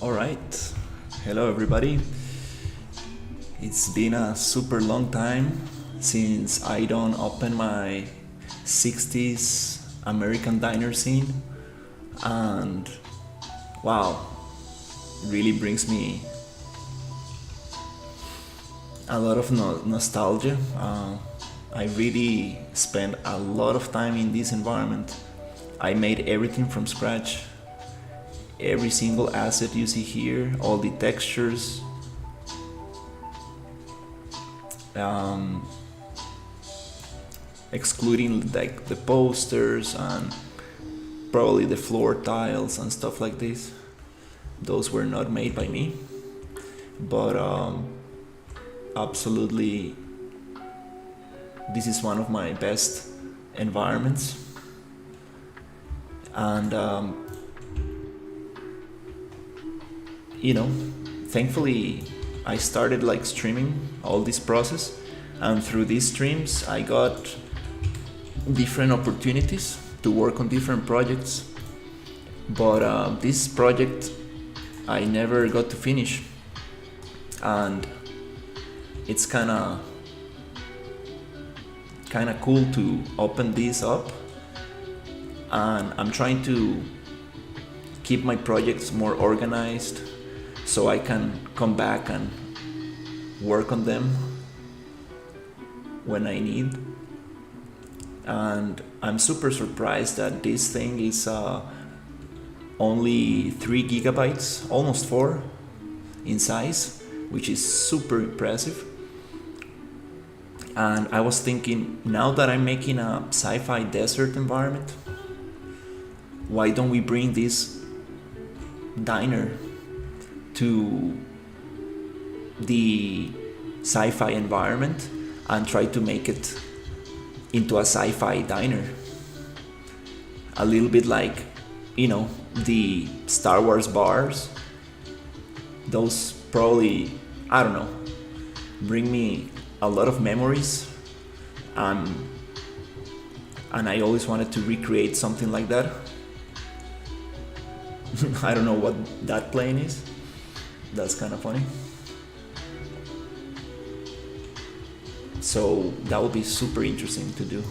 All right. Hello, everybody. It's been a super long time since I don't open my 60s American diner scene, and wow, it really brings me a lot of nostalgia. I really spent a lot of time in this environment. I made everything from scratch. Every single asset you see here, all the textures, um, excluding like the posters and probably the floor tiles and stuff like this. Those were not made by me, but absolutely, this is one of my best environments, and thankfully I started like streaming all this process, and through these streams I got different opportunities to work on different projects, but this project I never got to finish, and it's kind of cool to open this up, and I'm trying to keep my projects more organized so I can come back and work on them when I need. And I'm super surprised that this thing is only 3 gigabytes, almost 4 in size, which is super impressive. And I was thinking, now that I'm making a sci-fi desert environment, why don't we bring this diner to the sci-fi environment and try to make it into a sci-fi diner, a little bit like the Star Wars bars. Those probably, I don't know, bring me a lot of memories, and I always wanted to recreate something like that. I don't know what that plane is. That's kind of funny. So that would be super interesting to do.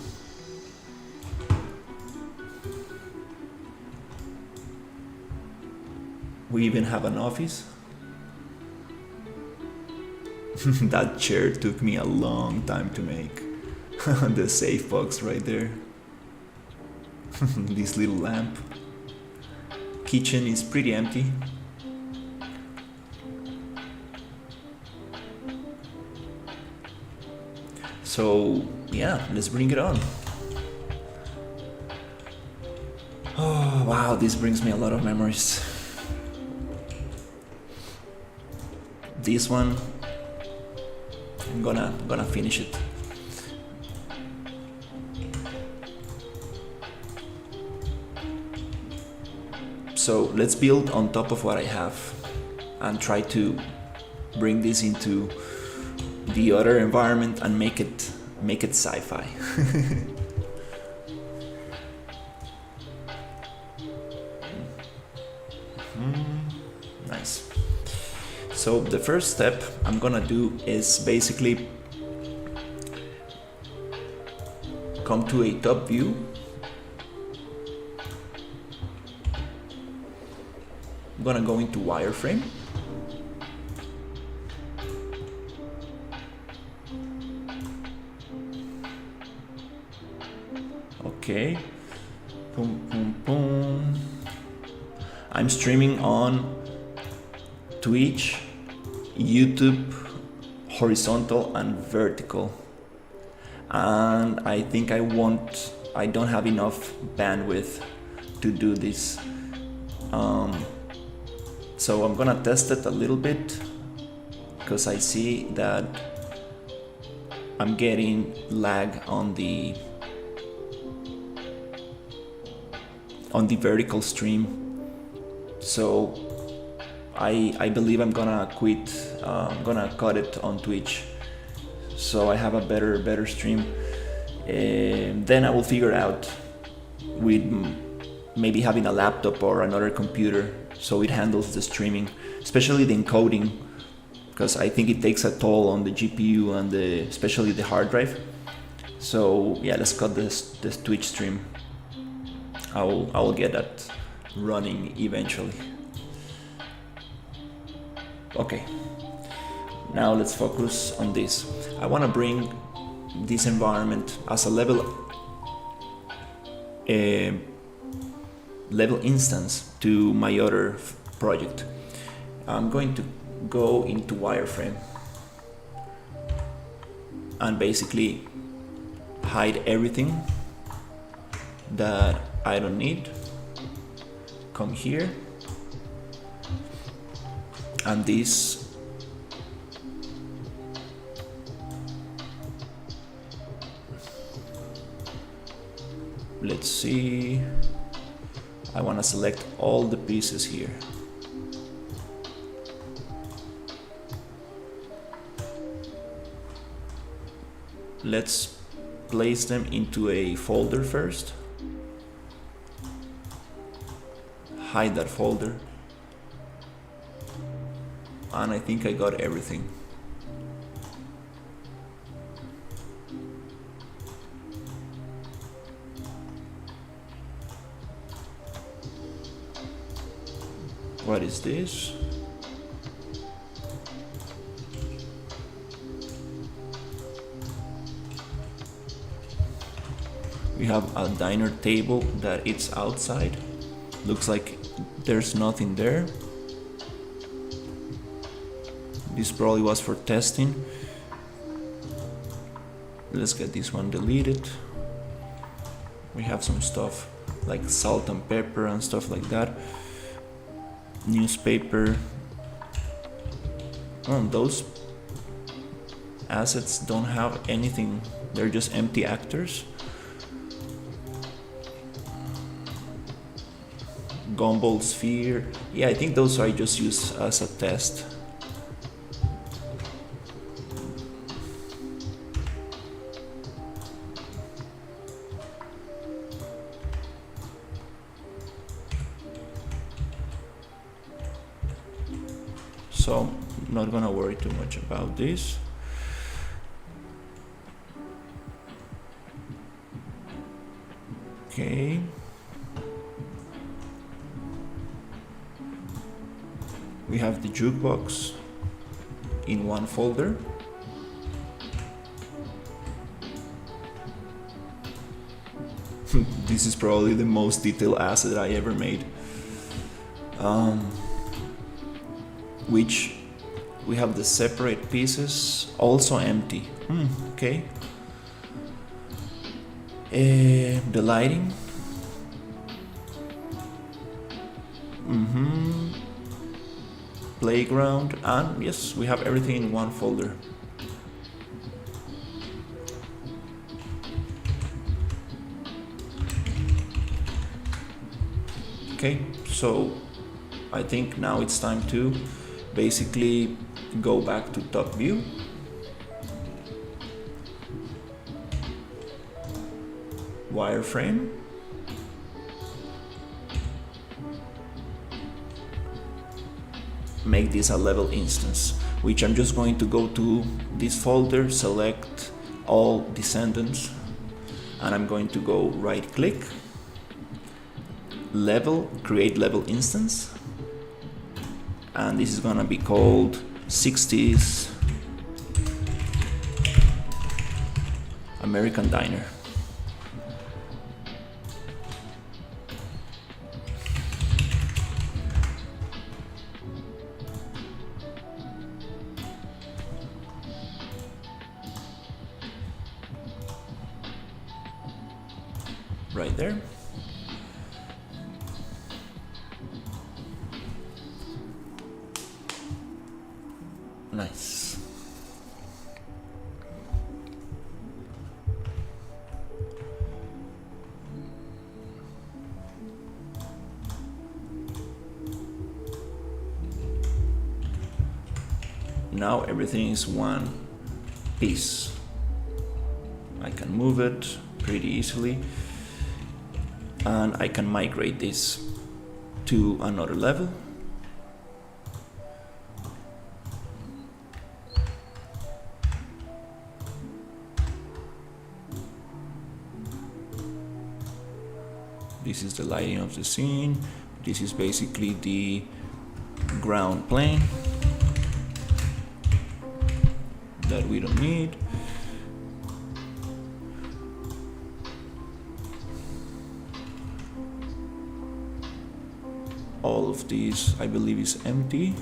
We even have an office. That chair took me a long time to make. The safe box right there. This little lamp. Kitchen is pretty empty. So yeah, let's bring it on. Oh wow, this brings me a lot of memories. This one, I'm gonna finish it. So let's build on top of what I have and try to bring this into the other environment and make it sci-fi. Nice. So the first step I'm gonna do is basically come to a top view. I'm gonna go into wireframe. Okay. Boom, boom, boom. I'm streaming on Twitch, YouTube, horizontal and vertical. And I think I don't have enough bandwidth to do this. So I'm gonna test it a little bit, because I see that I'm getting lag on the vertical stream. So I believe I'm gonna quit. I'm gonna cut it on Twitch, so I have a better stream. Then I will figure out with maybe having a laptop or another computer so it handles the streaming, especially the encoding, because I think it takes a toll on the GPU and especially the hard drive. So yeah, let's cut this Twitch stream. I will get that running eventually. Okay, now let's focus on this. I want to bring this environment as a level instance to my other project. I'm going to go into wireframe and basically hide everything that I don't need. Come here, and this let's see, I want to select all the pieces here. Let's place them into a folder first. Hide that folder. And I think I got everything. What is this? We have a diner table that it's outside. Looks like there's nothing there. This probably was for testing. Let's get this one deleted. We have some stuff like salt and pepper and stuff like that. Newspaper. Oh, those assets don't have anything. They're just empty actors. Gumball sphere. Yeah, I think those I just use as a test. So I'm not gonna worry too much about this. Okay. We have the jukebox in one folder. This is probably the most detailed asset I ever made. Which we have the separate pieces also empty. Okay. The lighting. Playground, and yes, we have everything in one folder. Okay, so I think now it's time to basically go back to top view. Wireframe. Make this a level instance, which I'm just going to go to this folder, select all descendants, and I'm going to go right click, level, create level instance, and this is gonna be called 60s American Diner. Right there. Nice. Now everything is one piece. I can move it pretty easily, and I can migrate this to another level. This is the lighting of the scene. This is basically the ground plane that we don't need. All of these, I believe, is empty.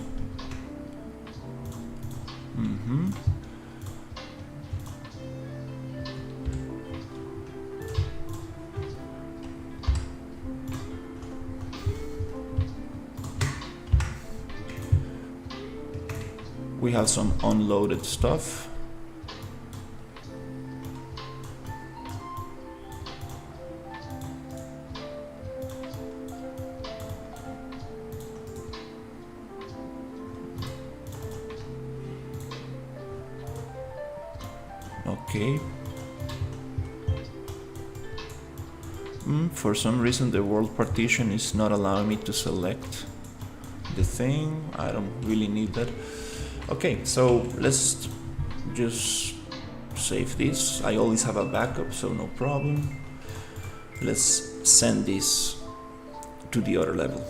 We have some unloaded stuff. Okay. For some reason the world partition is not allowing me to select the thing. I don't really need that. Okay, so let's just save this. I always have a backup, so no problem. Let's send this to the other level.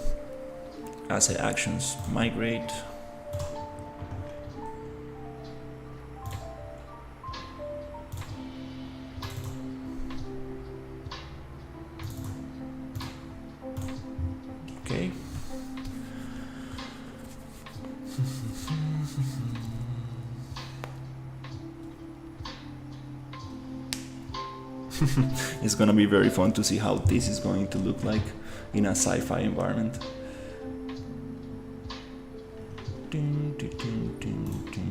Asset actions, migrate. Okay. It's gonna be very fun to see how this is going to look like in a sci-fi environment. Dun, dun, dun, dun, dun.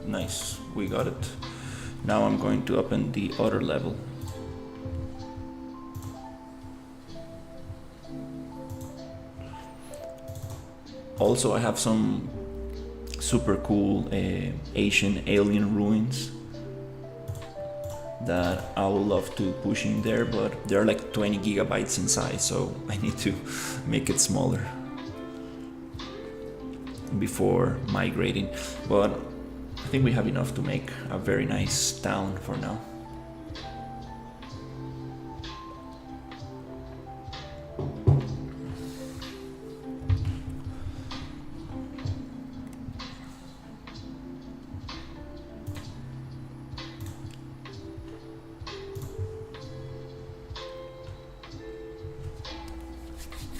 Nice, we got it. Now I'm going to open the other level. Also, I have some super cool Asian alien ruins that I would love to push in there, but they're like 20 gigabytes in size, so I need to make it smaller before migrating. But I think we have enough to make a very nice town for now.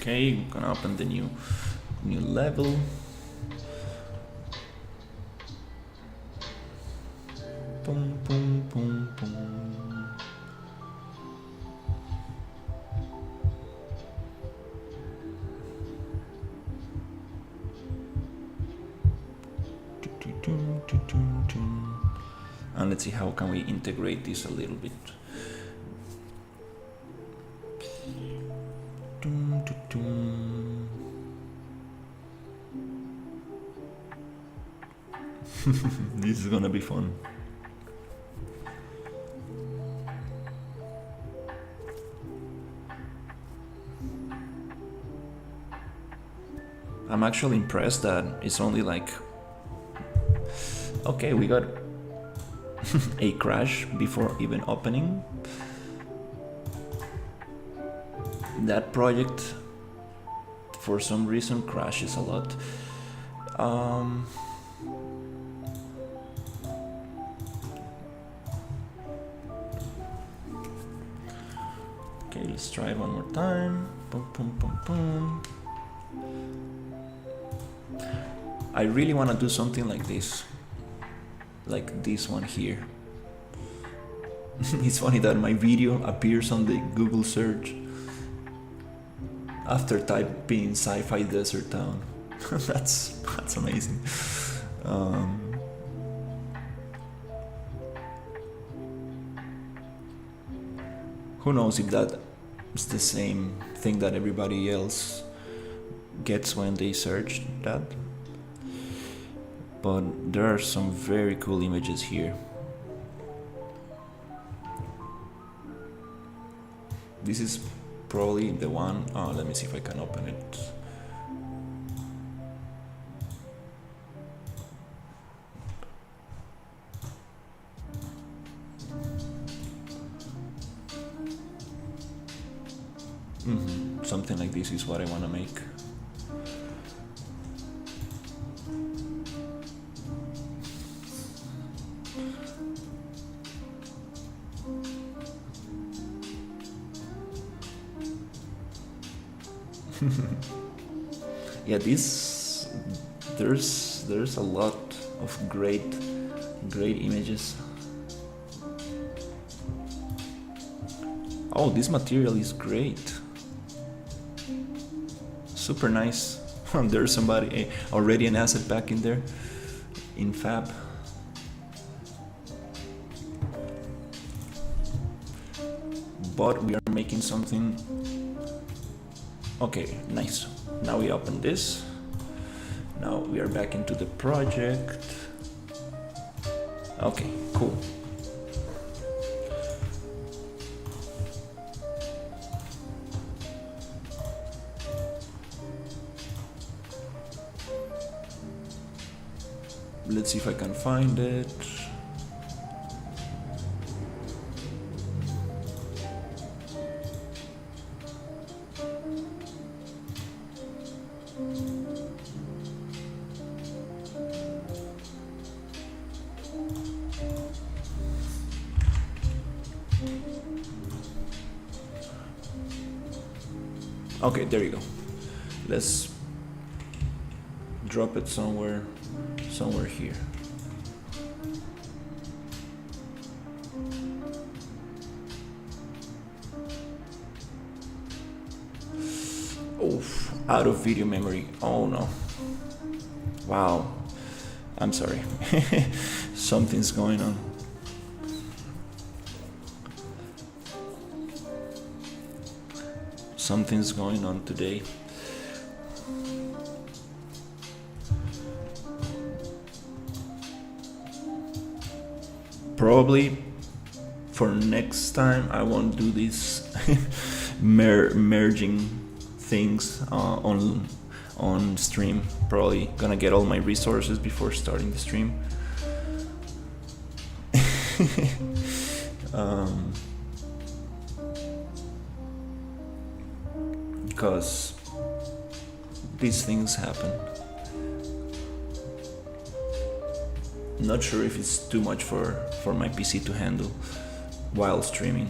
Okay, I'm gonna open the new level. Boom, boom, boom, boom. And let's see how can we integrate this a little bit. This is gonna be fun. I'm actually impressed that it's only like, okay, we got a crash before even opening. That project for some reason crashes a lot. Okay, let's try it one more time. Boom, boom, boom, boom. I really want to do something like this one here. It's funny that my video appears on the Google search after typing sci-fi desert town. that's amazing. Who knows if that is the same thing that everybody else gets when they search that. But there are some very cool images here. This is probably the one, let me see if I can open it. Something like this is what I want to make. Yeah, there's a lot of great images. Oh, this material is great. Super nice. There's somebody already an asset back in there in Fab. But we are making something. Okay, nice. Now we open this. Now we are back into the project. Okay, cool. Let's see if I can find it. Okay, there you go. Let's drop it somewhere here. Oh, out of video memory. Oh no. Wow. I'm sorry. Something's going on. Something's going on today. Probably for next time I won't do this merging things on stream. Probably gonna get all my resources before starting the stream. Because these things happen. Not sure if it's too much for my PC to handle while streaming.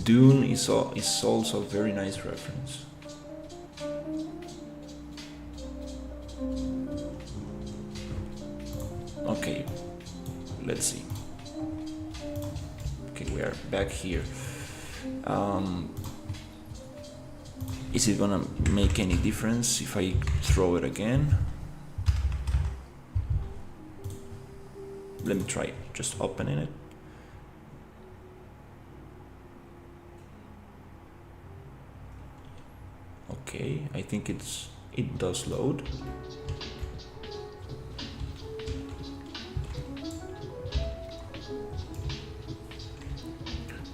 Dune is also a very nice reference. Okay, let's see. Okay, we are back here. Is it gonna make any difference if I throw it again? Let me try just opening it. Okay, I think it does load.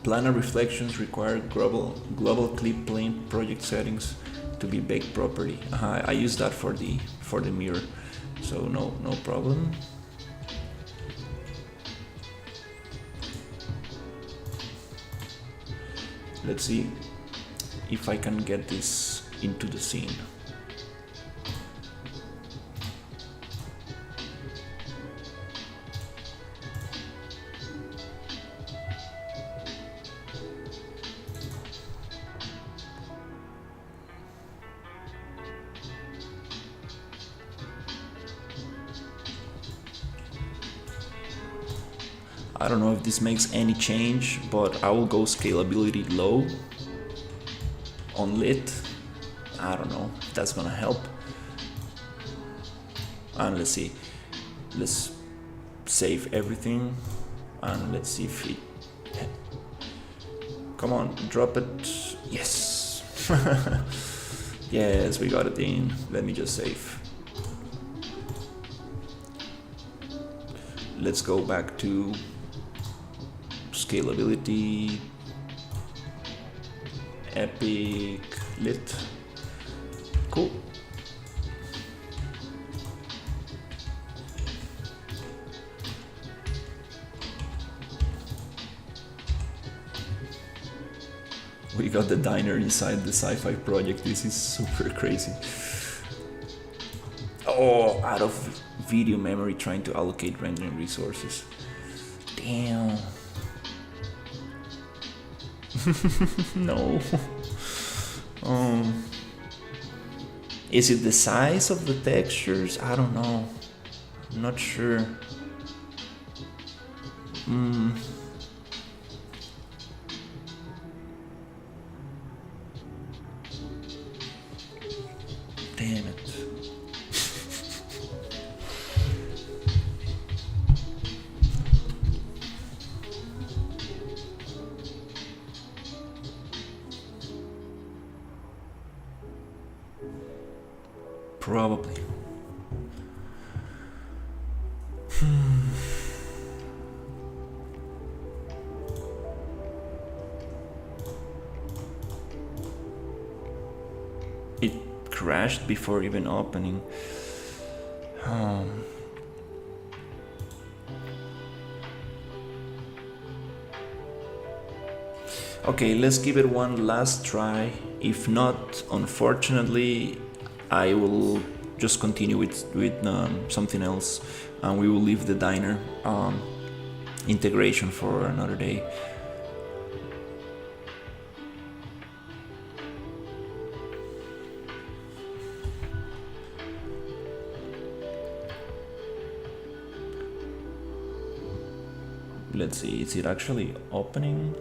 Planar reflections require global clip plane project settings to be baked properly. I use that for the mirror, so no problem. Let's see if I can get this into the scene. I don't know if this makes any change, but I will go scalability low on lit. I don't know if that's gonna help. And let's see. Let's save everything and let's see if it. Come on, drop it. Yes. Yes, we got it in. Let me just save. let's go back to scalability, epic lit. Cool. We got the diner inside the sci-fi project. This is super crazy. Oh, out of video memory trying to allocate rendering resources. Damn. No. Is it the size of the textures? I don't know. I'm not sure. Damn it. Probably. It crashed before even opening. Okay, let's give it one last try. If not, unfortunately, I will just continue with something else, and we will leave the diner integration for another day. Let's see, is it actually opening?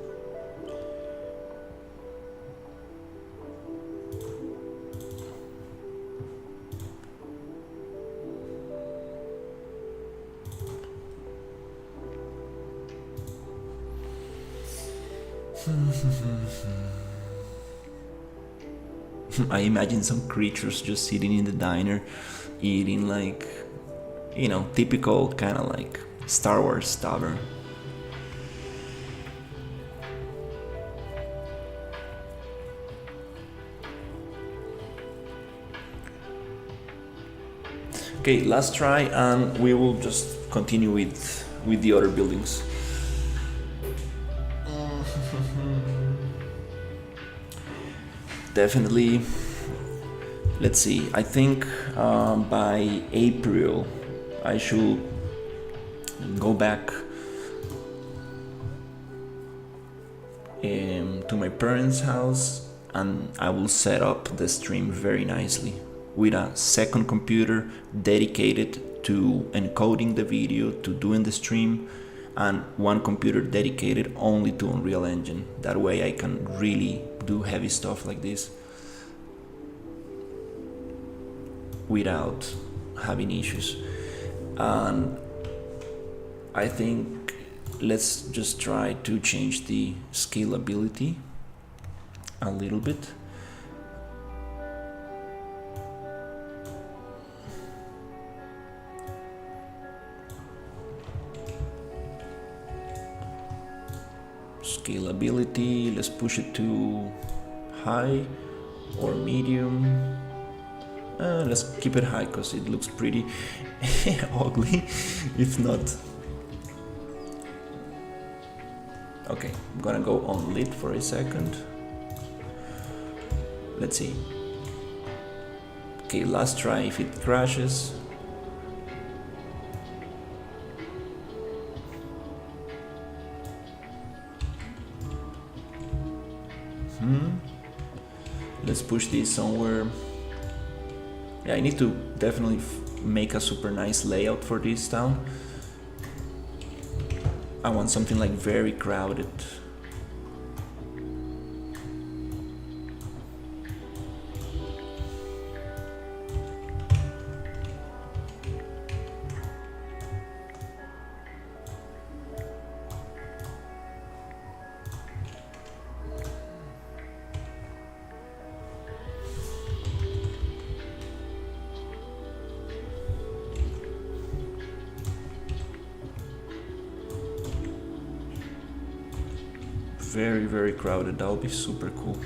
I imagine some creatures just sitting in the diner eating, like, you know, typical kind of like Star Wars tavern. Okay, last try, and we will just continue with the other buildings. Definitely. Let's see. I think by April I should go back to my parents' house, and I will set up the stream very nicely with a second computer dedicated to encoding the video, to doing the stream, and one computer dedicated only to Unreal Engine. That way I can really do heavy stuff like this without having issues. And I think let's just try to change the scalability a little bit. Scalability, let's push it to high or medium. Let's keep it high because it looks pretty ugly if not. Okay, I'm gonna go on lit for a second. Let's see. Okay, last try. If it crashes, let's push this somewhere. Yeah, I need to definitely make a super nice layout for this town. I want something like very crowded. very, very crowded. That'll be super cool.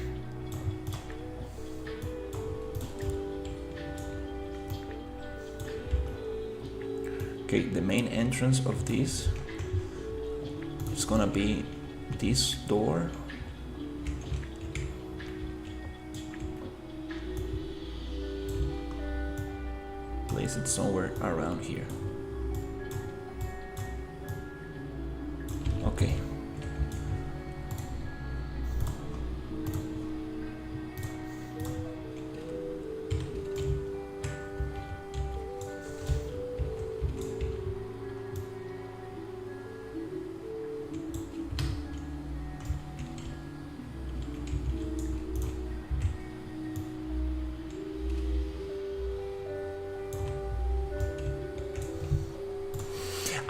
Okay, the main entrance of this is gonna be this door. Place it somewhere around here. Okay.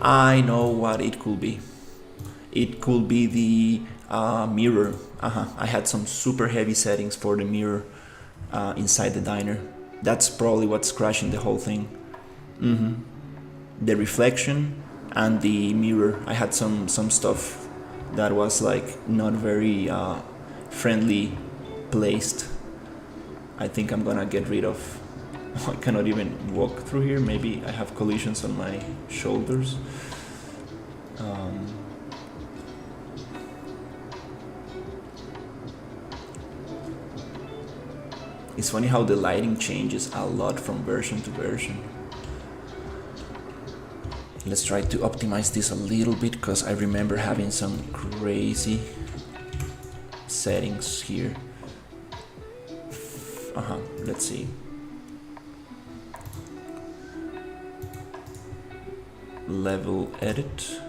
I know what it could be. It could be the mirror. I had some super heavy settings for the mirror inside the diner. That's probably what's crashing the whole thing. The reflection and the mirror. I had some stuff that was like not very friendly placed. I think I'm gonna get rid of. I cannot even walk through here. Maybe I have collisions on my shoulders. It's funny how the lighting changes a lot from version to version. Let's try to optimize this a little bit because I remember having some crazy settings here. Let's see. Level edit.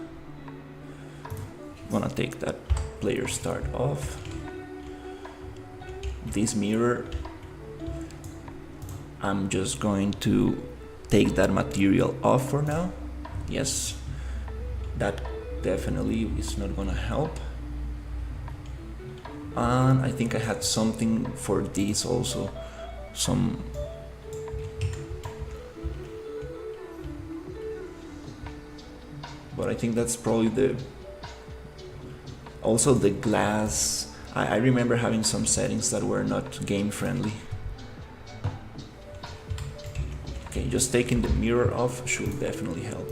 I'm gonna take that player start off. This mirror, I'm just going to take that material off for now. Yes, that definitely is not gonna help. And I think I had something for this also. But I think that's probably also the glass. I remember having some settings that were not game friendly. Okay, just taking the mirror off should definitely help.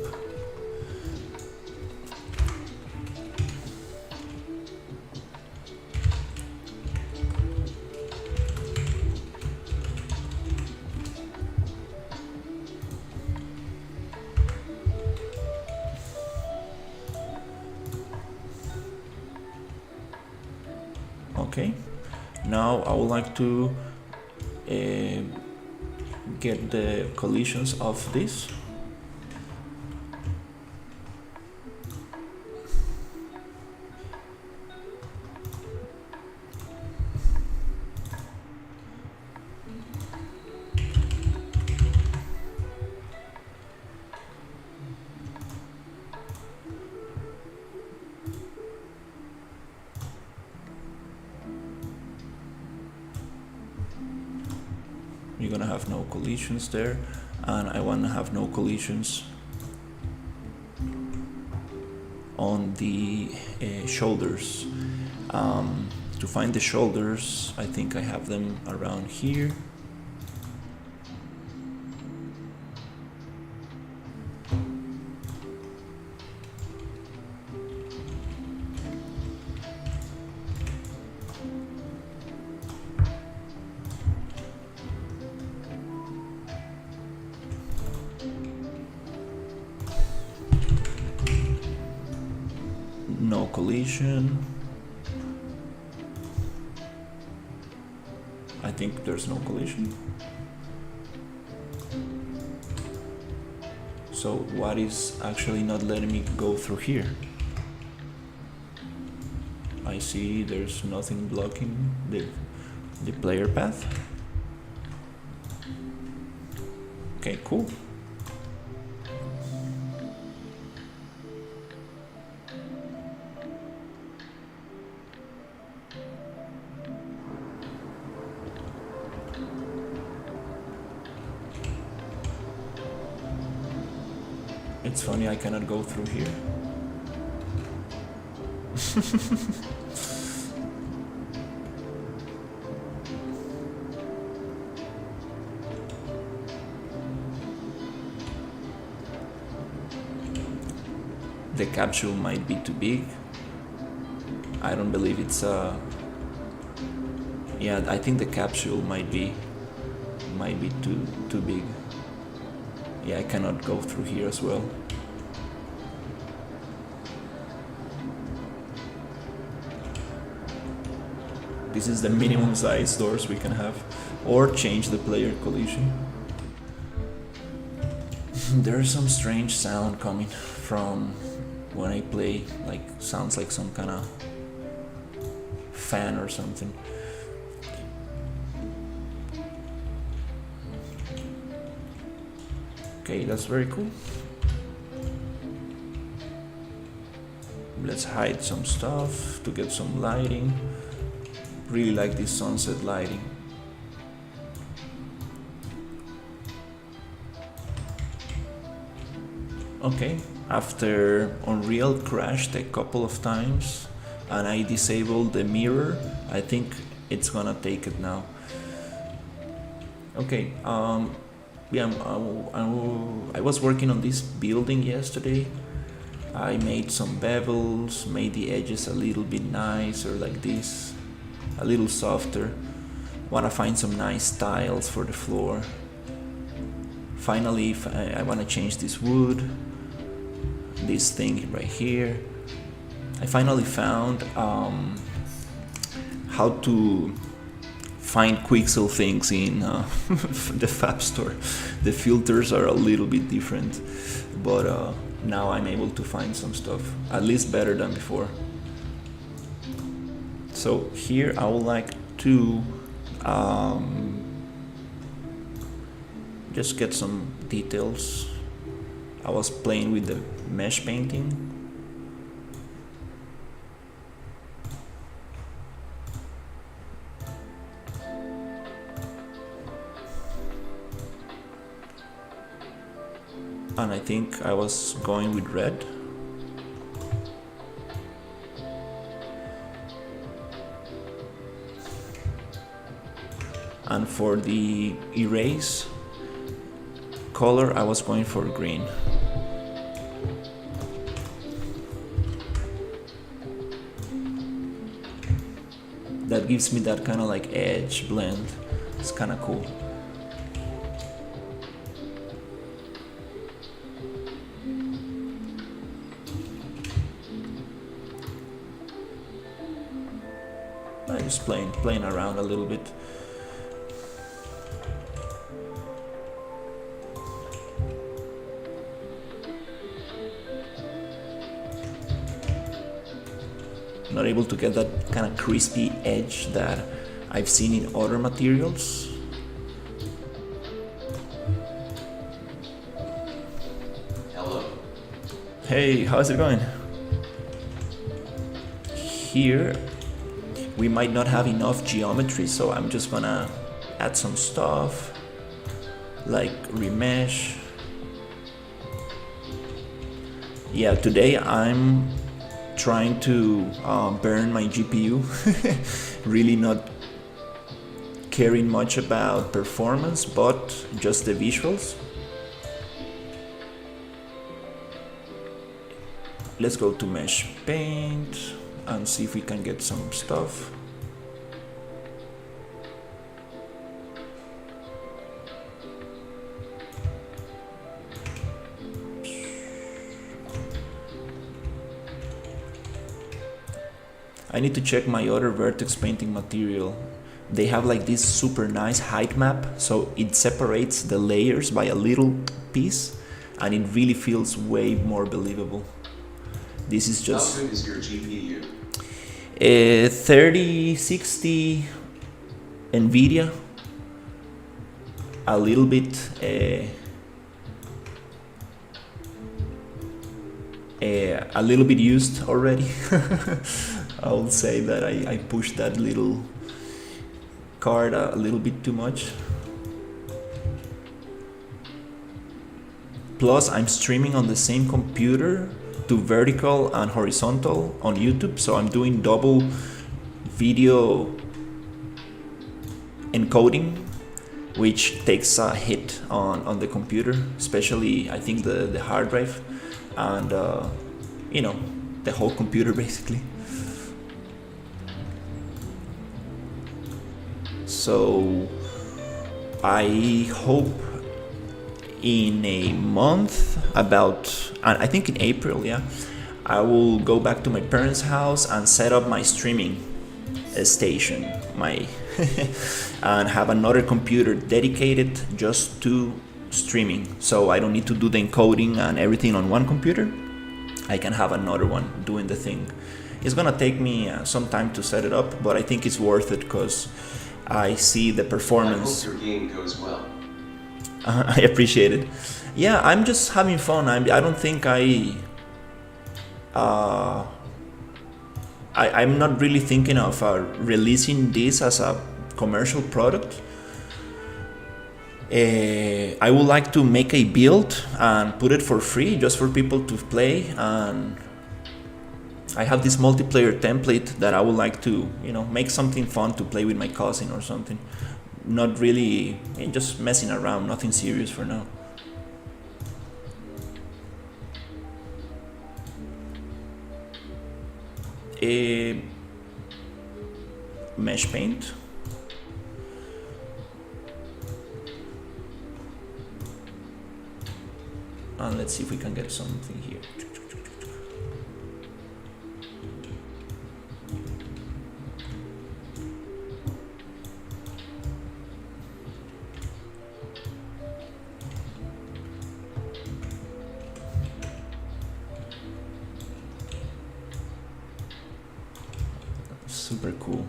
Okay, now I would like to get the collisions of this. You're gonna have no collisions there, and I want to have no collisions on the shoulders. To find the shoulders, I think I have them around here. No collision. I think there's no collision. So what is actually not letting me go through here? I see there's nothing blocking the player path. Okay, cool. It's funny, I cannot go through here. the capsule might be too big. I don't believe it's yeah, I think the capsule might be too big. Yeah, I cannot go through here as well. This is the minimum size doors we can have, or change the player collision. There's some strange sound coming from when I play, like sounds like some kind of fan or something. Okay, that's very cool. Let's hide some stuff to get some lighting. Really like this sunset lighting. Okay, after Unreal crashed a couple of times and I disabled the mirror, I think it's gonna take it now. Okay, yeah, I was working on this building yesterday. I made some bevels, made the edges a little bit nicer like this, a little softer. Wanna find some nice tiles for the floor. Finally, I wanna change this wood, this thing right here. I finally found how to find Quixel things in the Fab Store. The filters are a little bit different, but now I'm able to find some stuff, at least better than before. So here I would like to just get some details. I was playing with the mesh painting. And I think I was going with red. And for the erase color, I was going for green. That gives me that kind of like edge blend. It's kind of cool. I'm just playing around a little bit. Not able to get that kind of crispy edge that I've seen in other materials. Hello. Hey, how's it going? Here we might not have enough geometry, so I'm just gonna add some stuff like remesh. Yeah, today I'm trying to burn my GPU. Really not caring much about performance, but just the visuals. Let's go to mesh paint and see if we can get some stuff. I need to check my other vertex painting material. They have like this super nice height map, so it separates the layers by a little piece and it really feels way more believable. This is just... How good is your GPU? 3060 NVIDIA, a little bit used already. I will say that I pushed that little card a little bit too much. Plus, I'm streaming on the same computer to vertical and horizontal on YouTube, so I'm doing double video encoding, which takes a hit on the computer, especially I think the hard drive, and you know, the whole computer basically. So I hope in a month, about, I think in April, yeah, I will go back to my parents' house and set up my streaming station, my and have another computer dedicated just to streaming. So I don't need to do the encoding and everything on one computer. I can have another one doing the thing. It's gonna take me some time to set it up, but I think it's worth it because I see the performance. I hope your game goes well. I appreciate it. Yeah, I'm just having fun. I don't think I'm not really thinking of releasing this as a commercial product. I would like to make a build and put it for free just for people to play, and I have this multiplayer template that I would like to, make something fun to play with my cousin or something. Not really, just messing around, nothing serious for now. Mesh paint. And let's see if we can get something here. Super cool.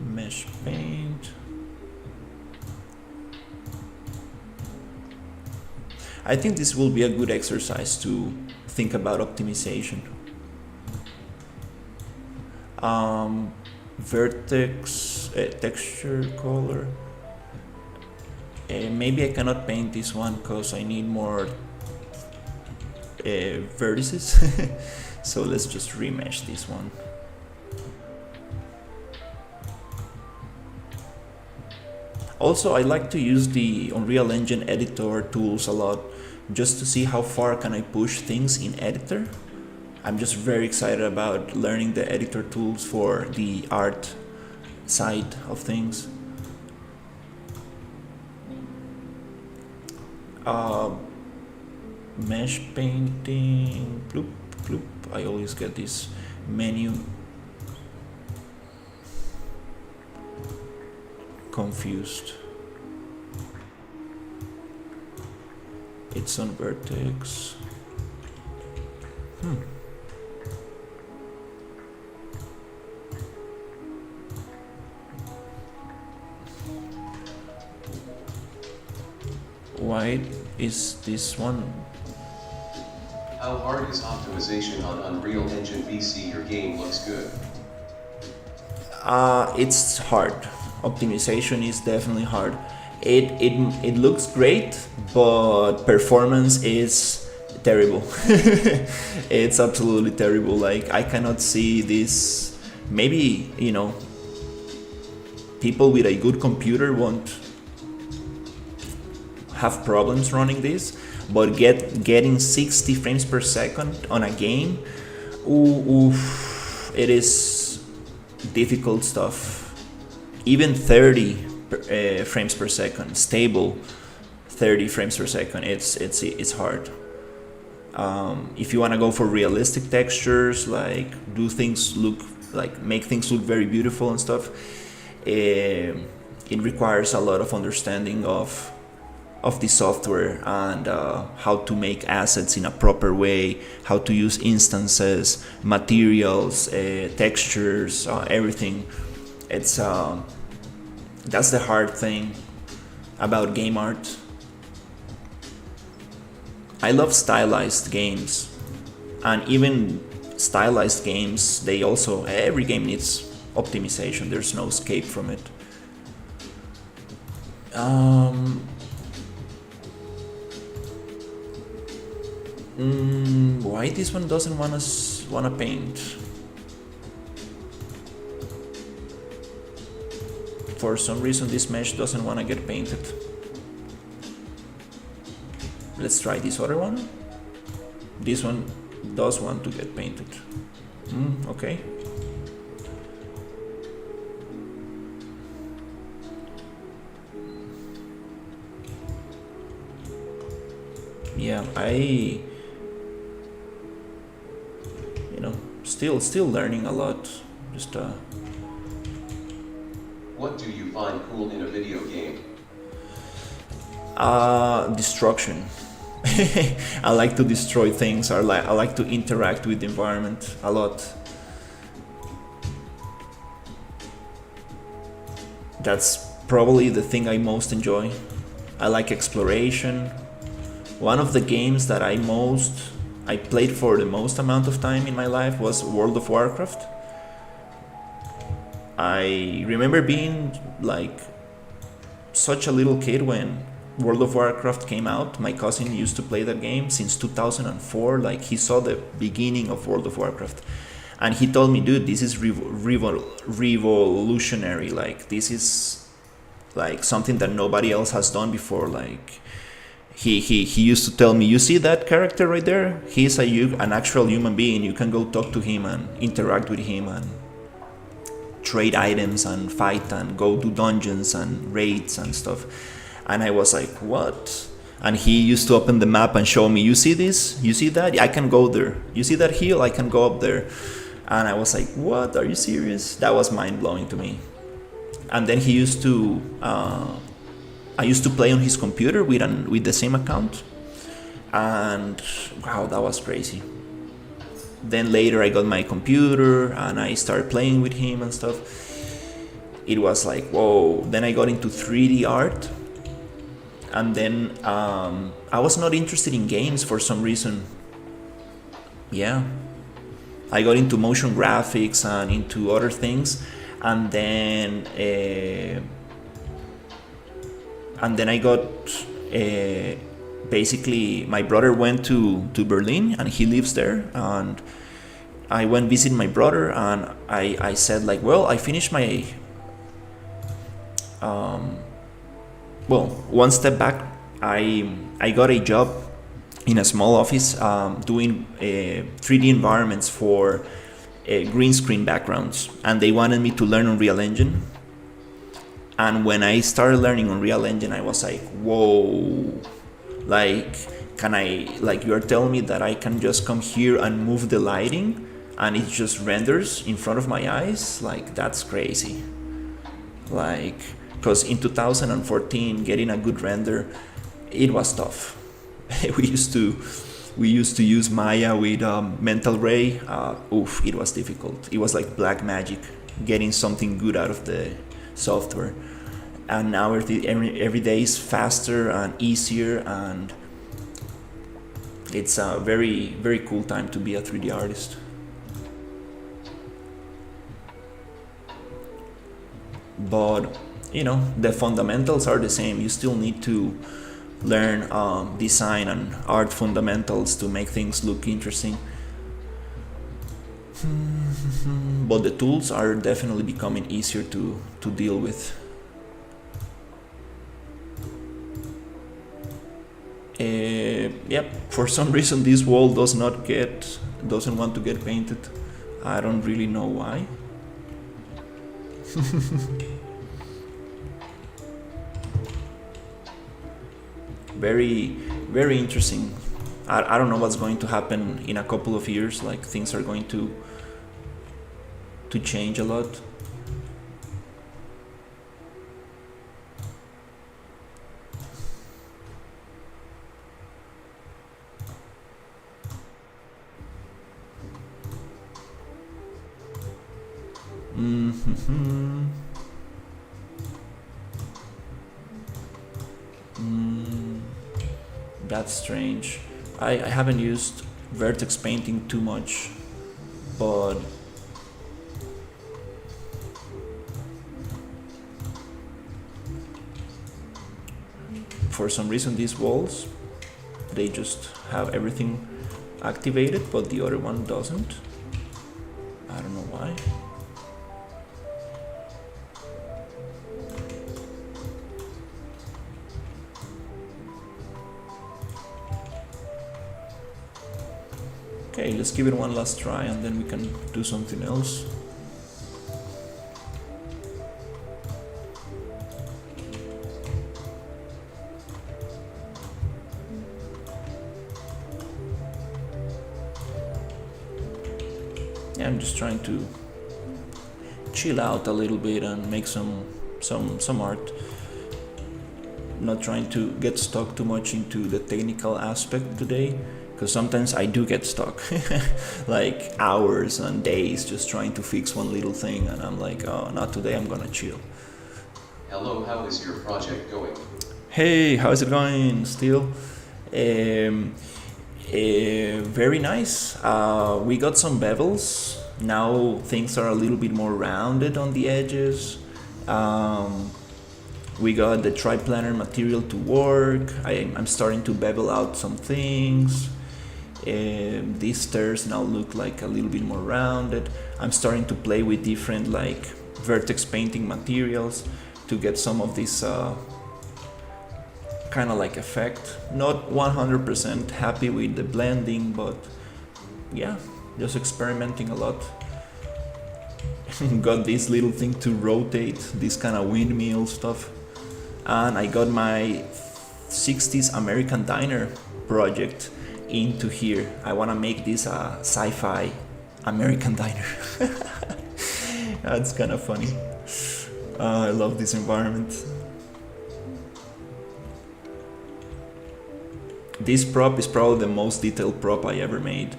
Mesh paint. I think this will be a good exercise to think about optimization. Vertex, texture, color. Maybe I cannot paint this one because I need more vertices. So let's just remesh this one. Also, I like to use the Unreal Engine editor tools a lot just to see how far can I push things in editor. I'm just very excited about learning the editor tools for the art side of things. Mesh painting, bloop, bloop. I always get this menu confused. It's on vertex. Why is this one? How hard is optimization on Unreal Engine VC? Your game looks good. It's hard. Optimization is definitely hard. It looks great, but performance is terrible. It's absolutely terrible. Like, I cannot see this. Maybe, people with a good computer won't have problems running this, but getting 60 frames per second on a game, it is difficult stuff. Even 30 frames per second, stable 30 frames per second, it's hard. If you want to go for realistic textures, like make things look very beautiful and stuff, it requires a lot of understanding of the software and how to make assets in a proper way, how to use instances, materials, textures, everything. It's that's the hard thing about game art. I love stylized games, and even stylized games, every game needs optimization. There's no escape from it. Why this one doesn't wanna paint? For some reason, this mesh doesn't want to get painted. Let's try this other one. This one does want to get painted. Okay. Yeah, still learning a lot. Just What do you find cool in a video game? destruction. I like to destroy things. I like to interact with the environment a lot. That's probably the thing I most enjoy. I like exploration. One of the games that I played for the most amount of time in my life was World of Warcraft. I remember being like such a little kid when World of Warcraft came out. My cousin used to play that game since 2004. Like, he saw the beginning of World of Warcraft, and he told me, dude, this is revolutionary. Like, this is like something that nobody else has done before. Like, he used to tell me, you see that character right there? He's an actual human being. You can go talk to him and interact with him and trade items and fight and go do dungeons and raids and stuff. And I was like, what? And he used to open the map and show me, you see this? You see that? I can go there. You see that hill? I can go up there. And I was like, what? Are you serious? That was mind-blowing to me. And then he used to... I used to play on his computer with the same account. And wow, that was crazy. Then later I got my computer and I started playing with him and stuff. It was like, whoa. Then I got into 3D art. And then I was not interested in games for some reason. Yeah. I got into motion graphics and into other things. And then I got... basically, my brother went to Berlin and he lives there. And I went visit my brother and I said like, well, I finished my... well, one step back, I got a job in a small office doing 3D environments for green screen backgrounds, and they wanted me to learn Unreal Engine. And when I started learning Unreal Engine, I was like, whoa, like, you are telling me that I can just come here and move the lighting and it just renders in front of my eyes? Like, that's crazy. Like, because in 2014, getting a good render, it was tough. we used to use Maya with Mental Ray. It was difficult. It was like black magic, getting something good out of the software. And now every day is faster and easier, and it's a very, very cool time to be a 3D artist. But the fundamentals are the same. You still need to learn design and art fundamentals to make things look interesting. But the tools are definitely becoming easier to deal with. For some reason this wall doesn't want to get painted. I don't really know why. Very, very interesting. I don't know what's going to happen in a couple of years. Like, things are going to change a lot. That's strange. I haven't used vertex painting too much, but for some reason these walls, they just have everything activated, but the other one doesn't. I don't know why. Okay, let's give it one last try and then we can do something else. Yeah, I'm just trying to chill out a little bit and make some art. Not trying to get stuck too much into the technical aspect today, because sometimes I do get stuck like hours and days just trying to fix one little thing, and I'm like, oh, not today, I'm gonna chill. Hello, how is your project going? Hey, how's it going still? Very nice. We got some bevels. Now things are a little bit more rounded on the edges. We got the triplanar material to work. I'm starting to bevel out some things. These stairs now look like a little bit more rounded. I'm starting to play with different like vertex painting materials to get some of this kind of like effect. Not 100% happy with the blending, but yeah, just experimenting a lot. Got this little thing to rotate, this kind of windmill stuff. And I got my 60s American Diner project into here. I want to make this a sci-fi American Diner. That's kind of funny. I love this environment. This prop is probably the most detailed prop I ever made.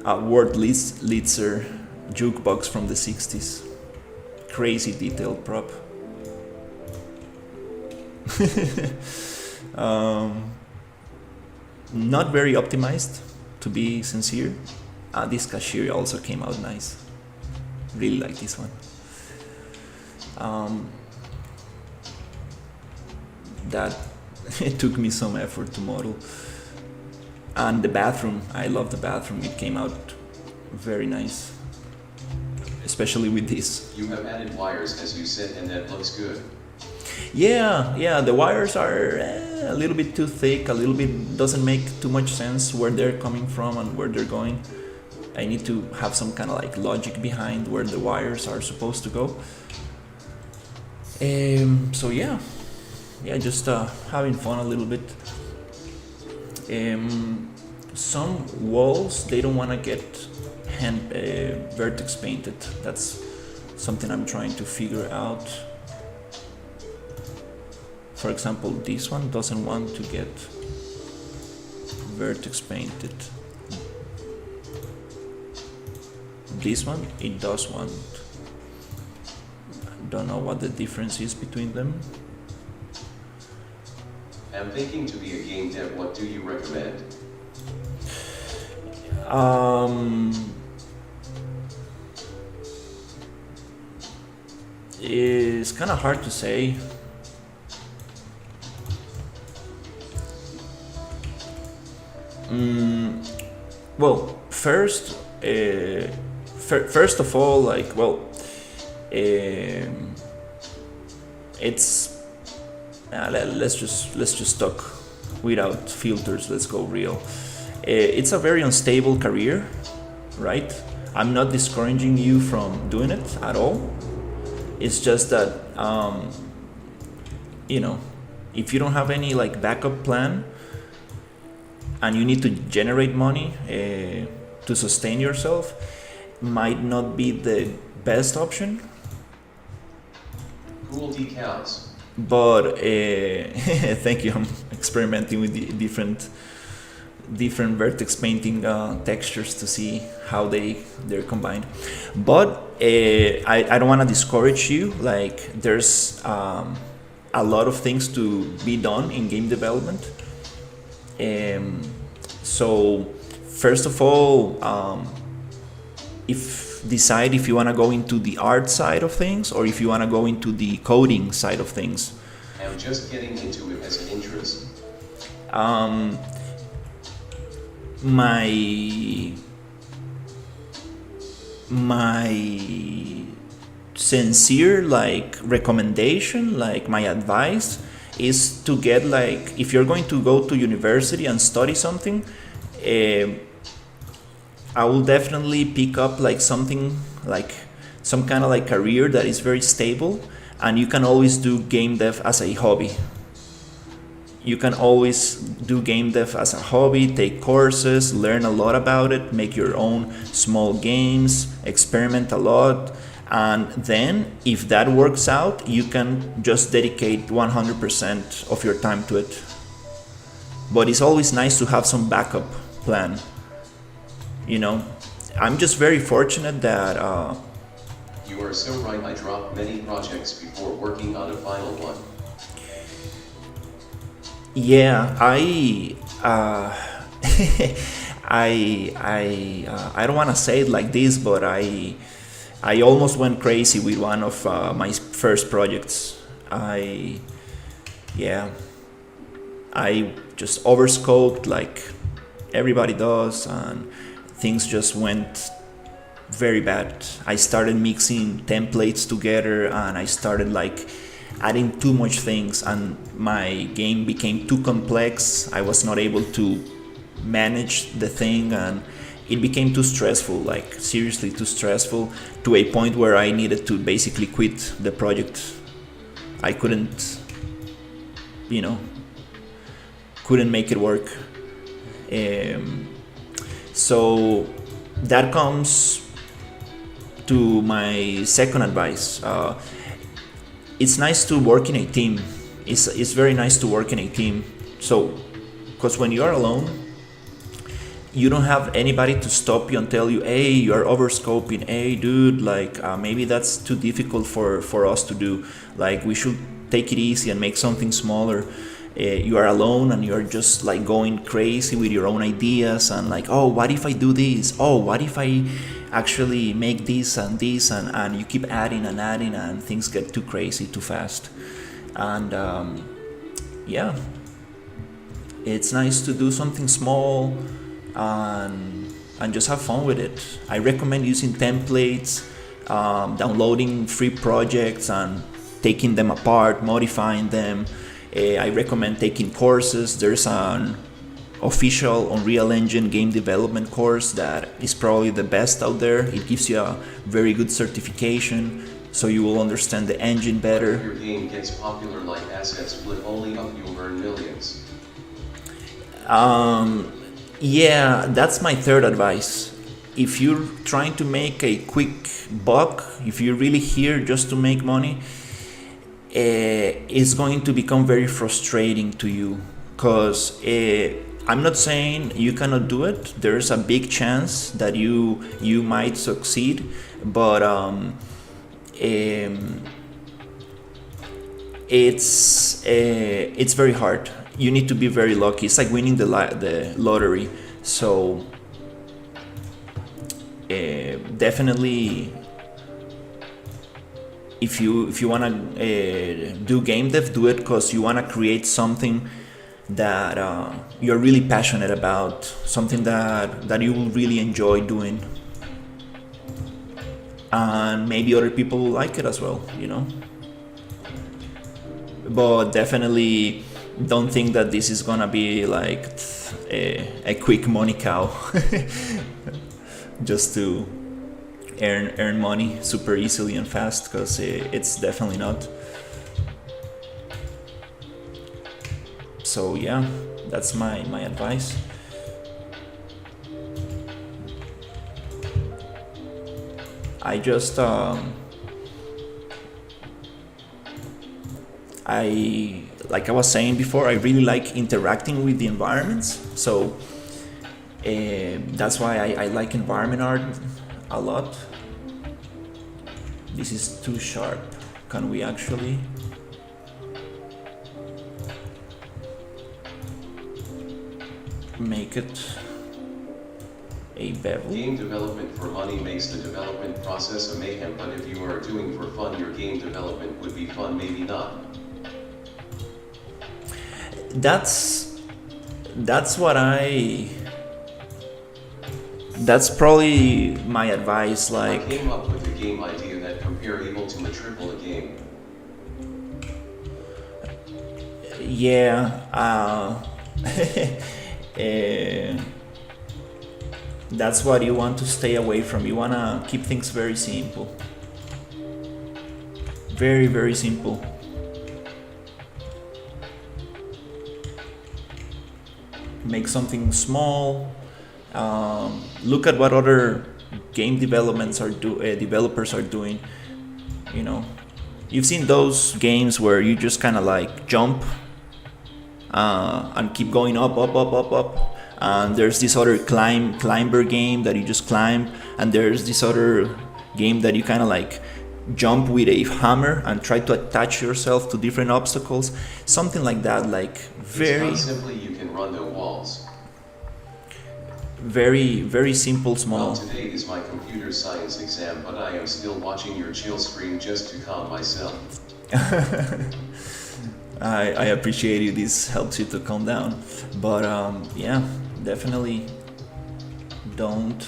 A Ward Litzer jukebox from the 60s. Crazy detailed prop. Not very optimized, to be sincere. This cashier also came out nice. Really like this one. That it took me some effort to model. And the bathroom, I love the bathroom. It came out very nice, especially with this. You have added wires as you said, and that looks good. Yeah, the wires are a little bit too thick, a little bit doesn't make too much sense where they're coming from and where they're going. I need to have some kind of like logic behind where the wires are supposed to go. So yeah, just having fun a little bit. Some walls, they don't want to get vertex painted. That's something I'm trying to figure out. For example, this one doesn't want to get vertex painted. This one, it does want. Don't know what the difference is between them. I'm thinking to be a game dev, what do you recommend? It's kind of hard to say. Well, first of all, like, well, it's let's just talk without filters. Let's go real. It's a very unstable career, right? I'm not discouraging you from doing it at all. It's just that if you don't have any like backup plan and you need to generate money to sustain yourself, might not be the best option. Cool decals. But thank you. I'm experimenting with the different vertex painting textures to see how they're combined. But I don't want to discourage you. Like, there's a lot of things to be done in game development. So first of all, decide if you want to go into the art side of things or if you want to go into the coding side of things. I'm just getting into it as an interest. My sincere recommendation, my advice is to get if you're going to go to university and study something, I will definitely pick up like something like some kind of like career that is very stable, and you can always do game dev as a hobby. You can always do game dev as a hobby, take courses, learn a lot about it, make your own small games, experiment a lot, and then if that works out, you can just dedicate 100% of your time to it. But it's always nice to have some backup plan. You know, I'm just very fortunate that You are so right. I dropped many projects before working on a final one. yeah, I don't want to say it like this, but I almost went crazy with one of my first projects. Yeah, I just overscoped like everybody does, and things just went very bad. I started mixing templates together, and I started like adding too much things, and my game became too complex. I was not able to manage the thing, and it became too stressful, like seriously too stressful, to a point where I needed to basically quit the project. I couldn't, you know, couldn't make it work. So that comes to my second advice. It's nice to work in a team. It's very nice to work in a team. So, because when you are alone, you don't have anybody to stop you and tell you, hey, you are overscoping. Hey, dude, like maybe that's too difficult for us to do. Like we should take it easy and make something smaller. You are alone and you're just like going crazy with your own ideas and like, oh, what if I do this? Oh, what if I actually make this and this, and you keep adding and things get too crazy too fast. And yeah, it's nice to do something small and just have fun with it. I recommend using templates, downloading free projects and taking them apart, modifying them. I recommend taking courses. There's an official Unreal Engine game development course that is probably the best out there. It gives you a very good certification, so you will understand the engine better. If your game gets popular like assets split only up, you'll earn millions. Yeah, that's my third advice. If you're trying to make a quick buck, if you're really here just to make money, it's going to become very frustrating to you, because I'm not saying you cannot do it. There's a big chance that you might succeed, but it's very hard. You need to be very lucky. It's like winning the lottery. So definitely, if you wanna do game dev, do it because you wanna create something that you're really passionate about, something that you will really enjoy doing, and maybe other people will like it as well, you know. But definitely don't think that this is gonna be like a quick money cow just to earn money super easily and fast, because it's definitely not. So yeah, that's my advice. I just I like I was saying before, I really like interacting with the environments. So that's why I like environment art a lot. This is too sharp. Can we actually? Make it a bevel? Game development for money makes the development process a mayhem, but if you are doing for fun, your game development would be fun, maybe not. That's what that's probably my advice. Like, I came up with a game idea that compare able to a triple a game. Yeah, That's what you want to stay away from. You want to keep things very simple. Very, very simple. Make something small. Look at what other game developers are doing. You know, you've seen those games where you just kind of like jump and keep going up, up, up, up, up. And there's this other climber game that you just climb, and there's this other game that you kind of like jump with a hammer and try to attach yourself to different obstacles, something like that. Like very, it's not simply you can run the walls. Very, very simple, small. Well, today is my computer science exam, but I am still watching your chill stream just to calm myself. I appreciate you. This helps you to calm down. But yeah, definitely don't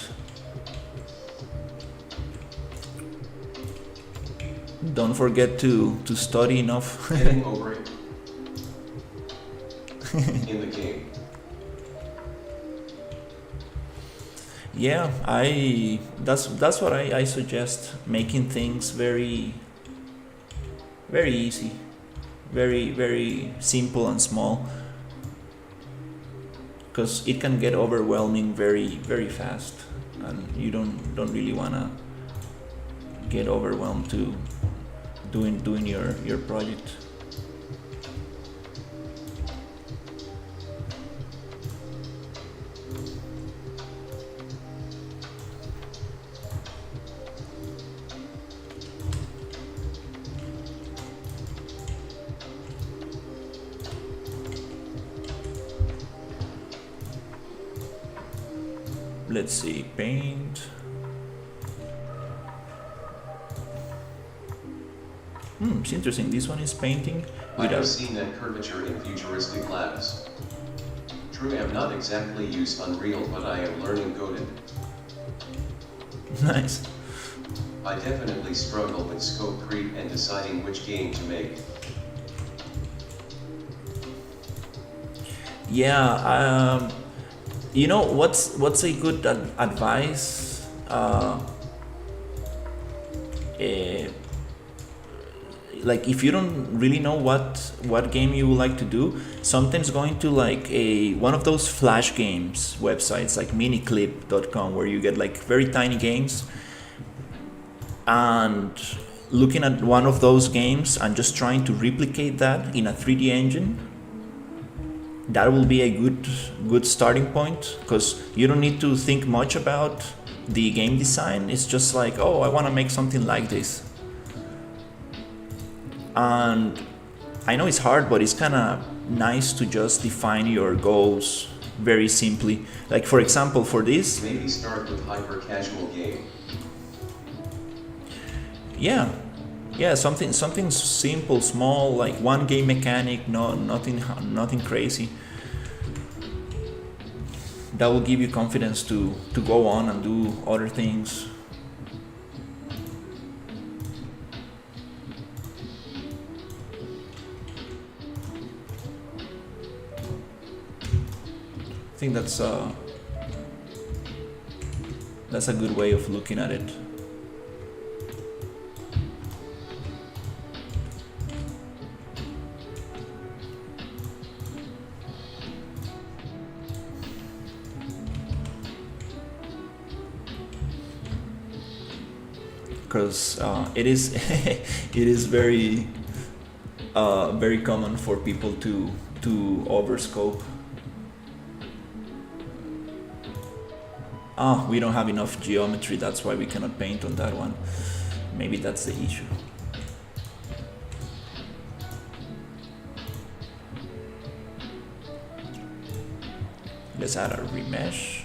forget to study enough. Getting over it. In the game. Yeah, that's what I suggest, making things very, very easy, very, very simple and small, because it can get overwhelming very, very fast, and you don't really wanna get overwhelmed to doing your project. Let's see, paint. It's interesting. This one is painting I have without. seen that curvature in futuristic labs. True, I have not exactly used Unreal, but I am learning Godin. Nice. I definitely struggle with scope creep and deciding which game to make. Yeah. You know what's a good advice? Like if you don't really know what game you would like to do, sometimes going to like one of those flash games websites like miniclip.com, where you get like very tiny games, and looking at one of those games and just trying to replicate that in a 3D engine, that will be a good starting point, because you don't need to think much about the game design. It's just like, oh, I want to make something like this. And I know it's hard, but it's kind of nice to just define your goals very simply. Like for example, for this, Maybe start with hyper casual game. yeah, something simple, small, like one game mechanic, nothing crazy. That will give you confidence to go on and do other things. I think that's a good way of looking at it. Because it is it is very very common for people to overscope. We don't have enough geometry, that's why we cannot paint on that one. Maybe that's the issue. Let's add a remesh.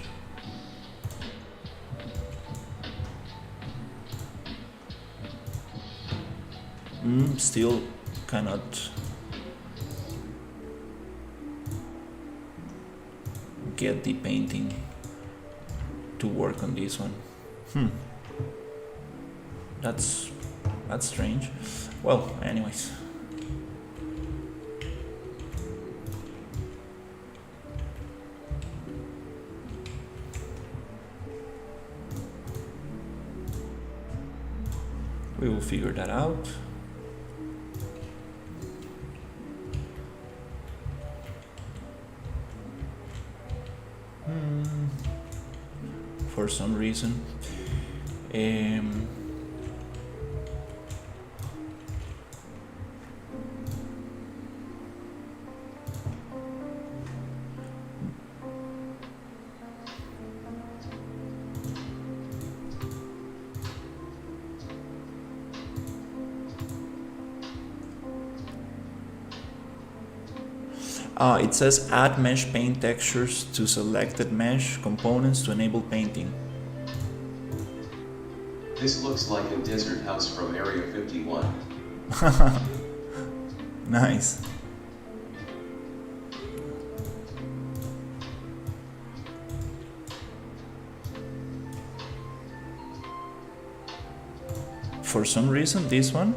Still cannot get the painting to work on this one. That's strange. Well, anyways. We will figure that out. For some reason. It says add mesh paint textures to selected mesh components to enable painting. This looks like a desert house from Area 51. Nice. For some reason, this one,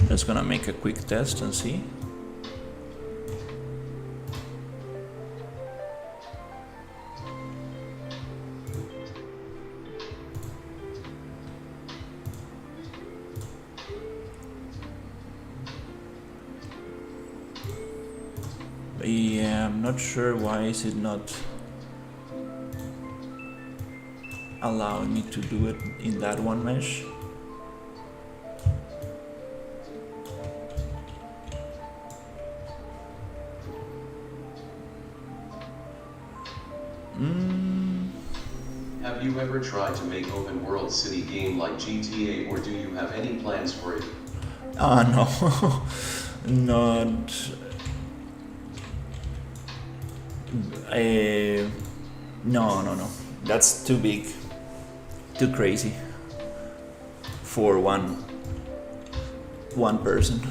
just gonna make a quick test and see. Yeah, I'm not sure why is it not allowing me to do it in that one mesh. Have you ever tried to make open world city game like GTA, or do you have any plans for it? No. Not. No. That's too big. Too crazy. For one person.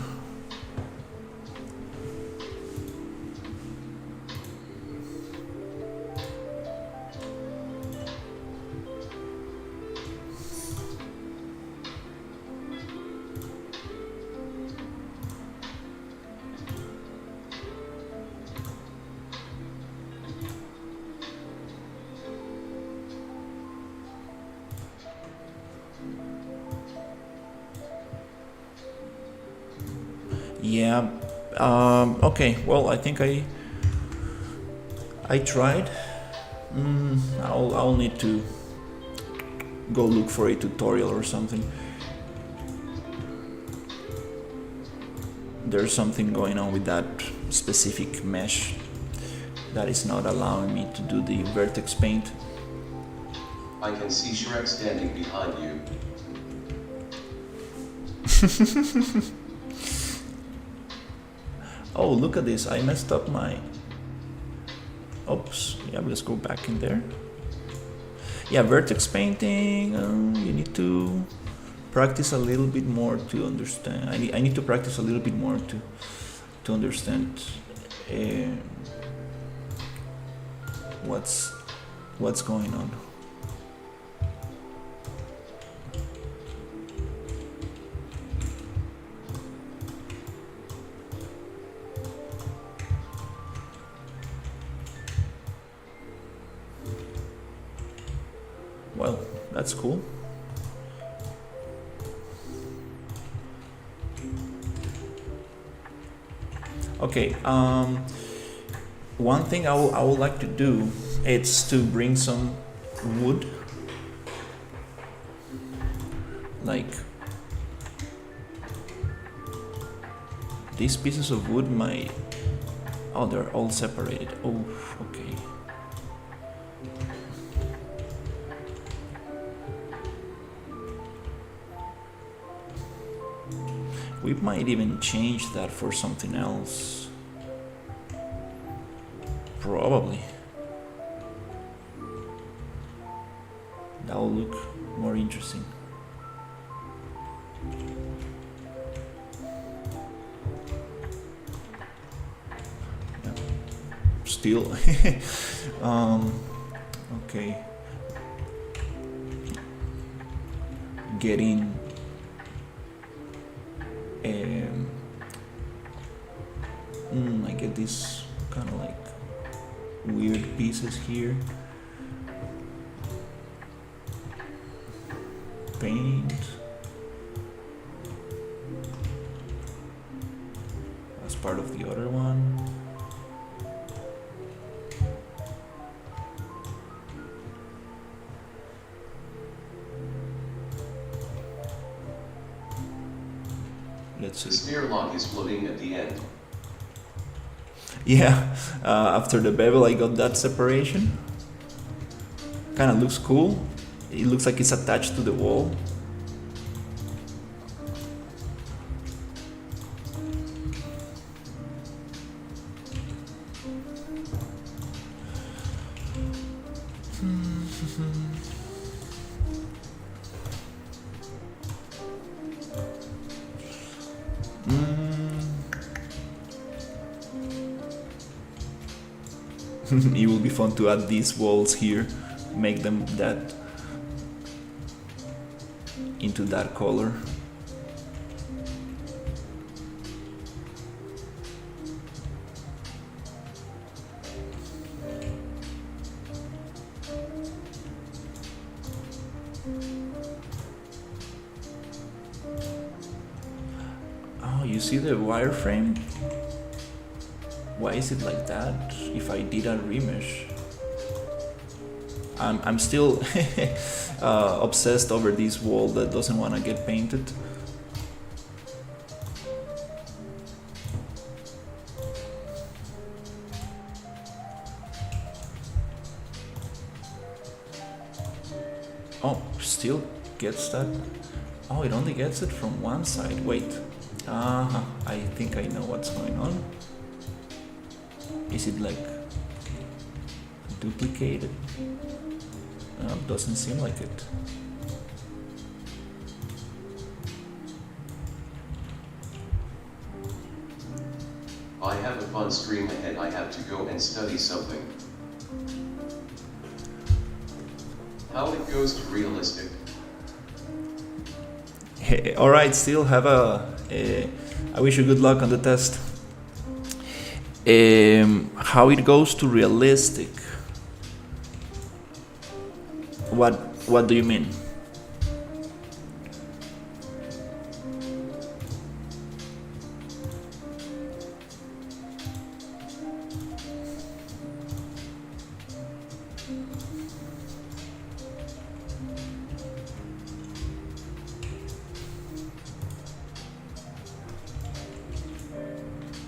Yeah. Okay. Well, I think I tried. I'll need to go look for a tutorial or something. There's something going on with that specific mesh that is not allowing me to do the vertex paint. I can see Shrek standing behind you. Oh, look at this. I messed up my... Oops. Yeah, let's go back in there. Yeah, vertex painting, you need to practice a little bit more to understand. I need to practice a little bit more to understand what's going on. Well, that's cool. Okay, one thing I would like to do is to bring some wood, like these pieces of wood might... Oh, they're all separated. Oh, okay. We might even change that for something else. Probably. That'll look more interesting. Yeah. Still. Okay. Getting I get these kind of like weird pieces here. paint as part of the other one. Let's The see. snare lock is floating at the end. Yeah, after the bevel I got that separation. Kind of looks cool. It looks like it's attached to the wall. It will be fun to add these walls here, make them that into that color. Oh, you see the wireframe? Why is it like that if I did a remesh? I'm still obsessed over this wall that doesn't want to get painted. Oh, still gets that? Oh, it only gets it from one side. Wait. I think I know what's going on. Is it like duplicated? Doesn't seem like it. I have a fun stream ahead. I have to go and study something. How it goes to realistic. Hey, all right, still have I wish you good luck on the test. How it goes to realistic? What do you mean?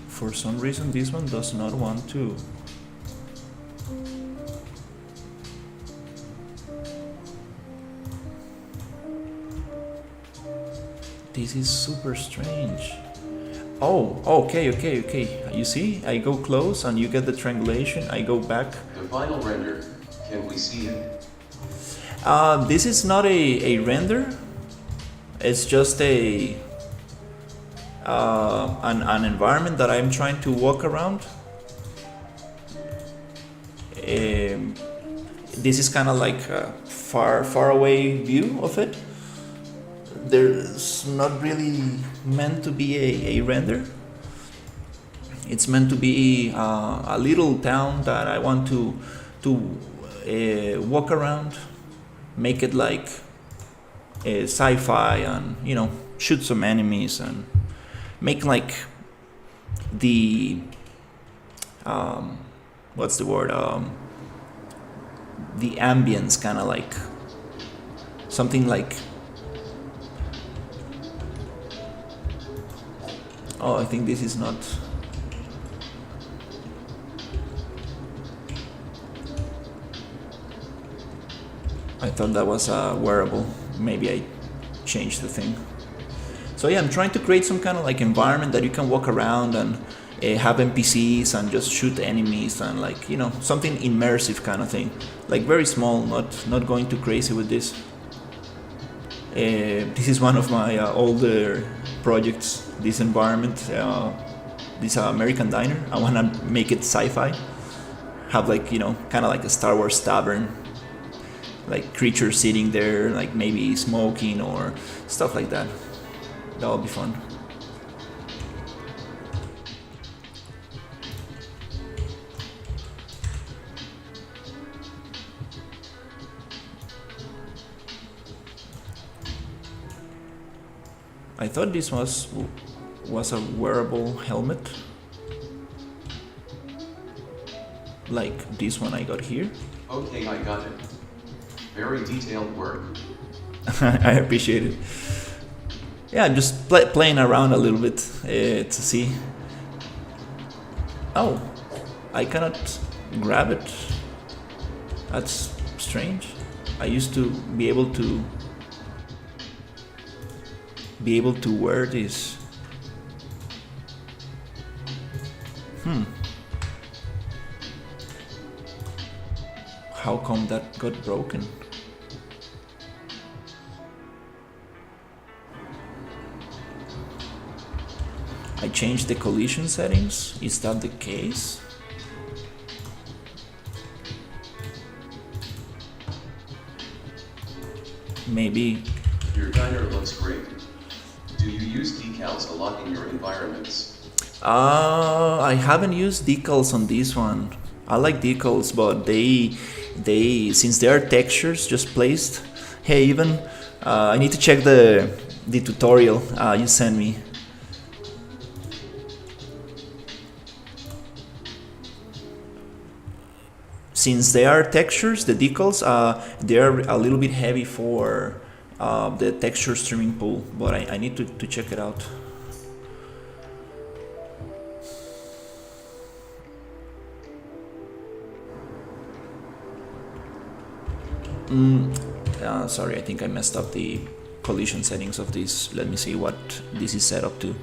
For some reason this one does not want to. This is super strange. Oh, okay. You see, I go close and you get the triangulation. I go back. The final render, can we see it? This is not a render. It's just an environment that I'm trying to walk around. This is kind of like a far away view of it. There's not really meant to be a render. It's meant to be a little town that I want to walk around, make it like sci-fi, and shoot some enemies and make like the what's the word? The ambience kind of like something like. Oh, I think this is not. I thought that was a wearable. Maybe I changed the thing. So yeah, I'm trying to create some kind of like environment that you can walk around and have NPCs and just shoot enemies and like something immersive kind of thing. Like very small, not going too crazy with this. This is one of my older projects. This environment, this American diner. I want to make it sci-fi. Have like kind of like a Star Wars tavern, like creatures sitting there, like maybe smoking or stuff like that. That'll be fun. I thought this was a wearable helmet, like this one I got here. Okay, I got it. Very detailed work. I appreciate it. Yeah, I'm just playing around a little bit to see. Oh, I cannot grab it. That's strange. I used to be able to wear this. How come that got broken? I changed the collision settings. Is that the case? Maybe. Your diner looks great. Do you use decals a lot in your environments? I haven't used decals on this one. I like decals, but they since they are textures just placed. Hey, even I need to check the tutorial you sent me. Since they are textures, the decals, they are a little bit heavy for the texture streaming pool, but I need to check it out. Sorry, I think I messed up the collision settings of this. Let me see what this is set up to.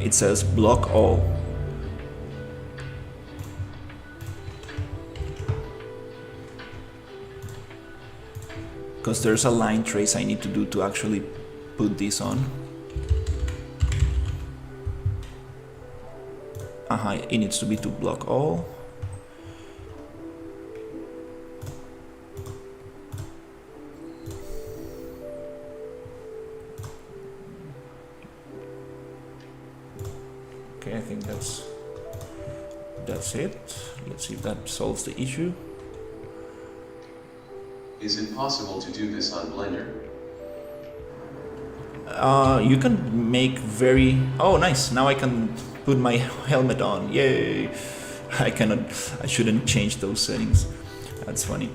It says block all. Because there's a line trace I need to do to actually put this on. It needs to be to block all. Okay, I think that's it. Let's see if that solves the issue. Is it possible to do this on Blender? You can make very... Oh, nice. Now I can put my helmet on. Yay! I shouldn't change those settings. That's funny.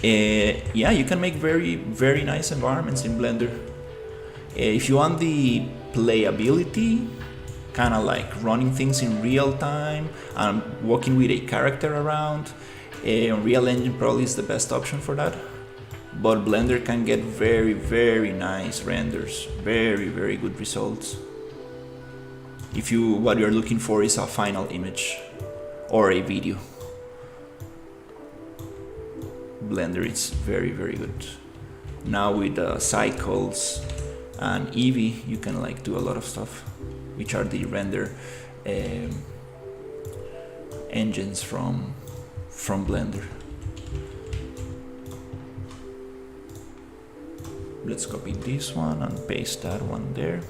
Yeah, you can make very, very nice environments in Blender. If you want the playability, kind of like running things in real time and walking with a character around, Unreal Engine probably is the best option for that. But Blender can get very, very nice renders, very, very good results. If what you're looking for is a final image or a video, Blender is very, very good. Now with cycles and Eevee, you can like do a lot of stuff, which are the render engines from Blender. Let's copy this one and paste that one there.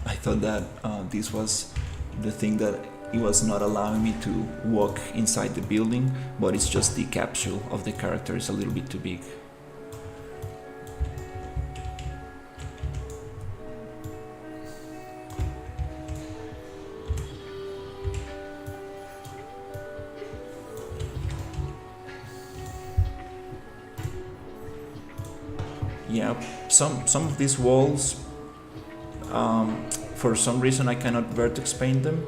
I thought that this was the thing that it was not allowing me to walk inside the building, but it's just the capsule of the character is a little bit too big. Yeah, some of these walls, for some reason I cannot vertex paint them.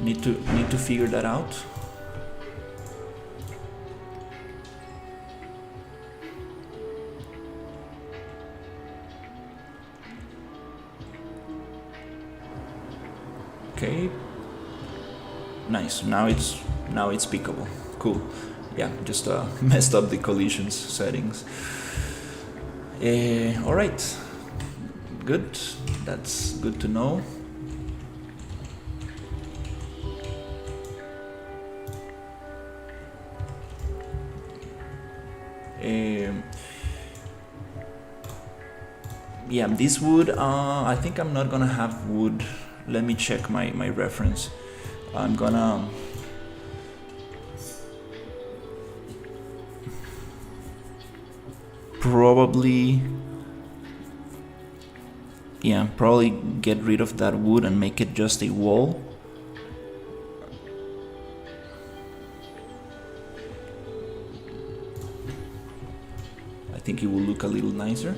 Need to figure that out. Okay. Nice. Now it's pickable. Cool. Yeah, just messed up the collisions settings. All right. Good. That's good to know. yeah, this wood, I think I'm not gonna have wood. Let me check my reference. I'm gonna probably, yeah, probably get rid of that wood and make it just a wall. I think it will look a little nicer.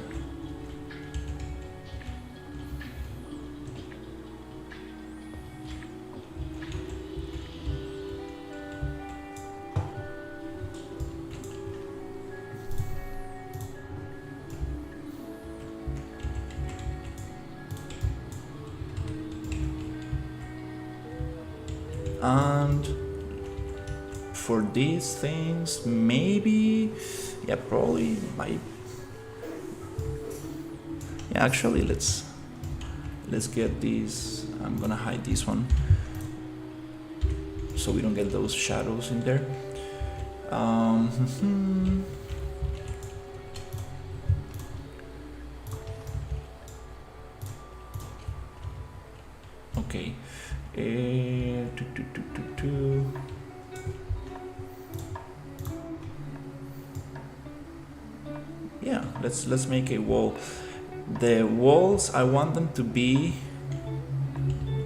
And for these things, maybe, yeah, probably my, yeah, actually let's get these. I'm gonna hide this one so we don't get those shadows in there. Okay. Yeah, let's make a wall. The walls, I want them to be,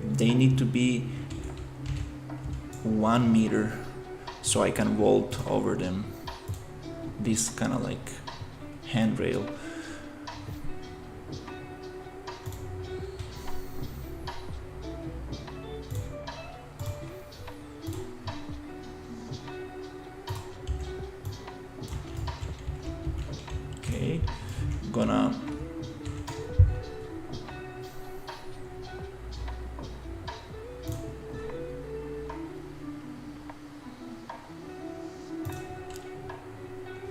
they need to be 1 meter so I can vault over them. This kind of like handrail. Okay, gonna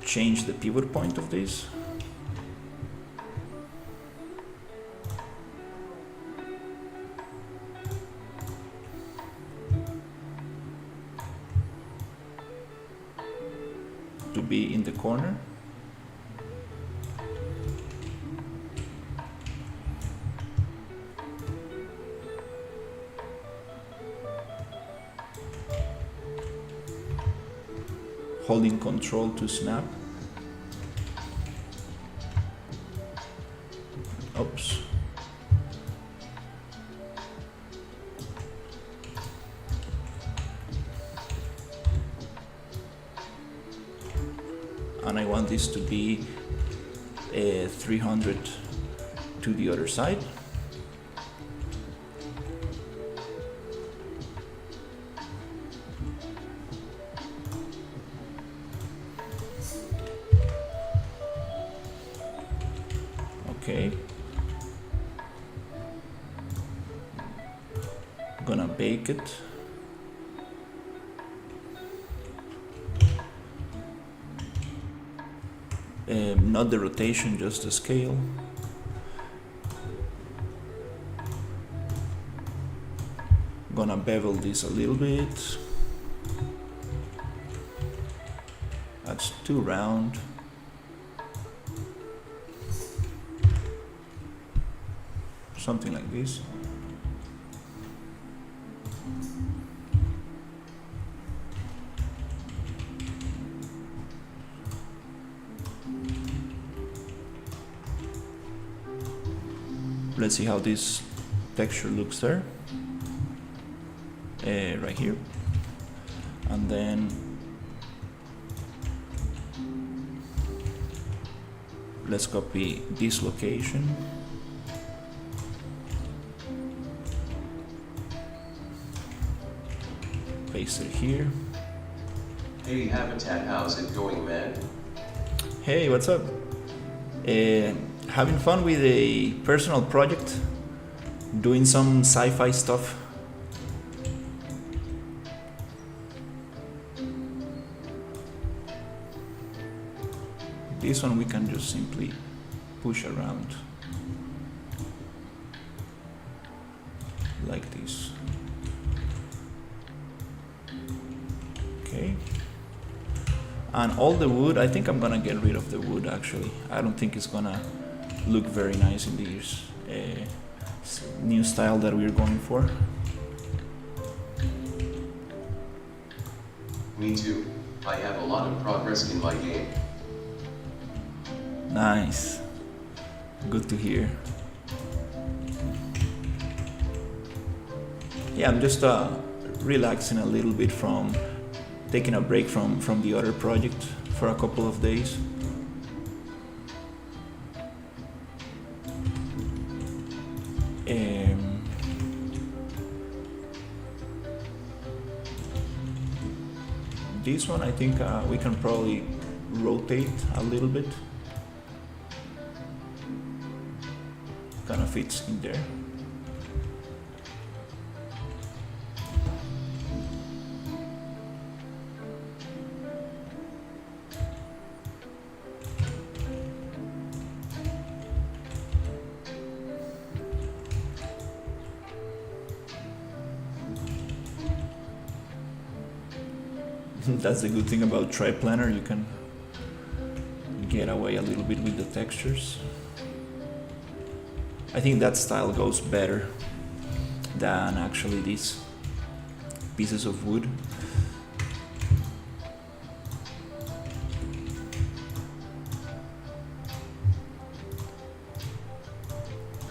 change the pivot point of this. To be in the corner. Holding control to snap. Oops. And I want this to be 300 to the other side. Okay. Gonna bake it. Not the rotation, just the scale. Gonna bevel this a little bit. That's too round. Something like this. Let's see how this texture looks there. Right here. And then let's copy this location. Paste it here. Hey Habitat, how's it going, man? Hey, what's up? Having fun with a personal project, doing some sci-fi stuff. This one we can just simply push around like this. Okay. And all the wood, I think I'm gonna get rid of the wood actually. I don't think it's gonna look very nice in this new style that we're going for. Me too. I have a lot of progress in my game. Nice. Good to hear. Yeah, I'm just relaxing a little bit from taking a break from the other project for a couple of days. This one I think we can probably rotate a little bit. Kind of fits in there. That's the good thing about Triplanner, you can get away a little bit with the textures. I think that style goes better than actually these pieces of wood.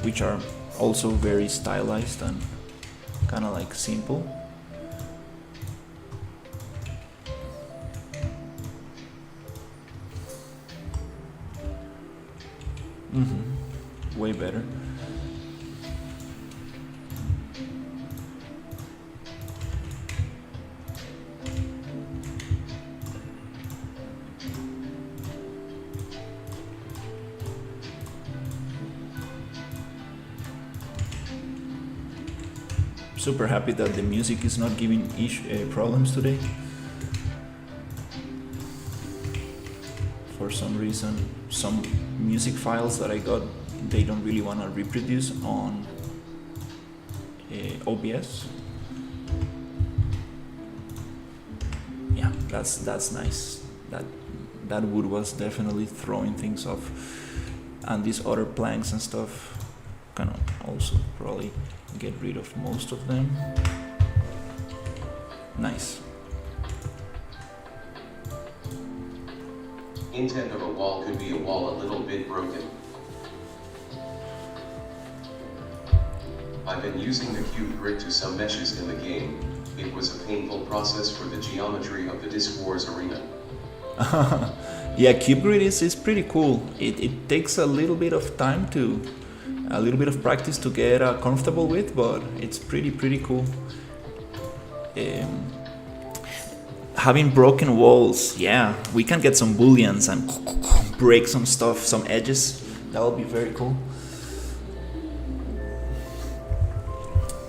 Which are also very stylized and kind of like simple. Way better. Super happy that the music is not giving problems today. For some reason, some music files that I got, they don't really want to reproduce on OBS. Yeah, that's nice. That wood was definitely throwing things off, and these other planks and stuff kind of also probably get rid of most of them. Nice. Intent of a wall could be a wall a little bit broken. I've been using the cube grid to some meshes in the game. It was a painful process for the geometry of the Disc Wars arena. Yeah, cube grid is pretty cool. It takes a little bit of time a little bit of practice to get comfortable with, but it's pretty cool. Having broken walls, yeah, we can get some booleans and break some stuff, some edges. That will be very cool.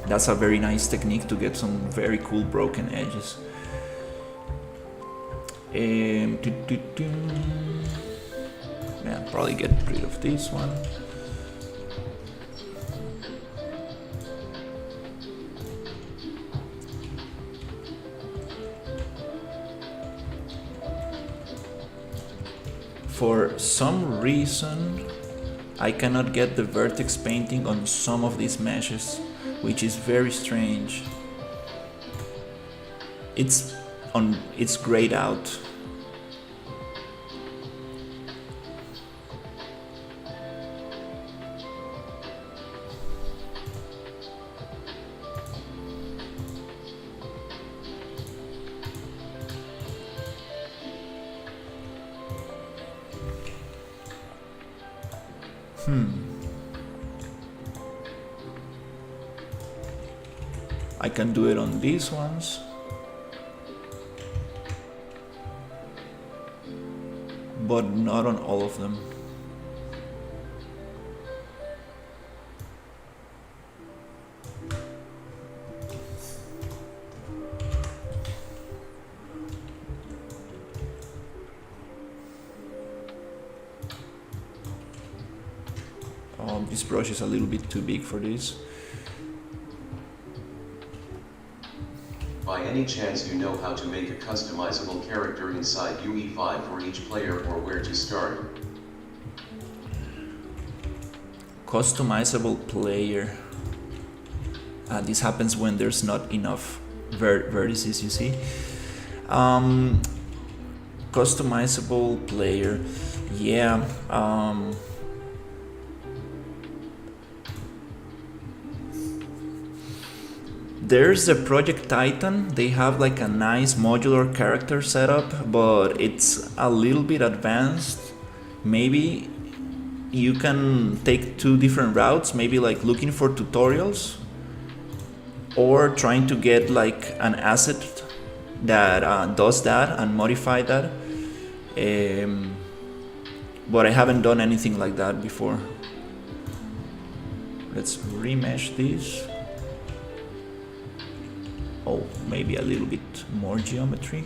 That's a very nice technique to get some very cool broken edges. Yeah, probably get rid of this one. For some reason, I cannot get the vertex painting on some of these meshes, which is very strange. It's grayed out. I can do it on these ones, but not on all of them. This brush is a little bit too big for this. By any chance you know how to make a customizable character inside UE5 for each player, or where to start? Customizable player. This happens when there's not enough vertices, you see. Customizable player. Yeah. There's a Project Titan. They have like a nice modular character setup, but it's a little bit advanced. Maybe you can take two different routes, maybe like looking for tutorials or trying to get like an asset that does that and modify that. But I haven't done anything like that before. Let's remesh this. Oh, maybe a little bit more geometry.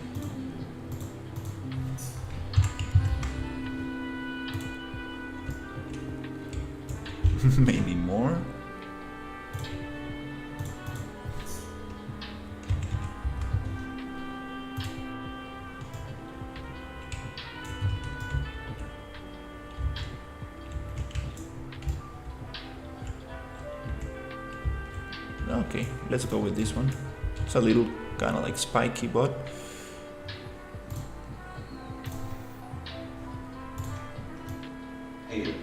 Maybe more. Okay, let's go with this one. It's a little kind of like spiky, but Hey.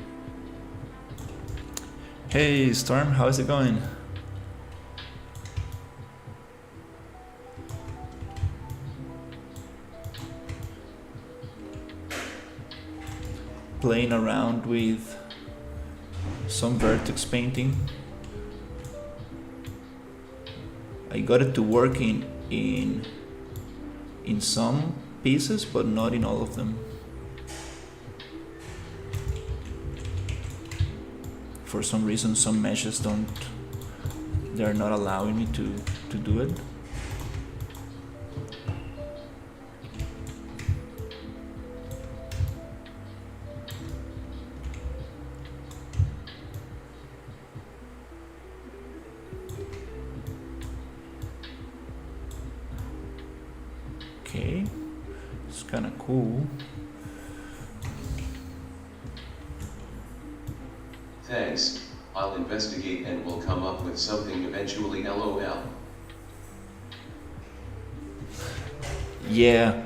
hey Storm, how's it going? Playing around with some vertex painting. I got it to work in some pieces, but not in all of them. For some reason, some meshes they're not allowing me to do it. Okay, it's kind of cool. Thanks. I'll investigate and we'll come up with something eventually, LOL. Yeah.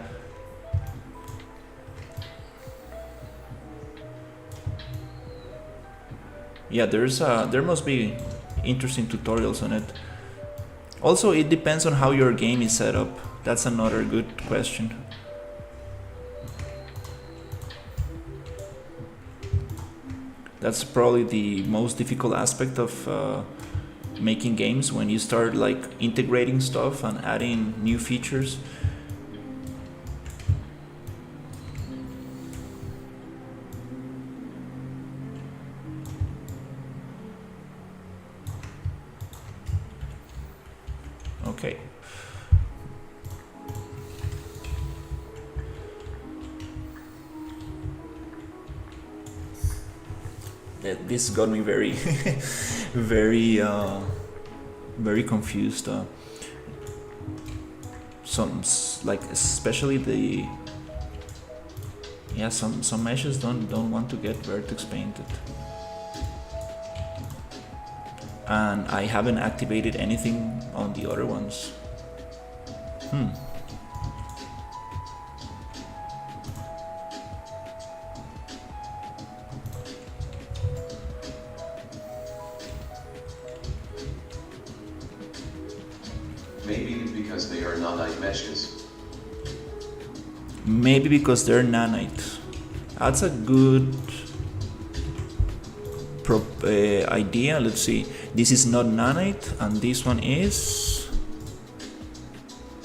Yeah, there must be interesting tutorials on it. Also, it depends on how your game is set up. That's another good question. That's probably the most difficult aspect of making games, when you start like integrating stuff and adding new features. Okay. This got me very, very confused. Some like especially some meshes don't want to get vertex painted, and I haven't activated anything on the other ones. Maybe because they are nanite meshes. Maybe because they're nanite. That's a good idea. Let's see. This is not nanite, and this one is.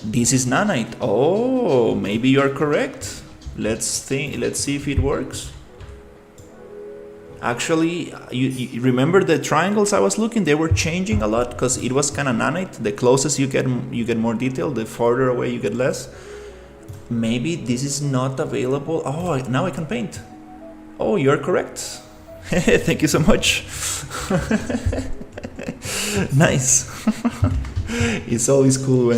This is nanite. Oh, maybe you're correct. Let's see if it works. Actually, you remember the triangles I was looking? They were changing a lot because it was kind of nanite. The closest you get more detail. The farther away you get less. Maybe this is not available. Oh, now I can paint. Oh, you're correct. Thank you so much. Nice. It's always cool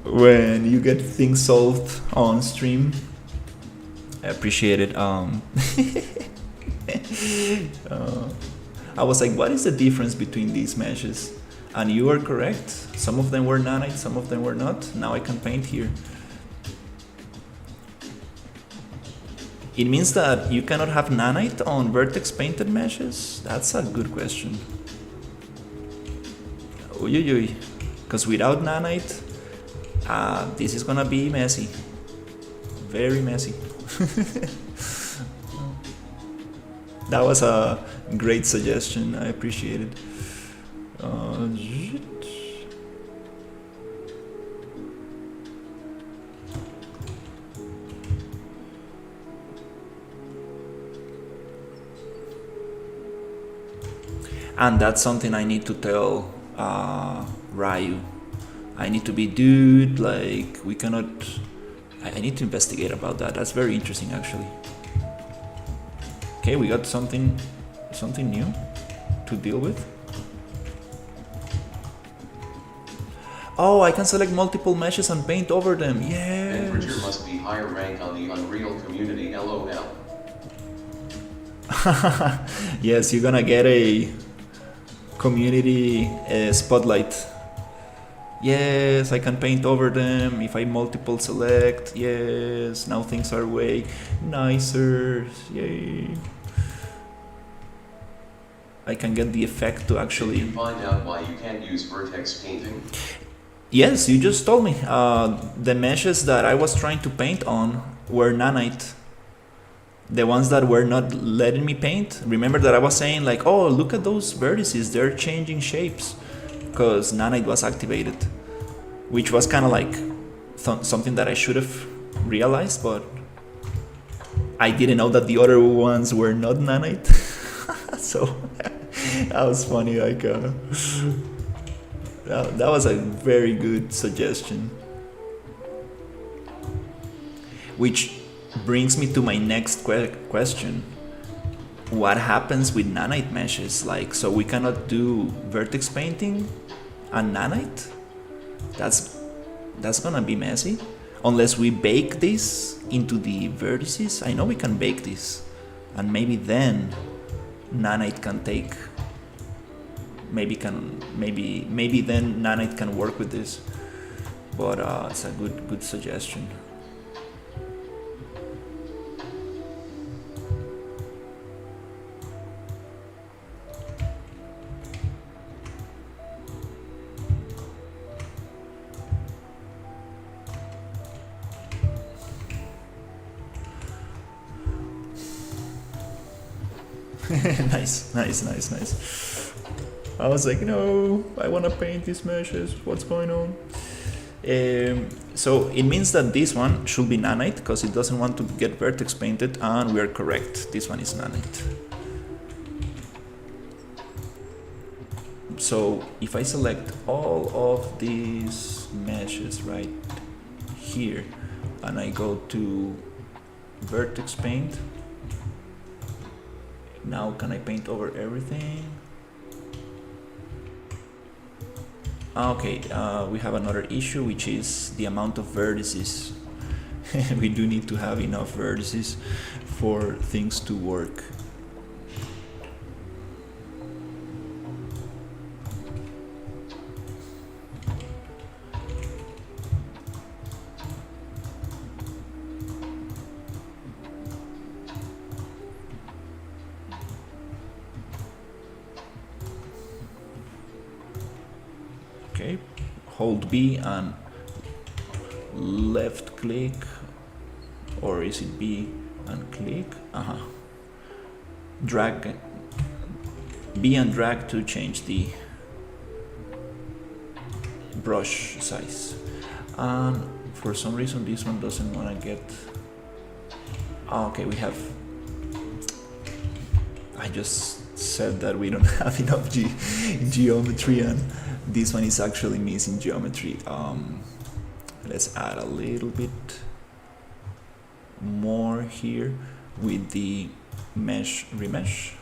when you get things solved on stream. I appreciate it. I was like, what is the difference between these meshes? And you are correct. Some of them were nanite, some of them were not. Now I can paint here. It means that you cannot have nanite on vertex painted meshes? That's a good question. Uy. Because without nanite, this is gonna be messy. Very messy. That was a great suggestion. I appreciate it. And that's something I need to tell Ryu. I need to be, dude, like, we cannot... I need to investigate about that. That's very interesting, actually. Okay, we got something new to deal with. Oh, I can select multiple meshes and paint over them. Yes. Temperature must be higher rank on the Unreal community, LOL. Yes, you're gonna get a community spotlight. Yes, I can paint over them if I multiple select. Yes, now things are way nicer. Yay. I can get the effect to actually... Did you find out why you can't use vertex painting? Yes, you just told me. The meshes that I was trying to paint on were nanite. The ones that were not letting me paint. Remember that I was saying like, oh, look at those vertices, they're changing shapes. Because nanite was activated. Which was kind of like something that I should have realized, but I didn't know that the other ones were not nanite. So that was funny. Like that was a very good suggestion. Which brings me to my next question. What happens with nanite meshes? Like, so we cannot do vertex painting and nanite? That's gonna be messy. Unless we bake this into the vertices. I know we can bake this. And maybe then nanite can take... Maybe then nanite can work with this. But it's a good suggestion. Nice. I was like, no, I want to paint these meshes. What's going on? So it means that this one should be nanite because it doesn't want to get vertex painted, and we are correct. This one is nanite. So if I select all of these meshes right here and I go to vertex paint, now can I paint over everything? Okay, we have another issue, which is the amount of vertices. We do need to have enough vertices for things to work. Okay, hold B and left click, or is it B and click? Drag B and drag to change the brush size. And for some reason this one doesn't want to get... Okay, we have... I just said that we don't have enough geometry, and this one is actually missing geometry. Let's add a little bit more here with the mesh remesh.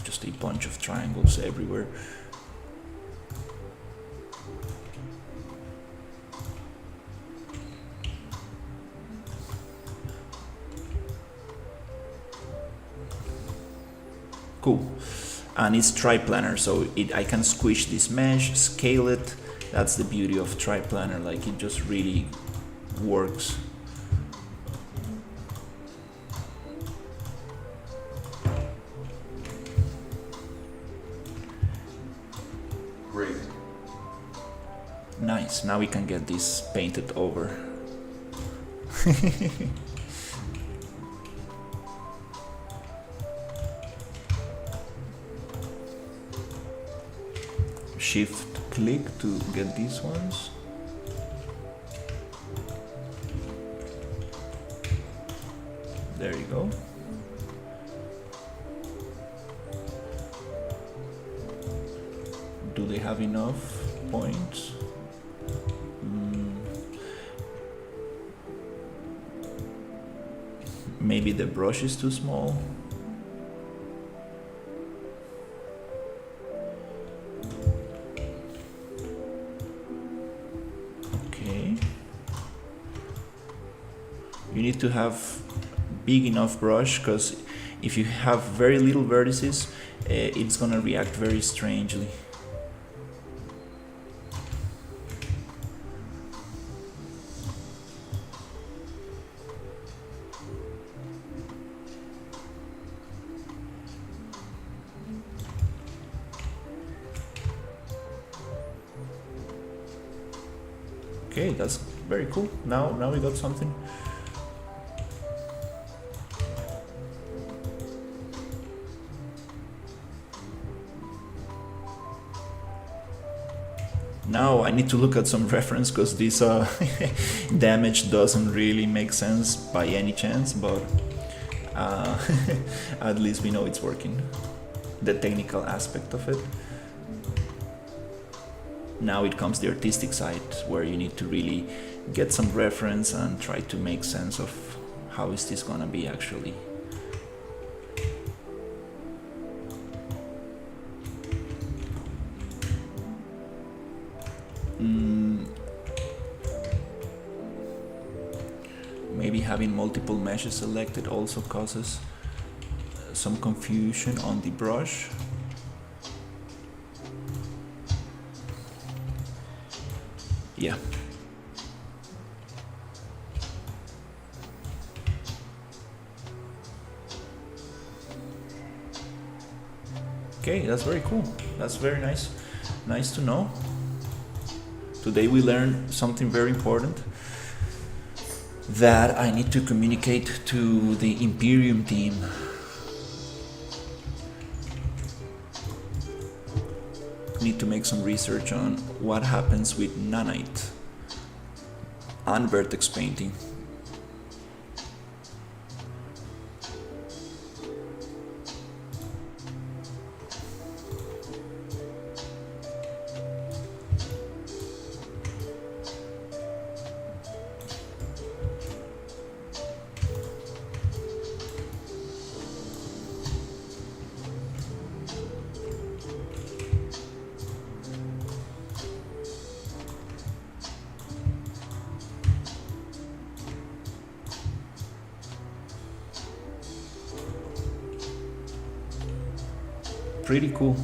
Just a bunch of triangles everywhere. Cool. and it's triplanar, so I can squish this mesh, scale it. That's the beauty of triplanar, like it just really works. Great. Nice, now we can get this painted over. Shift click to get these ones. There you go. Do they have enough points? Maybe the brush is too small. Okay. You need to have big enough brush, because if you have very little vertices, it's gonna react very strangely. Okay, that's very cool. Now we got something. Now I need to look at some reference, because this damage doesn't really make sense by any chance, but at least we know it's working. The technical aspect of it. Now it comes the artistic side, where you need to really get some reference and try to make sense of how is this gonna be actually. Maybe having multiple meshes selected also causes some confusion on the brush. Yeah. Okay, that's very cool. That's very nice. Nice to know. Today we learned something very important that I need to communicate to the Imperium team. Need to make some research on what happens with nanite and vertex painting. Pretty cool.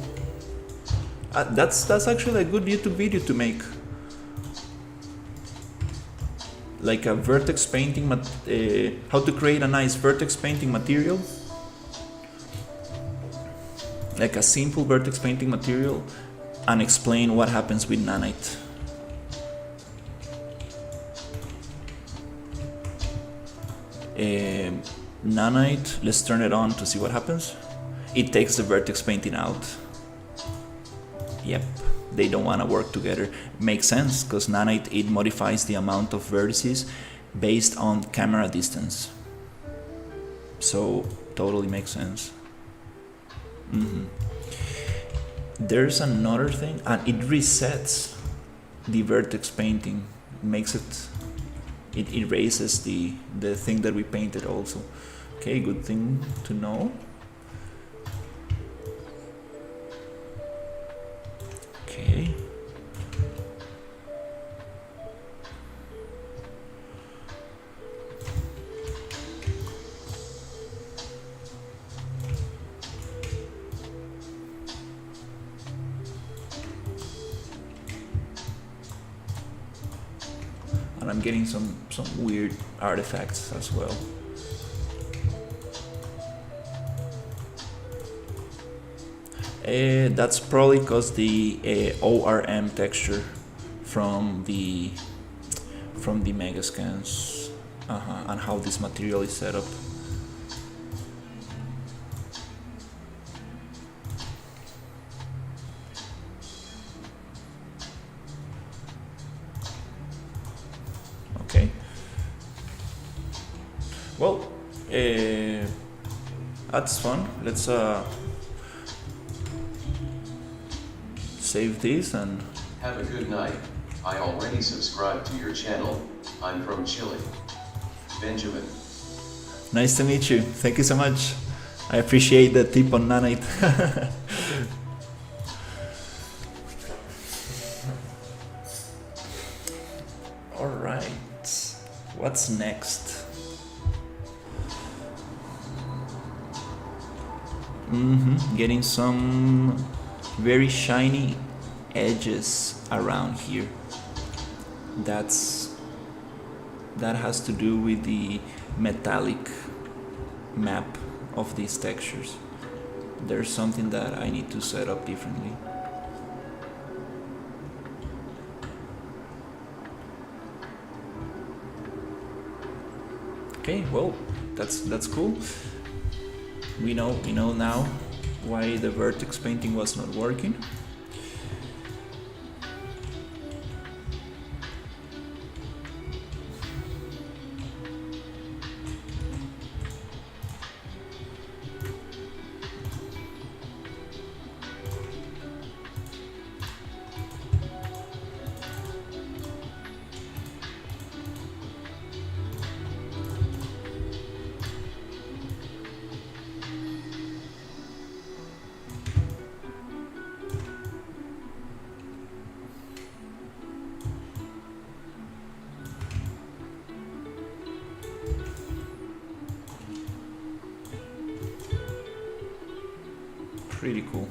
That's actually a good YouTube video to make. Like a vertex painting, how to create a nice vertex painting material. Like a simple vertex painting material, and explain what happens with nanite. Nanite, let's turn it on to see what happens. It takes the vertex painting out. Yep, they don't want to work together. Makes sense, because nanite, it modifies the amount of vertices based on camera distance. So, totally makes sense. There's another thing, and it resets the vertex painting. It erases the thing that we painted also. Okay, good thing to know. Okay. and I'm getting some weird artifacts as well. That's probably because the ORM texture from the Megascans, and how this material is set up. Okay. Well, that's fun. Let's save this and Have a good night. I already subscribed to your channel. I'm from Chile. Benjamin. nice to meet you. Thank you so much. I appreciate the tip on nanite. All right. What's next? Getting some very shiny edges around here. That has to do with the metallic map of these textures. There's something that I need to set up differently. Okay, well, that's cool. We know now why the vertex painting was not working. Pretty cool.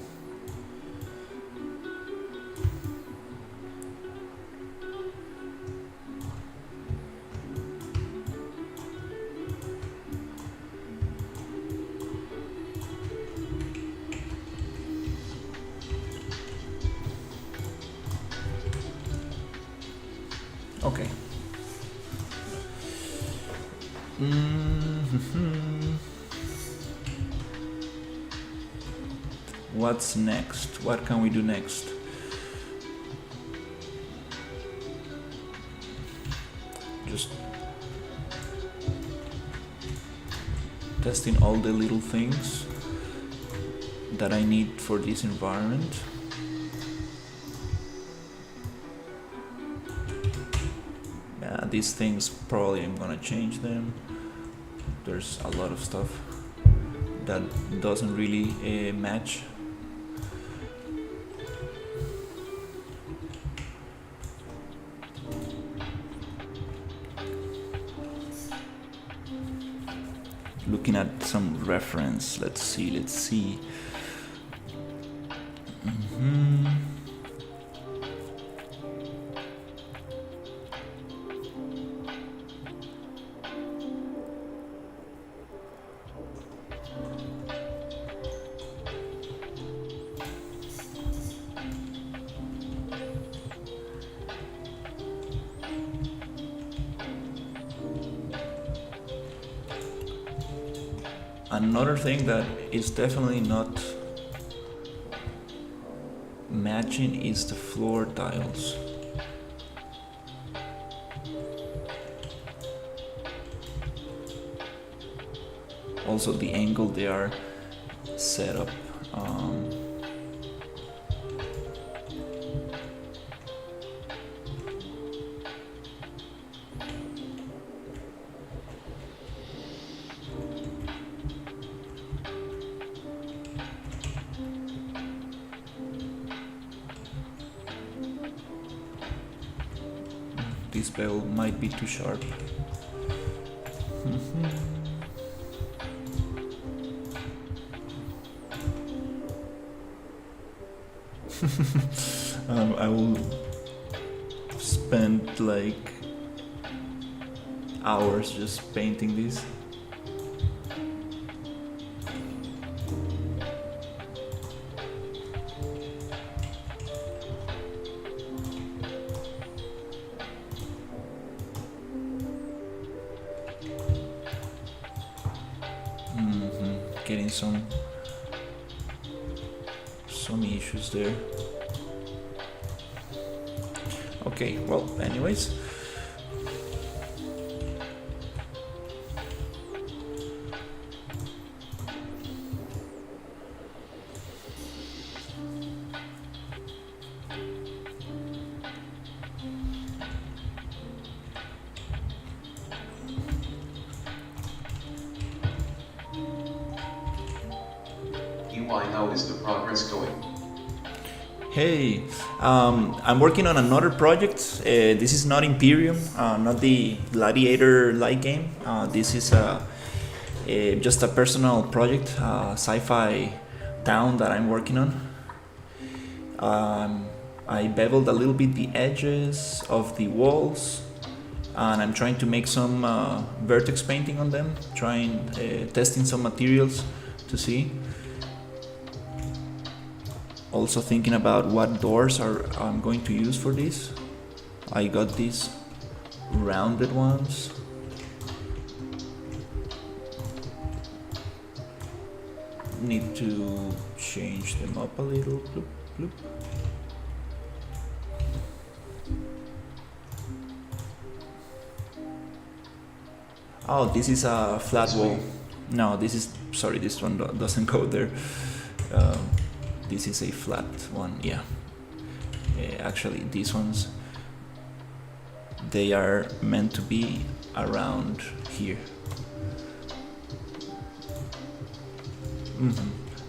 Okay. What's next? What can we do next? Just testing all the little things that I need for this environment. Yeah, these things probably I'm gonna change them. There's a lot of stuff that doesn't really match. Looking at some reference, let's see. Another thing that is definitely not matching is the floor tiles. Also the angle they are set up. This bevel might be too sharp. I will spend like hours just painting this. Getting some issues there. Okay, well, anyways. How is the progress going? Hey, I'm working on another project. This is not Imperium, not the Gladiator light game. This is just a personal project, sci-fi town that I'm working on. I beveled a little bit the edges of the walls, and I'm trying to make some vertex painting on them, testing some materials to see. Also thinking about what doors I'm going to use for this. I got these rounded ones. Need to change them up a little. Bloop, bloop. Oh, this is a flat wall. No, this one doesn't go there. This is a flat one, yeah. Actually, these ones, they are meant to be around here.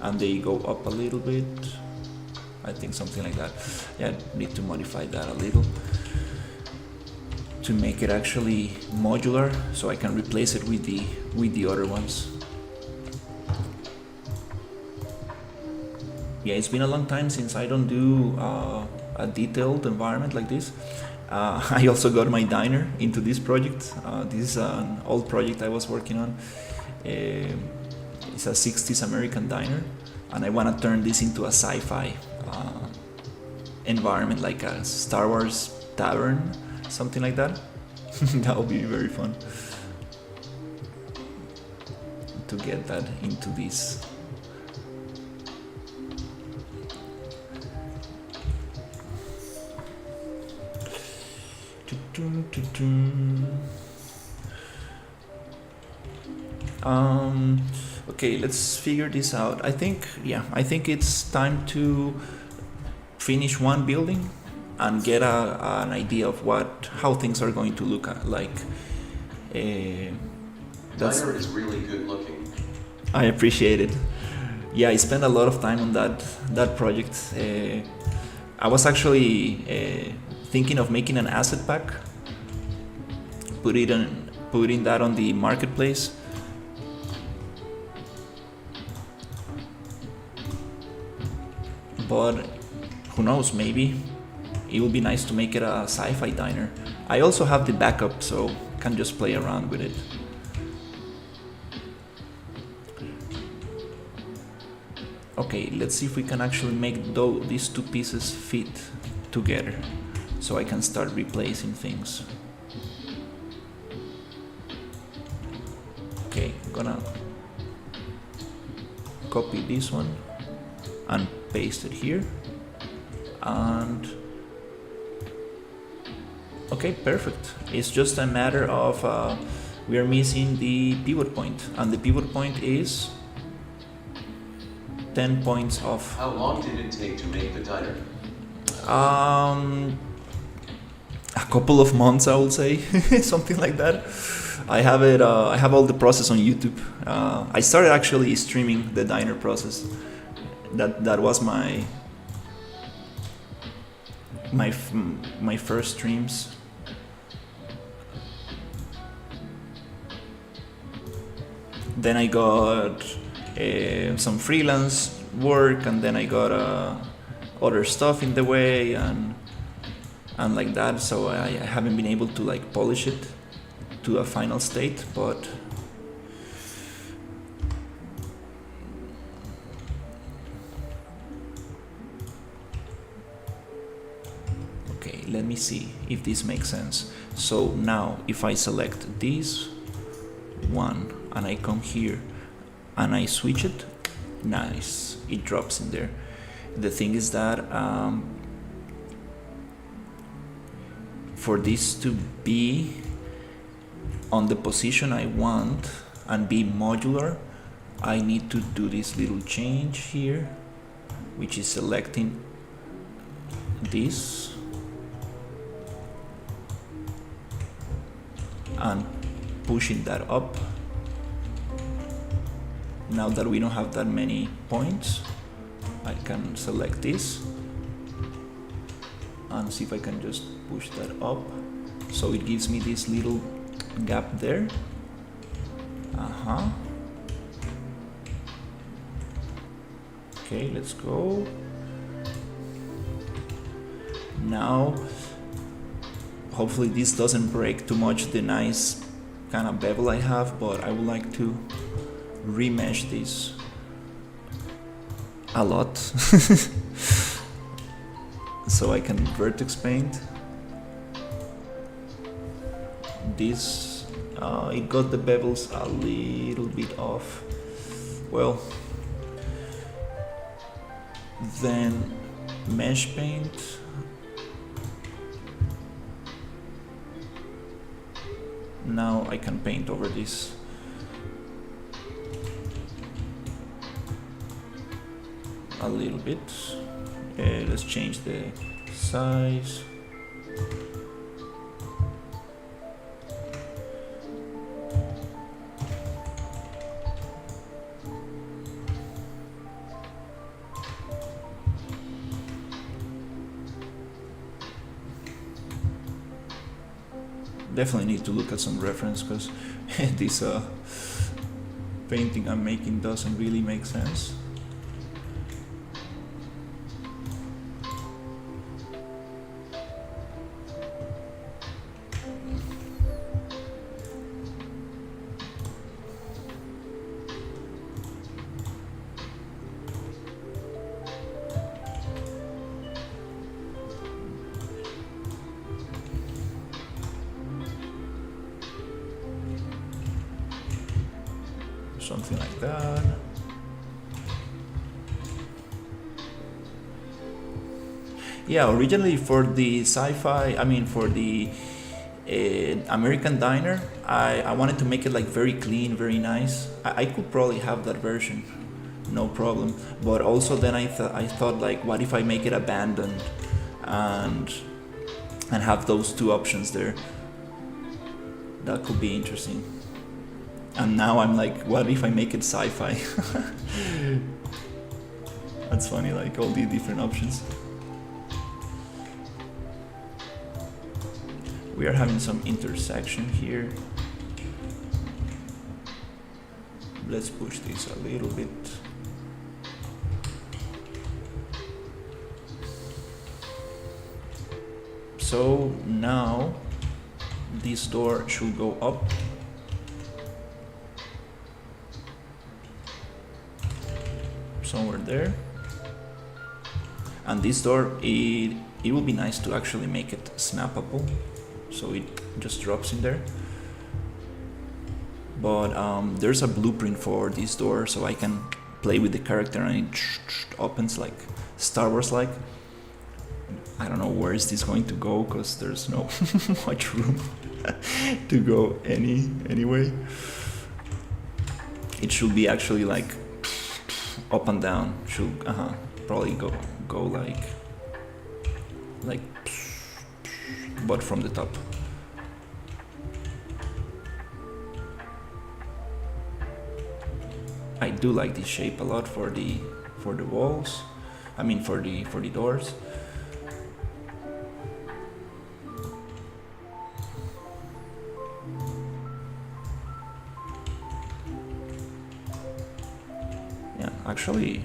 And they go up a little bit. I think something like that. Yeah, need to modify that a little to make it actually modular, so I can replace it with the other ones. Yeah, it's been a long time since I don't do a detailed environment like this. I also got my diner into this project. This is an old project I was working on. It's a 60s American diner, and I want to turn this into a sci-fi environment, like a Star Wars tavern, something like that. That would be very fun to get that into this. Okay, let's figure this out. I think it's time to finish one building and get an idea of how things are going to look like. Diner is really good looking. I appreciate it. Yeah, I spent a lot of time on that project. I was actually thinking of making an asset pack, putting that on the marketplace. But who knows, maybe it would be nice to make it a sci-fi diner. I also have the backup, so can just play around with it. Okay, let's see if we can actually make these two pieces fit together, so I can start replacing things. Okay, I'm gonna copy this one and paste it here, and okay, perfect. It's just a matter of we are missing the pivot point, and the pivot point is 10 points off. How long did it take to make the diner? A couple of months, I would say. Something like that. I have it. I have all the process on YouTube. I started actually streaming the diner process. That was my first streams. Then I got some freelance work, and then I got other stuff in the way, and like that. So I haven't been able to like polish it to a final state, but okay, let me see if this makes sense. So now if I select this one and I come here and I switch it, nice, it drops in there. The thing is that for this to be on the position I want and be modular, I need to do this little change here, which is selecting this and pushing that up. Now that we don't have that many points, I can select this and see if I can just push that up. So it gives me this little gap there. Okay, let's go. Now, hopefully this doesn't break too much the nice kind of bevel I have, but I would like to remesh this a lot so I can vertex paint this. It got the bevels a little bit off. Well, then mesh paint. Now I can paint over this. A little bit. Let's change the size. Definitely need to look at some reference, because this painting I'm making doesn't really make sense. Something like that. Yeah, originally for the sci-fi, for the American Diner, I wanted to make it like very clean, very nice. I could probably have that version, no problem. But also then I thought like, what if I make it abandoned and have those two options there? That could be interesting. And now I'm like, what if I make it sci-fi? That's funny, like all the different options. We are having some intersection here. Let's push this a little bit. So now this door should go up. Somewhere there. And this door, it would be nice to actually make it snappable, so it just drops in there. But there's a blueprint for this door, so I can play with the character and it opens like Star Wars like. I don't know where is this going to go, because there's no much room to go anyway. It should be actually like up and down. Should probably go like but from the top. I do like this shape a lot for the walls. For the doors. Actually,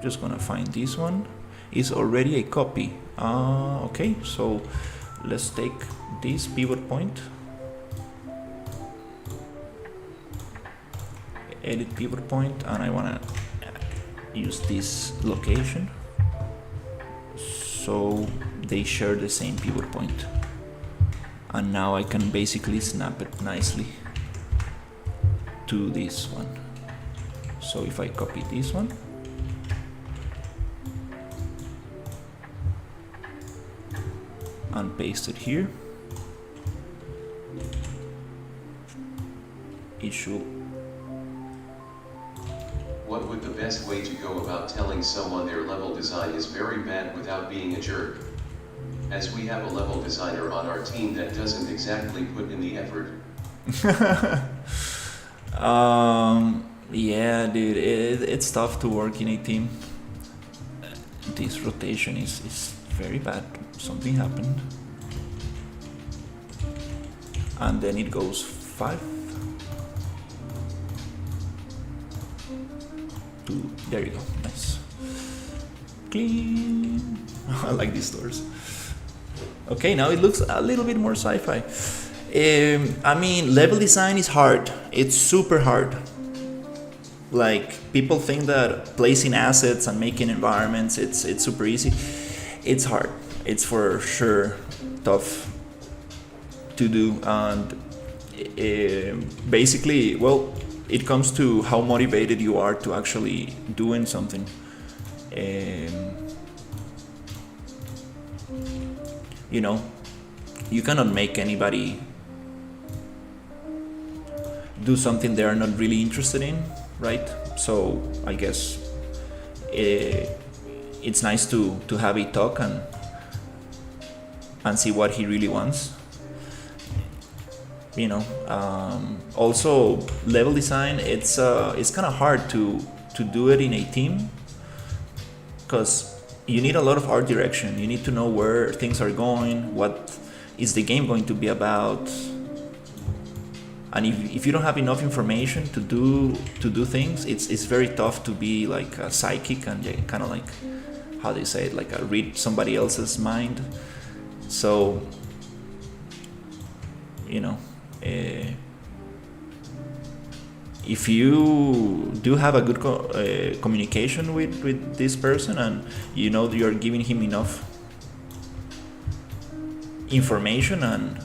just gonna find this one. It's already a copy. Okay, so let's take this pivot point edit pivot point, and I want to use this location so they share the same pivot point. And now I can basically snap it nicely to this one. So if I copy this one, and paste it here, it should. What would the best way to go about telling someone their level design is very bad without being a jerk? As we have a level designer on our team that doesn't exactly put in the effort. Yeah, dude, it's tough to work in a team. This rotation is very bad. Something happened. And then it goes 5. 2, there you go, nice. Clean. I like these doors. Okay, now it looks a little bit more sci-fi. I mean, level design is hard. It's super hard. Like, people think that placing assets and making environments, it's super easy. It's hard. It's for sure tough to do. And basically, well, it comes to how motivated you are to actually doing something. You know, you cannot make anybody do something they are not really interested in, right? So I guess it's nice to have a talk and see what he really wants. You know, also level design, it's kind of hard to do it in a team, because you need a lot of art direction. You need to know where things are going, what is the game going to be about, and if you don't have enough information to do things, it's very tough to be like a psychic and kind of like, how do you say it, like read somebody else's mind. So, you know, if you do have a good communication with this person, and you know you're giving him enough information and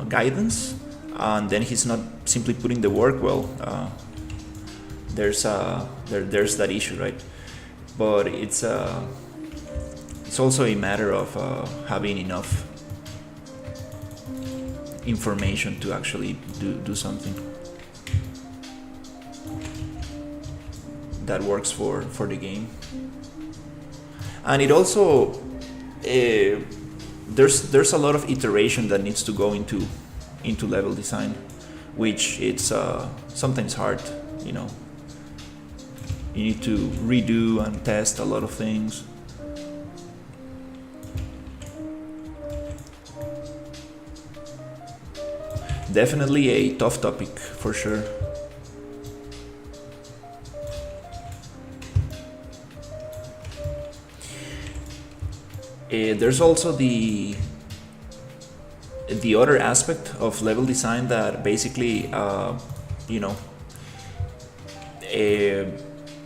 guidance, and then he's not simply putting the work, well, there's that issue, right? But it's also a matter of having enough information to actually do something that works for the game. And it also there's a lot of iteration that needs to go into level design, which it's sometimes hard. You know, you need to redo and test a lot of things. Definitely a tough topic for sure. There's also the other aspect of level design that basically, you know,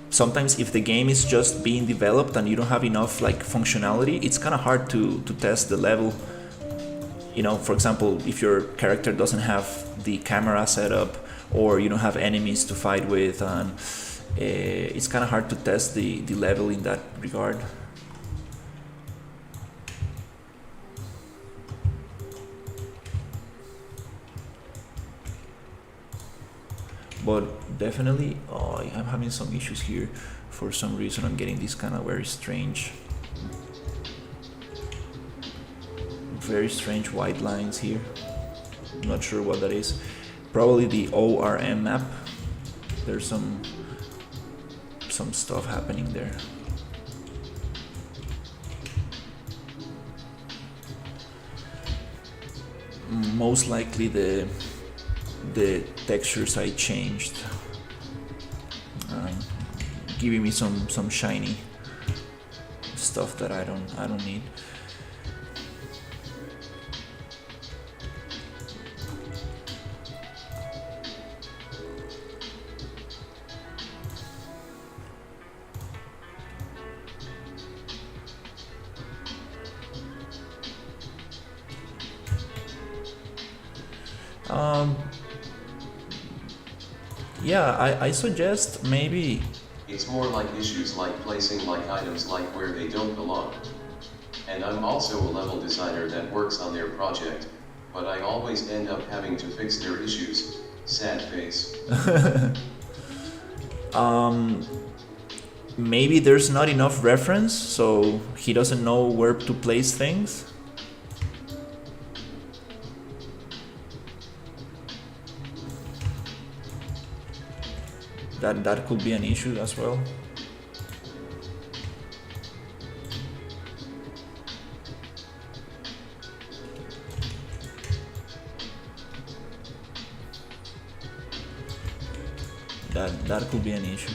sometimes if the game is just being developed and you don't have enough like functionality, it's kind of hard to test the level. You know, for example, if your character doesn't have the camera set up, or you don't have enemies to fight with, and it's kind of hard to test the level in that regard. But definitely, I'm having some issues here. For some reason, I'm getting these kind of very strange white lines here. I'm not sure what that is. Probably the ORM map. There's some stuff happening there. Most likely the textures I changed, giving me some shiny stuff that I don't need. Um, yeah, I suggest maybe. It's more like issues like placing like items like where they don't belong. And I'm also a level designer that works on their project, but I always end up having to fix their issues. Sad face. Maybe there's not enough reference, so he doesn't know where to place things. That could be an issue as well. That could be an issue.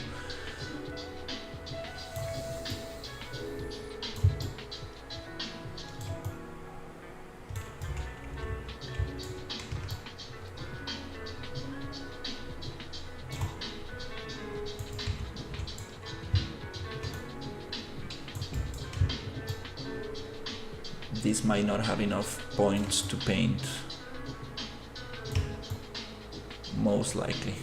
This might not have enough points to paint, most likely.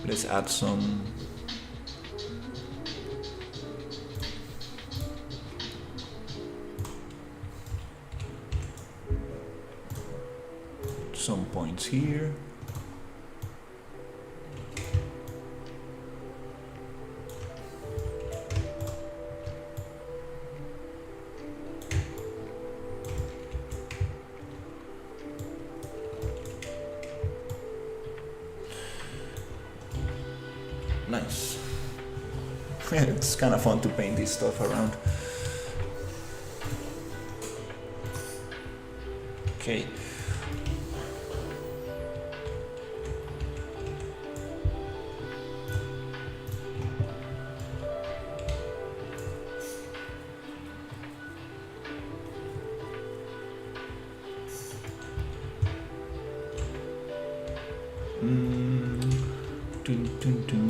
Let's add some points here. Nice. It's kind of fun to paint this stuff around. Okay. Dun, dun, dun.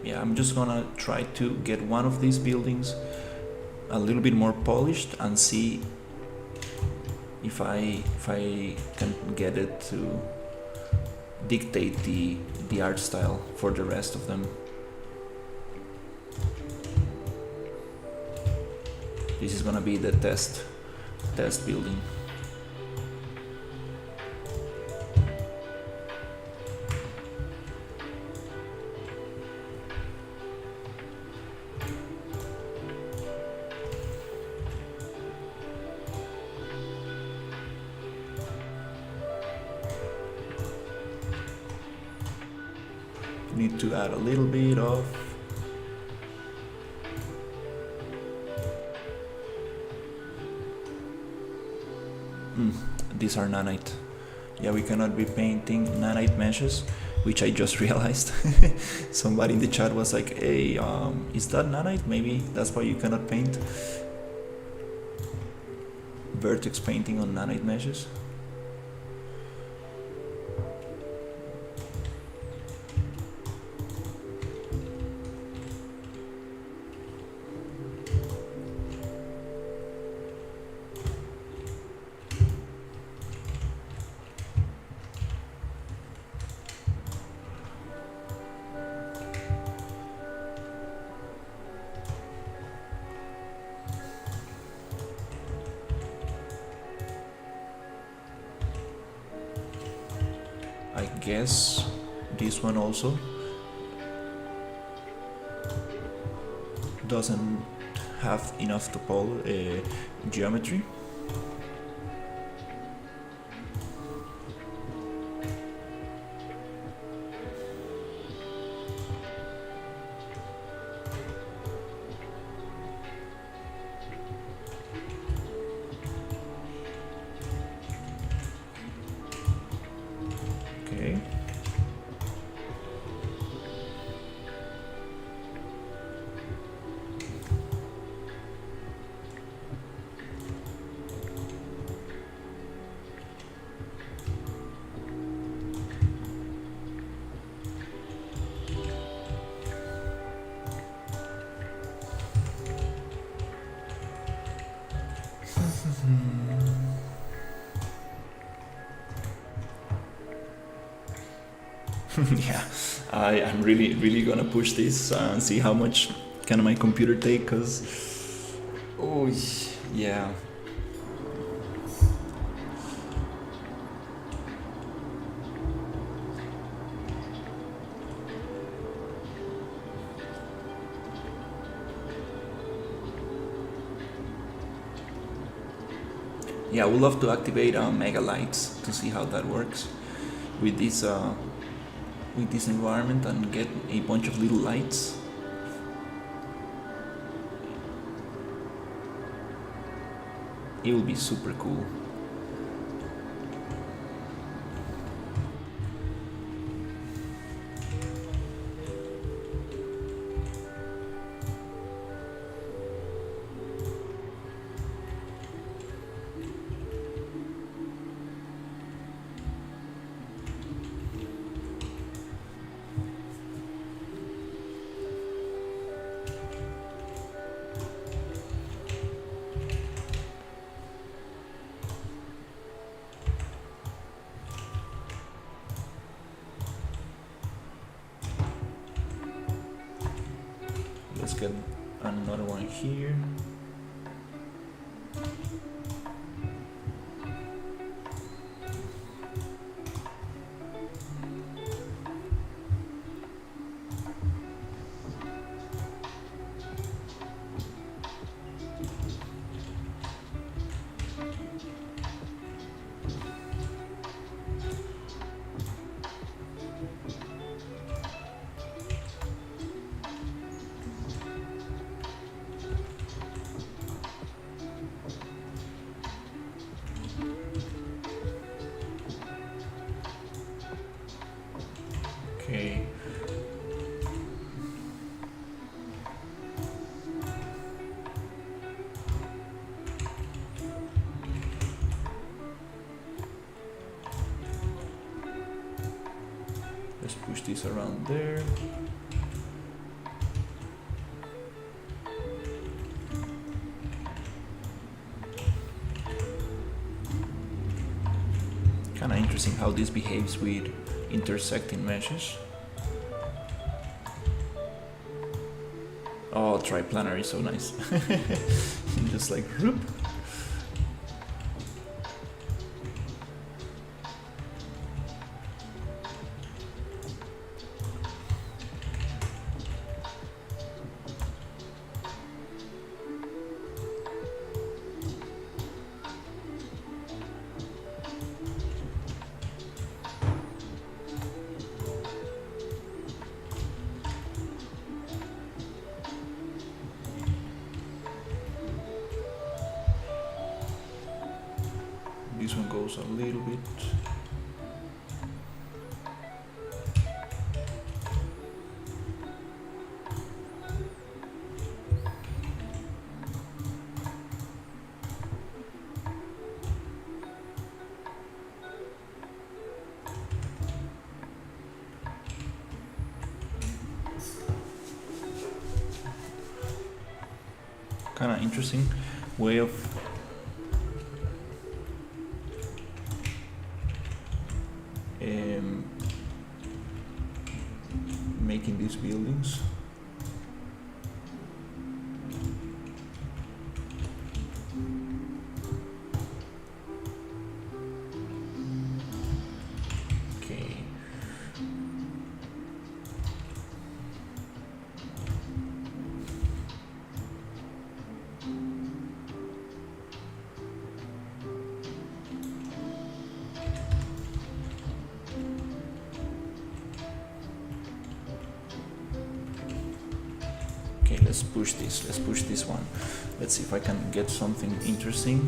Yeah, I'm just gonna try to get one of these buildings a little bit more polished and see if I can get it to dictate the art style for the rest of them. This is gonna be the test building. Need to add a little bit of these are nanite. Yeah, we cannot be painting nanite meshes, which I just realized. Somebody in the chat was like, hey, is that nanite? Maybe that's why you cannot paint vertex painting on nanite meshes. I guess this one also doesn't have enough geometry. Okay. Yeah, I'm really gonna push this and see how much can my computer take, cause oh yeah. Yeah, I would love to activate mega lights to see how that works with this environment and get a bunch of little lights. It will be super cool. Let's get another one here. Okay. Let's push this around there. Kind of interesting how this behaves with intersecting meshes. Oh, triplanar is so nice. Just like whoop. This one goes a little bit. Kind of interesting way of making these buildings. Okay. Okay, let's push this. Let's push this one. Let's see if I can get something interesting.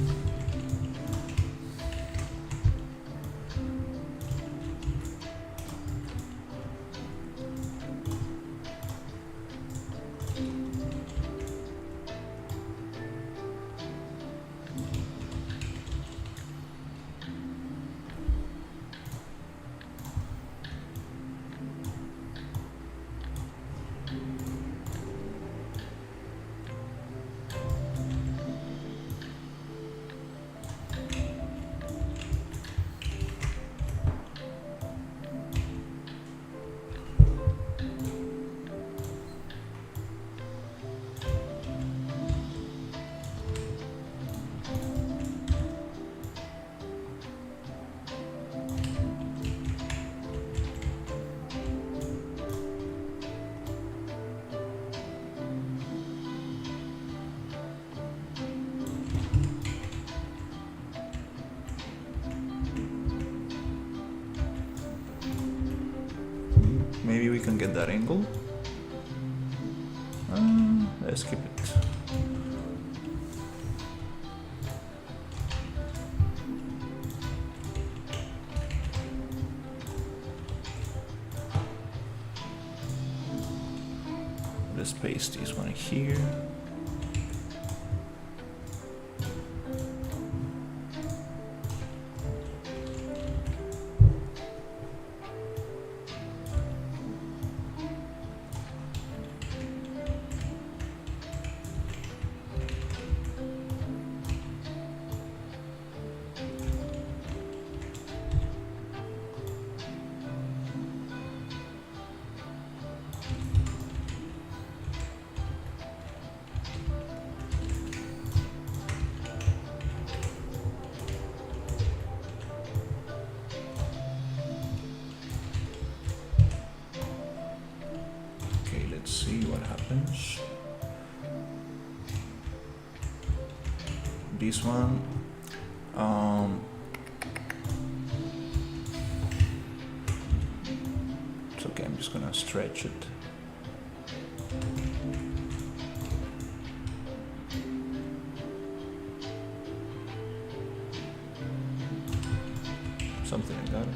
get that angle. Let's keep it. Let's paste this one here. See what happens. This one, it's okay, I'm just gonna stretch it. Something like that.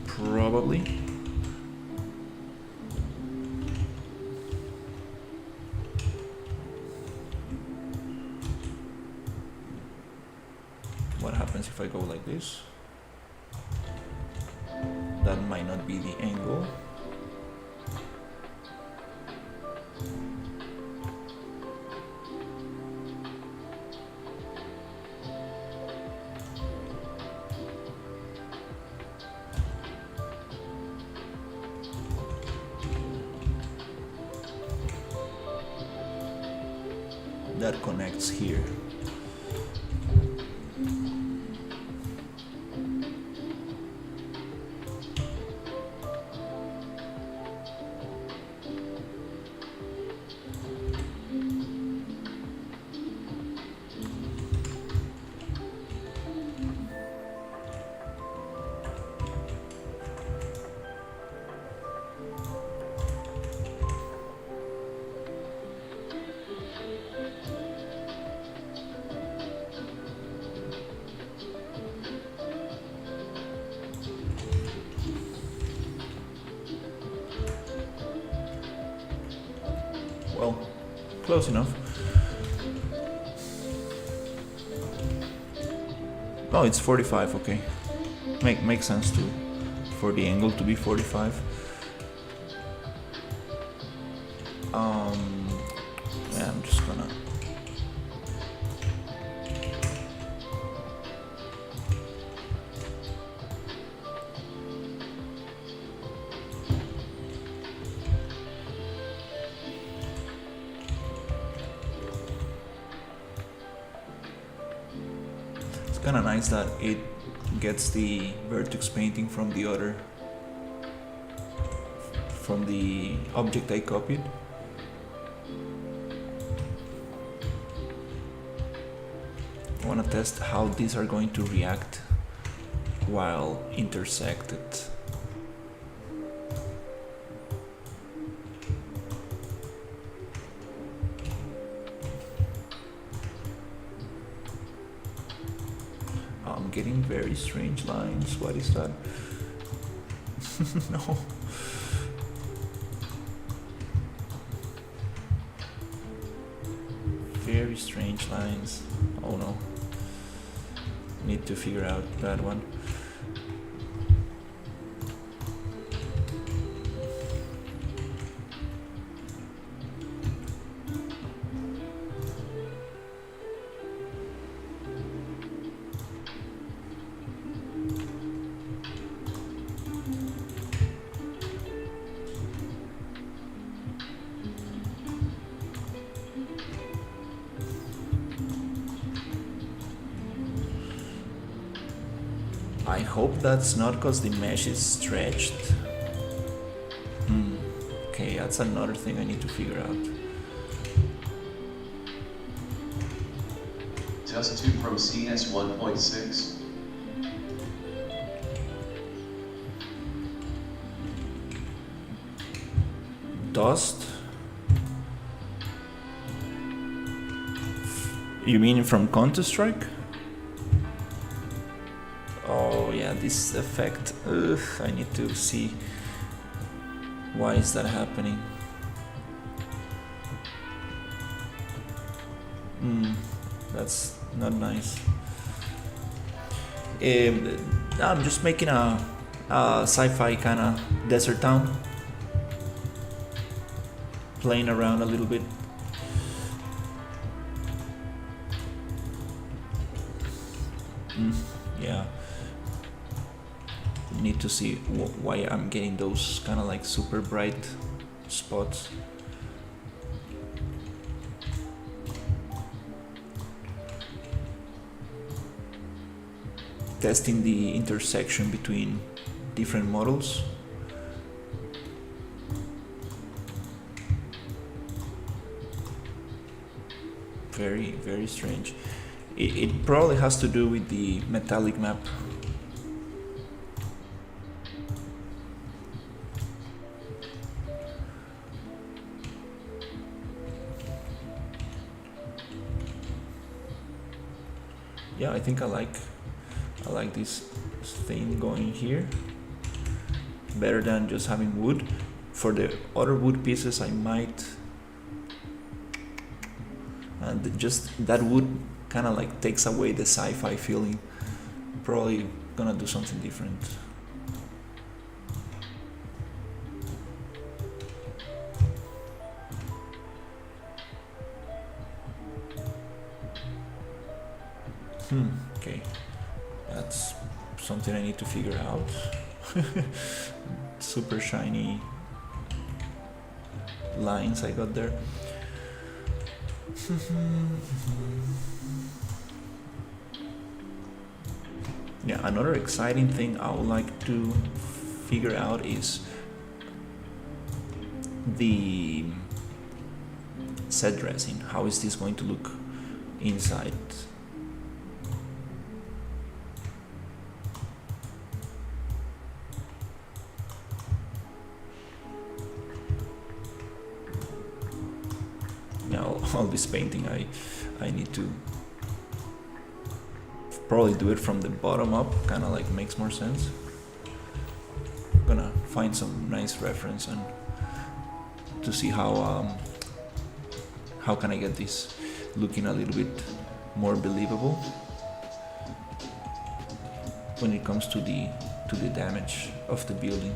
Probably. What happens if I go like this? That might not be the angle. That connects here. Well, close enough. Oh, it's 45, okay. Makes sense too, for the angle to be 45. Yeah, I'm just gonna... It's kind of nice that it gets the vertex painting from the object I copied. I want to test how these are going to react while intersected. I'm getting very strange lines. What is that? No. Very strange lines. Oh no. Need to figure out that one. I hope that's not because the mesh is stretched. Okay, that's another thing I need to figure out. Dust 2 from CS 1.6. Dust? You mean from Counter-Strike? Oh yeah, this effect. Ugh, I need to see why is that happening. That's not nice. I'm just making a sci-fi kind of desert town, playing around a little bit. Yeah, need to see why I'm getting those kind of like super bright spots. Testing the intersection between different models. Very, very strange. It probably has to do with the metallic map. Yeah, I think I like this thing going here better than just having wood. For the other wood pieces I might, and just that wood kind of like takes away the sci-fi feeling. Probably gonna do something different. Okay, that's something I need to figure out. Super shiny lines I got there. Yeah, another exciting thing I would like to figure out is the set dressing. How is this going to look inside? Now all this painting I need to probably do it from the bottom up, kind of like makes more sense. I'm gonna find some nice reference and to see how can I get this looking a little bit more believable when it comes to the damage of the building.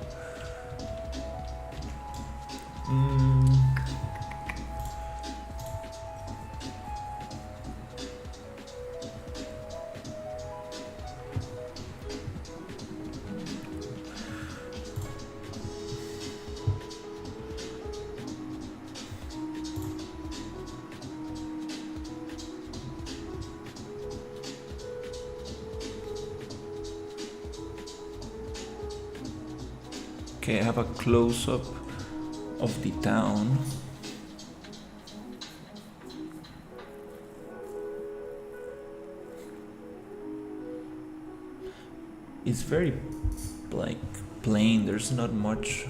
Okay, I have a close-up of the town. It's very like plain, there's not much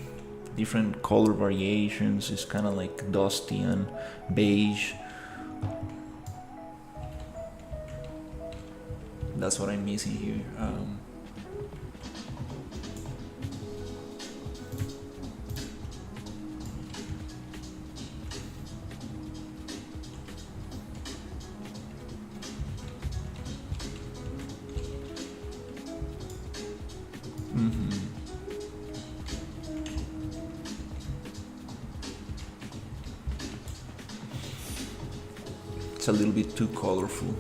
different color variations. It's kind of like dusty and beige. That's what I'm missing here. It's a little bit too colorful.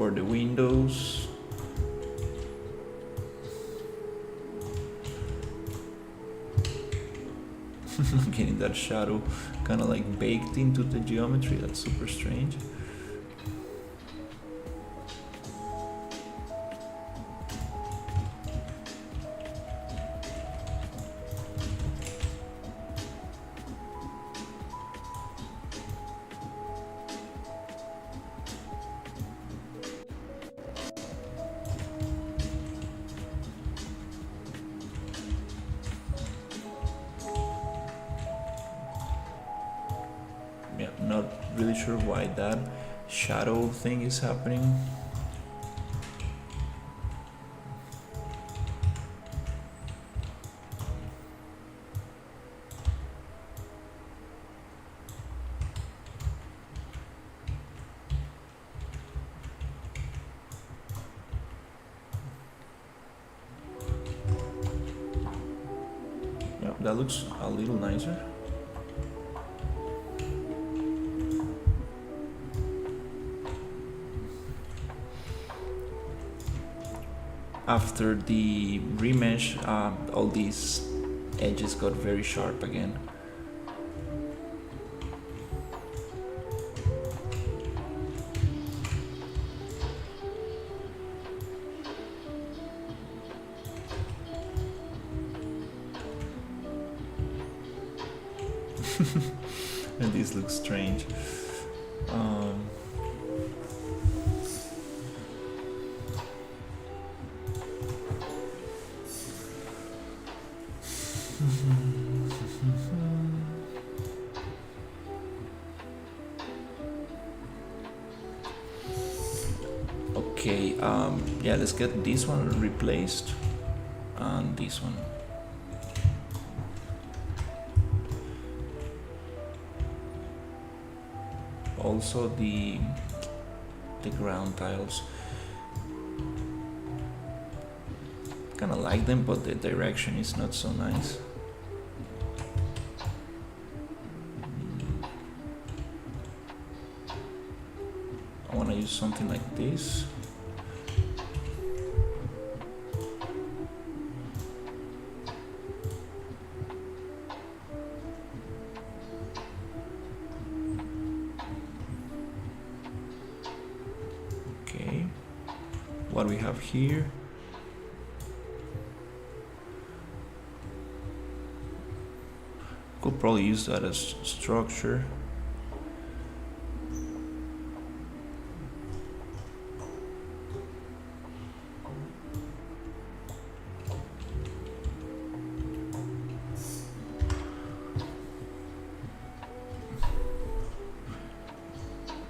for the windows. Getting that shadow kind of like baked into the geometry. That's super strange. Yeah, not really sure why that shadow thing is happening. Yeah, that looks a little nicer. After the remesh, all these edges got very sharp again. And this looks strange. Okay, yeah, let's get this one replaced and this one. Also the ground tiles. Kinda like them, but the direction is not so nice. I wanna use something like this. Okay, what we have here. Could probably use that as structure.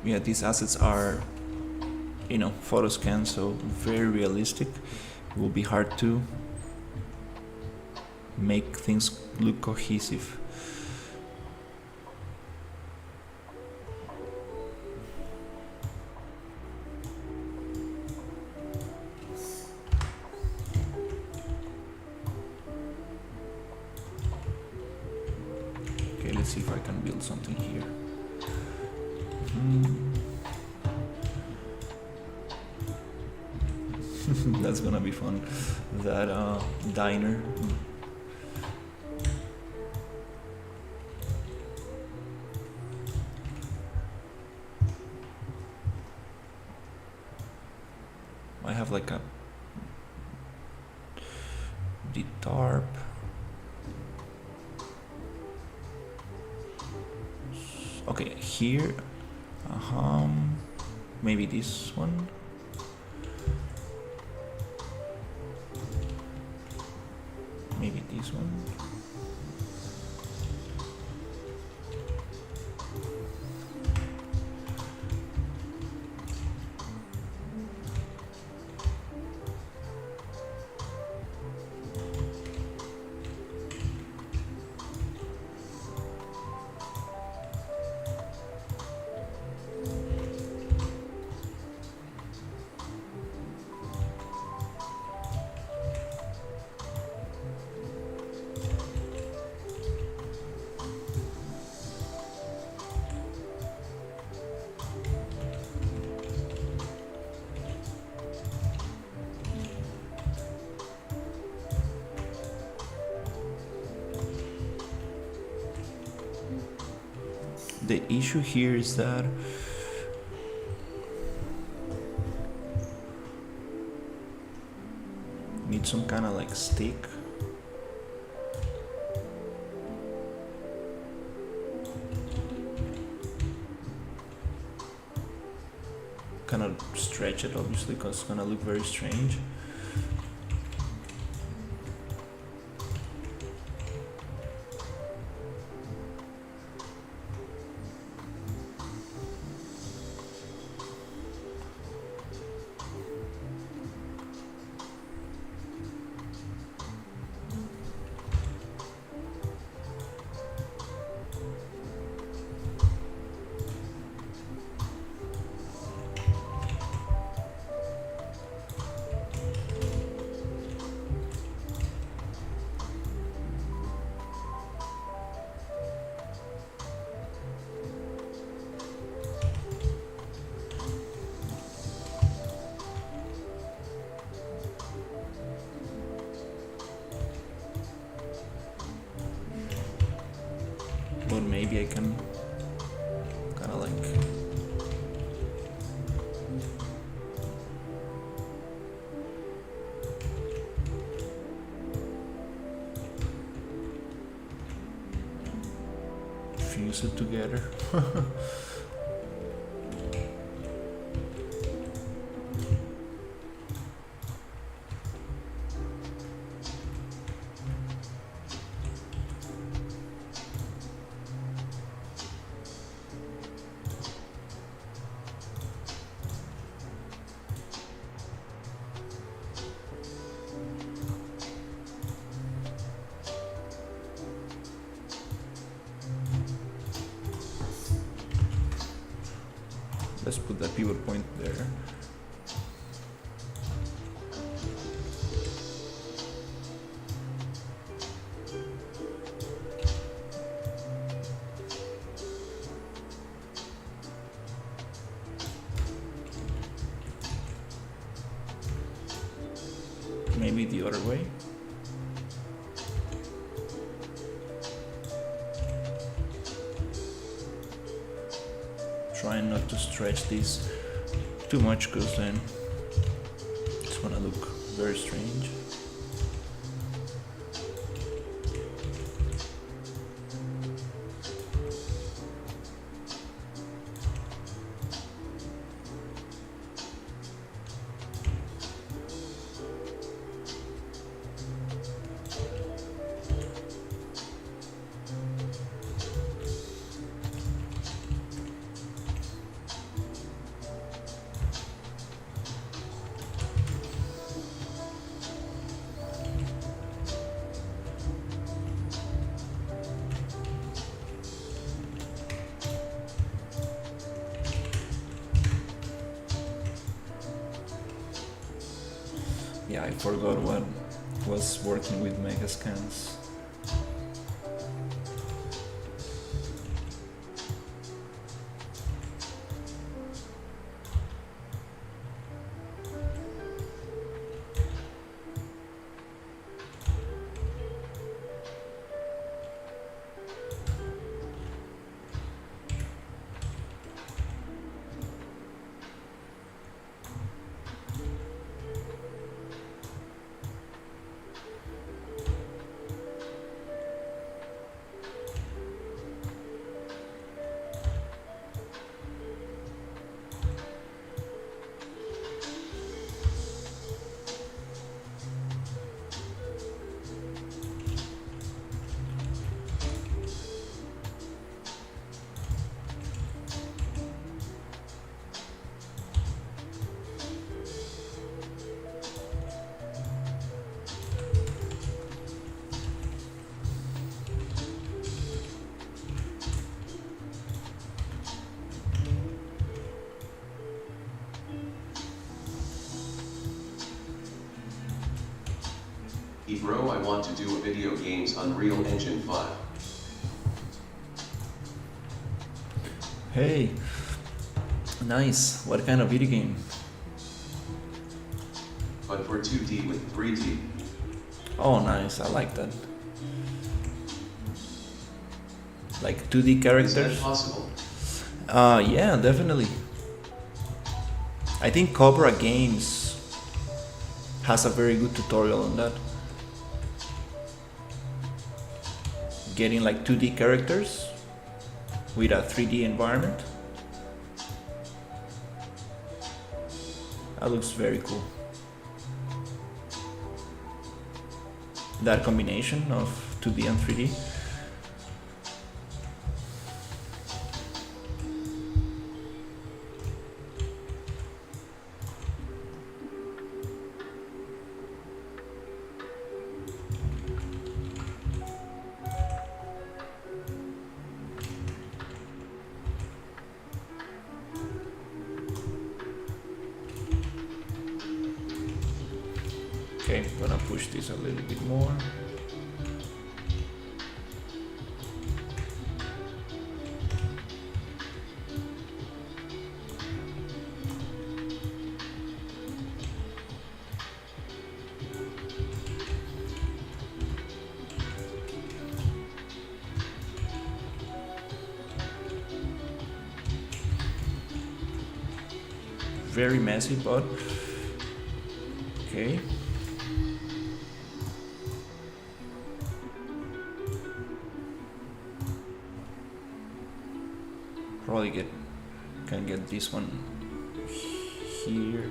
Yeah, these assets are, photo scans, so very realistic. It will be hard to make things look cohesive. Okay, let's see if I can build something here. That's gonna be fun. That diner. I have like the tarp. Okay, here. Maybe this one. Maybe this one. the issue here is that need some kind of like stick. Kind of stretch it obviously because it's gonna look very strange. But maybe I can kind of like fuse it together. Let's put that pivot point there. Maybe the other way. Trying not to stretch this too much because then it's gonna look very strange. Yeah, I forgot what was working with megascans. Bro, I want to do a video games Unreal Engine 5. Hey, nice. What kind of video game? But for 2D with 3D. Oh, nice. I like that. Like 2D characters. Is that possible? Yeah, definitely. I think Cobra Games has a very good tutorial on that. Getting like 2D characters with a 3D environment. That looks very cool. That combination of 2D and 3D. Okay, I'm gonna push this a little bit more. Very messy, but okay. Probably can get this one here.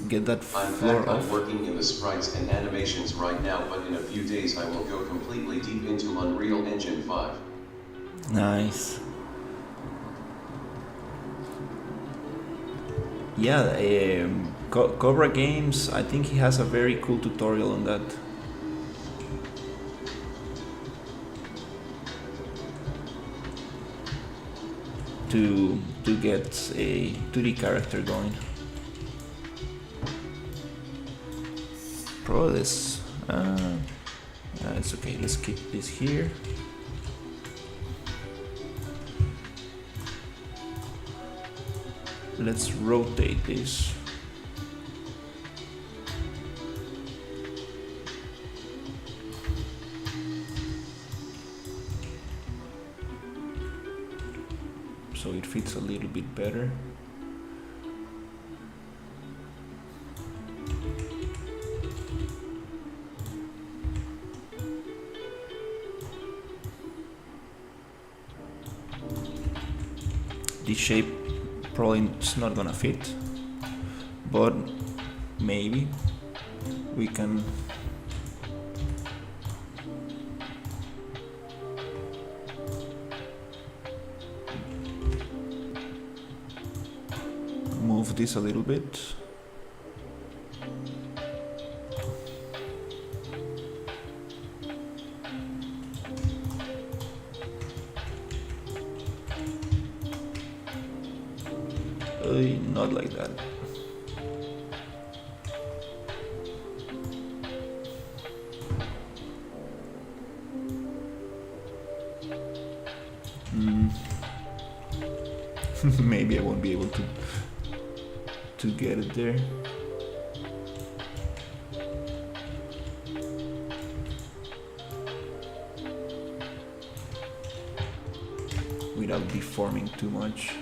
Get that floor off. I'm working in the sprites and animations right now, but in a few days I will go completely deep into Unreal Engine 5. Nice. Yeah, Cobra Games, I think he has a very cool tutorial on that. To get a 2D character going. Probably this. It's okay. Let's keep this here. Let's rotate this. So it fits a little bit better. This shape probably is not gonna fit, but maybe we can move this a little bit. Not like that. Maybe I won't be able to get it there. Without deforming too much.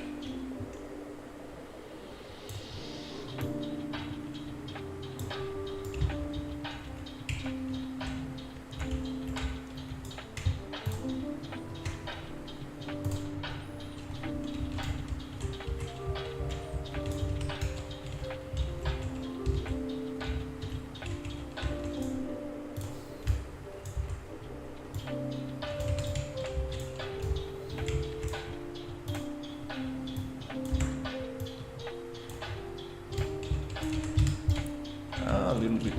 A little bit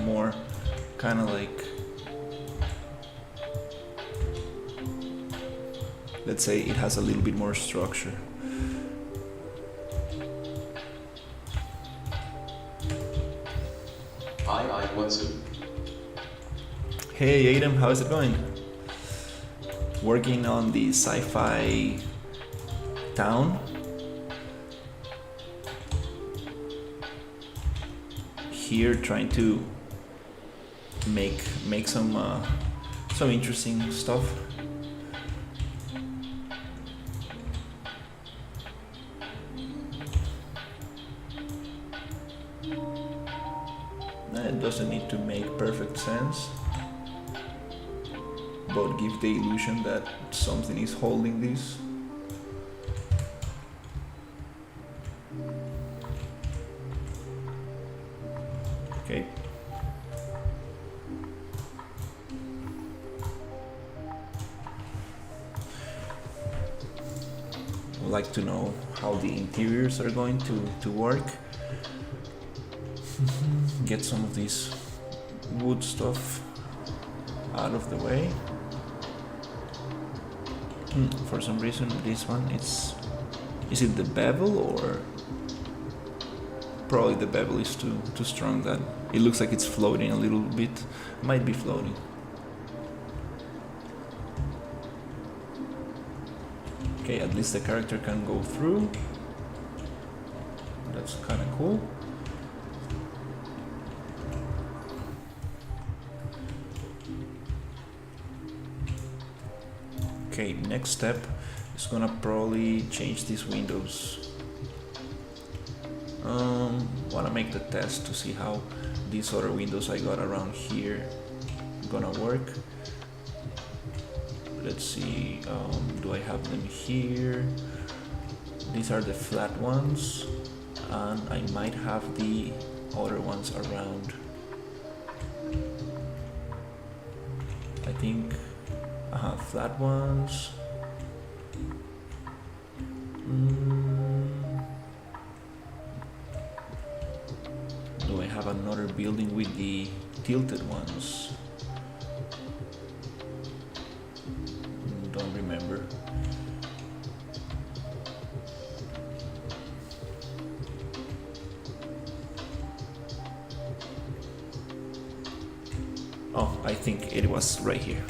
more, kind of like, let's say it has a little bit more structure. Hi, what's up? Hey Adam, how's it going? Working on the sci-fi town. Here trying to make some interesting stuff. doesn't need to make perfect sense, but give the illusion that something is holding this. Okay. I'd like to know how the interiors are going to work. Get some of this wood stuff out of the way. For some reason this one is it the bevel, or probably the bevel is too strong, that it looks like it's floating a little bit. Might be floating. Okay, at least the character can go through. That's kind of cool. Okay, next step is gonna probably change these windows. Wanna make the test to see how these other windows I got around here gonna work. Let's see, do I have them here? These are the flat ones, and I might have the other ones around. I think flat ones. Do I have another building with the tilted ones? Don't remember. Oh, I think it was right here.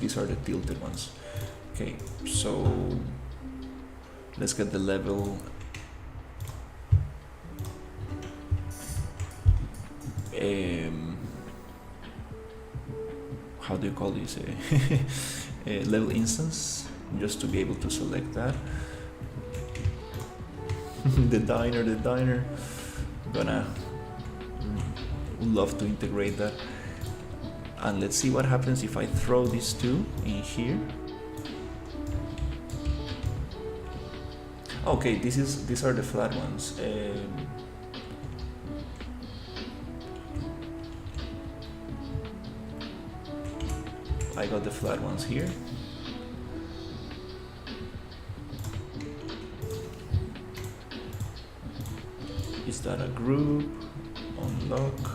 These are the tilted ones. Okay, so let's get the level. How do you call this? Level instance, just to be able to select that. the diner. Gonna love to integrate that. And let's see what happens if I throw these two in here. Okay, these are the flat ones. I got the flat ones here. Is that a group? Unlock.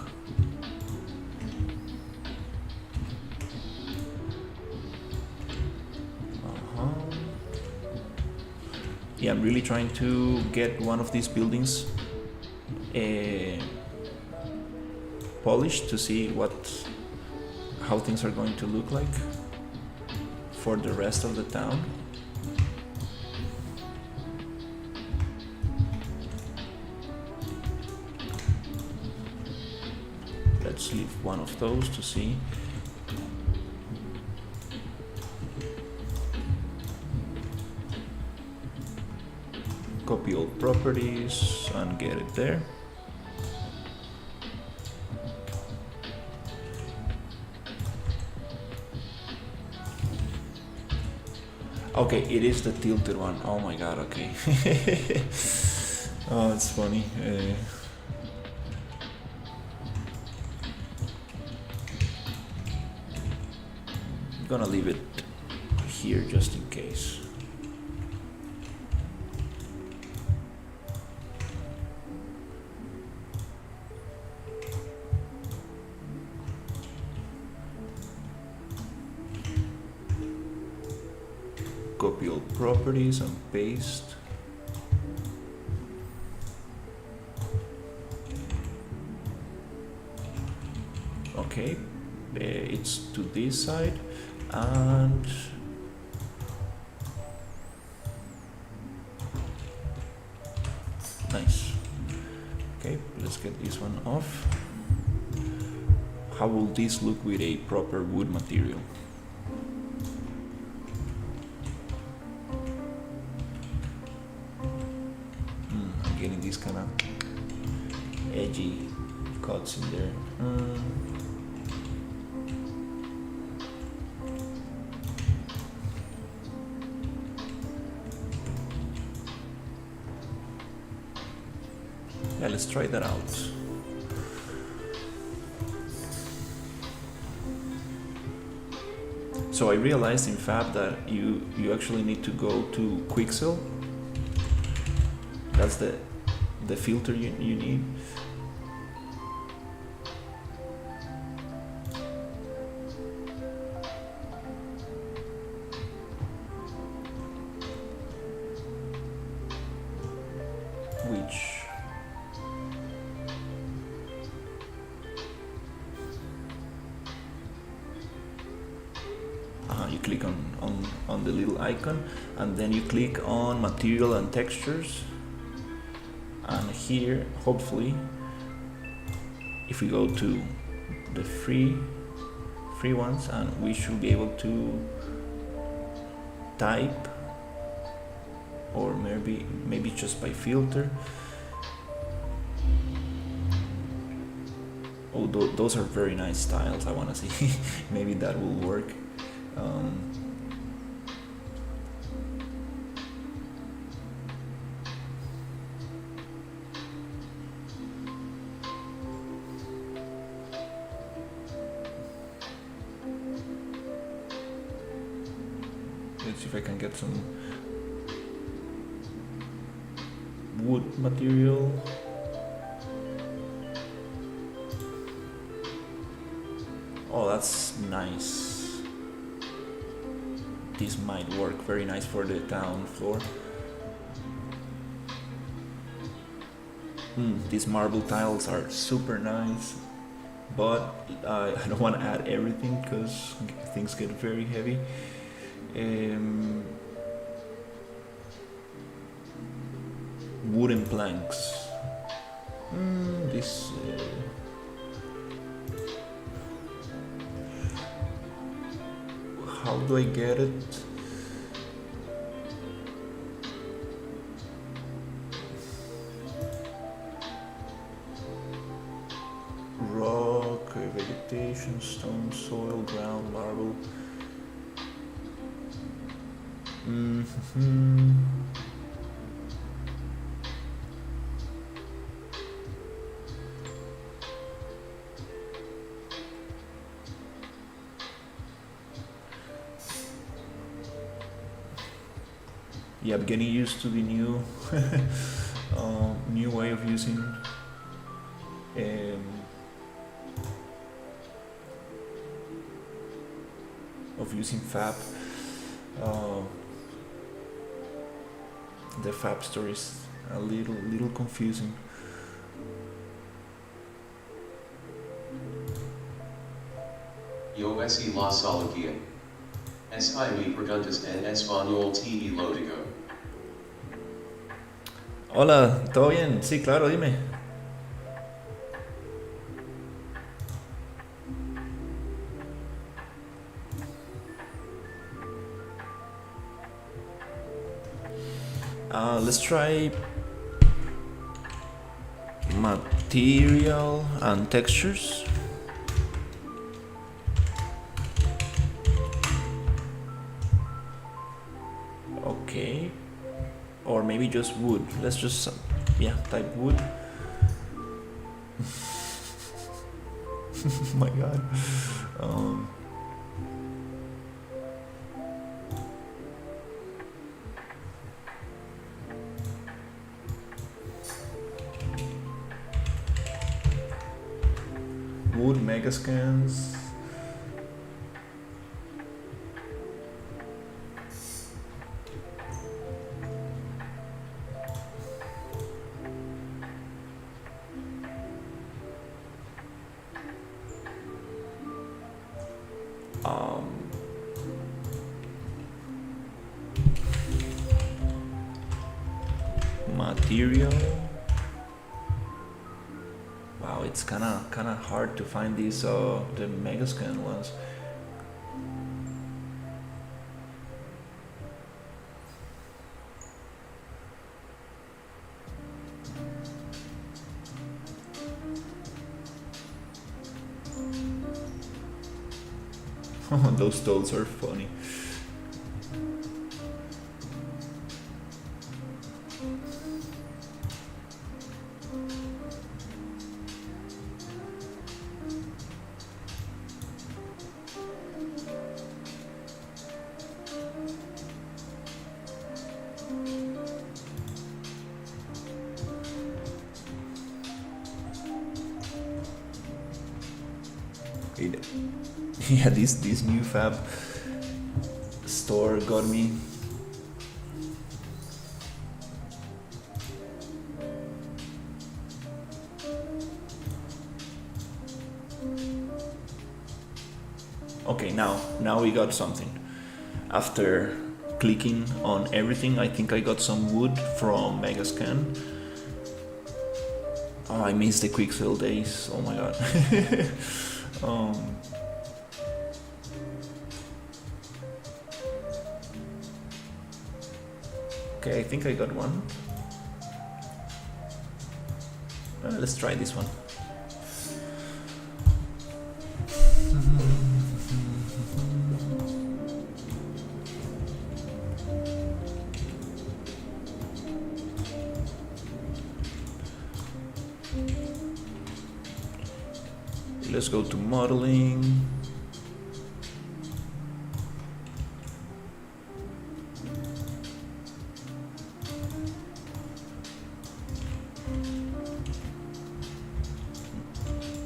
Yeah, I'm really trying to get one of these buildings polished to see how things are going to look like for the rest of the town. Let's leave one of those to see. Copy all properties and get it there. Okay, it is the tilted one. Oh my god, okay. Oh, it's funny. I'm gonna leave it here just in case. Copy all properties and paste. Okay, it's to this side, and nice. Okay, let's get this one off. How will this look with a proper wood material? what's in there. Yeah, let's try that out. So I realized in Fab that you actually need to go to Quixel. That's the filter you need. Which you click on the little icon, and then you click on material and textures, and here hopefully if we go to the free ones, and we should be able to type, or maybe just by filter. Oh, those are very nice styles. I want to see maybe that will work. Let's see if I can get some wood material. Oh, that's nice. This might work very nice for the town floor. These marble tiles are super nice, but I don't want to add everything because things get very heavy. Wooden planks. This how do I get it? Rock, vegetation, stone, soil, ground, marble. Yeah, I'm getting used to the new new way of using Fab. The Fab store is a little confusing. Yo esi la Salakia. Es mi preguntas en español te lo digo. Hola, ¿todo bien? Sí, claro, dime. Let's try material and textures. Okay, or maybe just wood. Let's just type wood. Oh my god. Wood megascans. Material. Wow, it's kind of hard to find these the megascan ones. Those toads are funny. Yeah, this new fab store got me. Okay, now we got something. After clicking on everything, I think I got some wood from Megascan. Oh, I miss the quick sale days. Oh my god. Okay, I think I got one. Let's try this one. Let's go to modeling.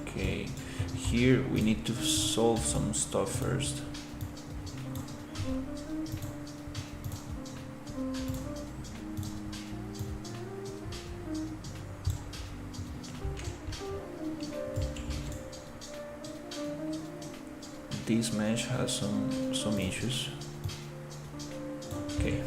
Okay, here we need to solve some stuff first. This mesh has some issues. Okay.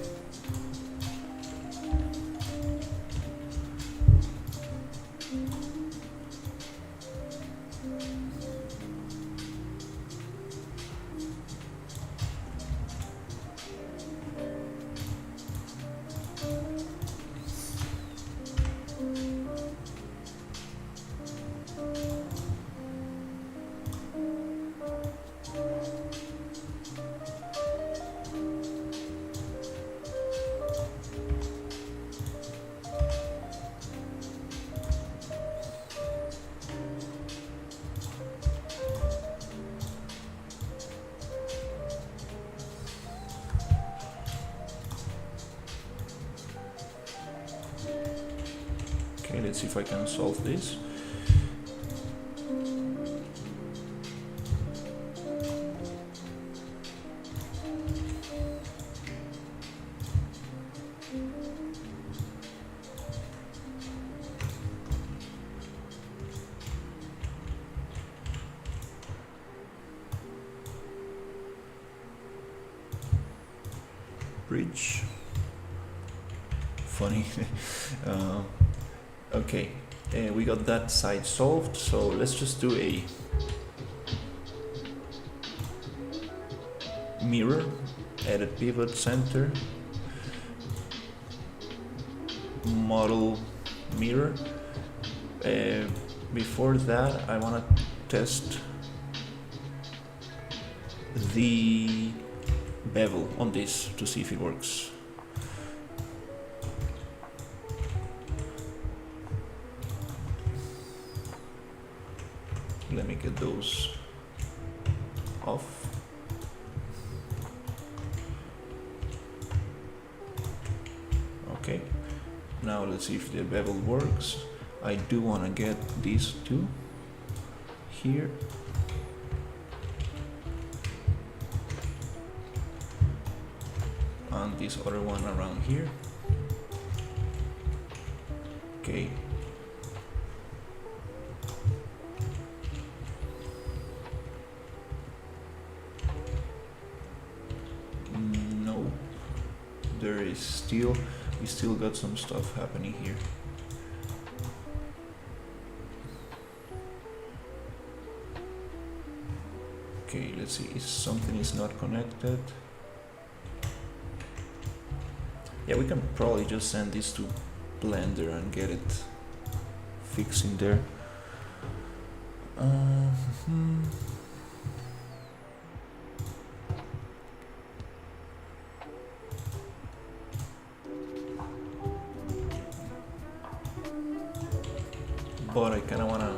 Okay, let's see if I can solve this. Bridge. Funny. Okay, we got that side solved, so let's just do a mirror, edit pivot center, model mirror. Before that, I want to test the bevel on this to see if it works. Let me get those off. Okay, now let's see if the bevel works. I do want to get these two here. And this other one around here. Okay. No, there is still, we still got some stuff happening here. Okay, let's see if something is not connected. Yeah, we can probably just send this to Blender and get it fixed in there. but I kind of want to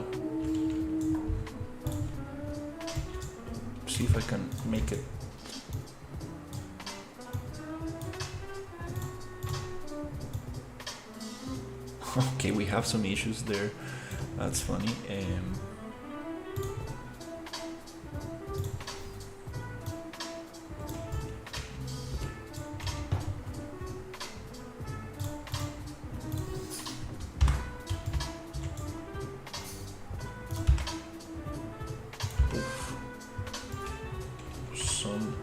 see if I can make it. Okay, we have some issues there. That's funny. Some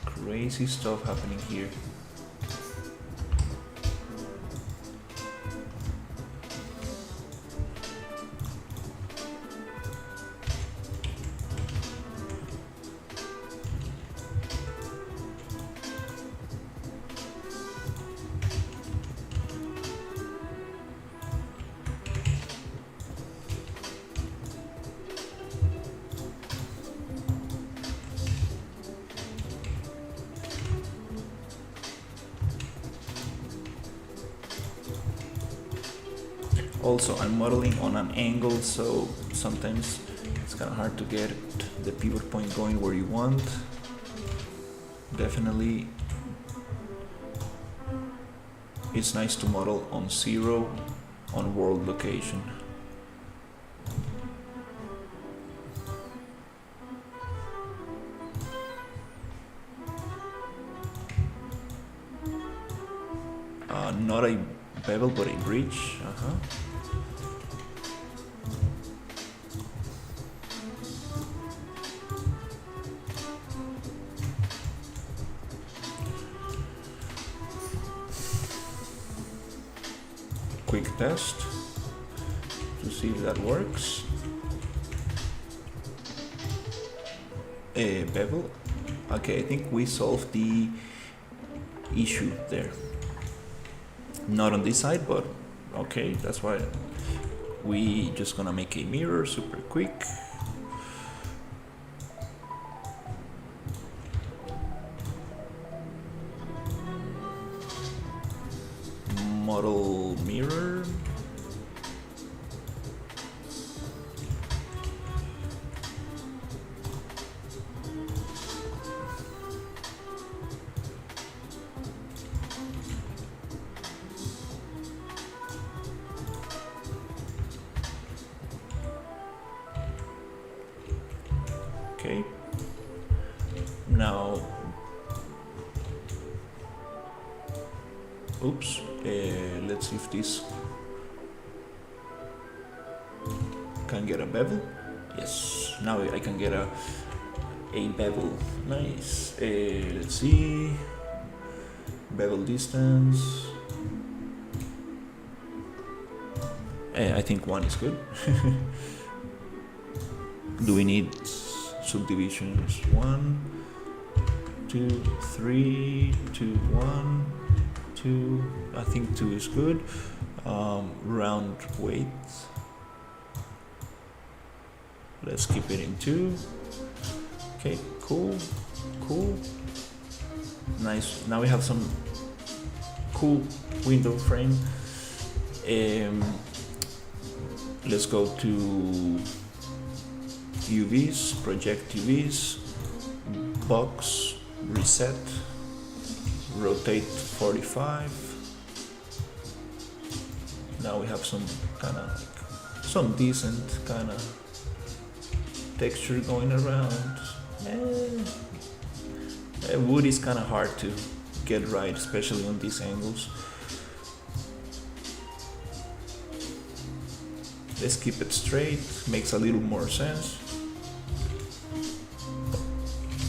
crazy stuff happening here. Also, I'm modeling on an angle, so sometimes it's kind of hard to get the pivot point going where you want. Definitely, it's nice to model on 0 on world location. Not a bevel, but a bridge. Quick test to see if that works. A bevel. Okay, I think we solved the issue there. Not on this side, but okay, that's why we just gonna make a mirror super quick. Model mirror. Okay, now, oops, let's see if this can get a bevel. Yes, now I can get a bevel. Nice. Let's see, bevel distance. I think 1 is good. Do we need subdivisions? 1, 2, 3, 2, 1, 2. I think 2 is good. Round weight. Let's keep it in 2. Okay, cool. Nice. Now we have some cool window frame. Let's go to UVs, project UVs, box, reset, rotate 45. Now we have some kind of some decent kind of texture going around. Wood is kind of hard to get right, especially on these angles. Let's keep it straight, makes a little more sense.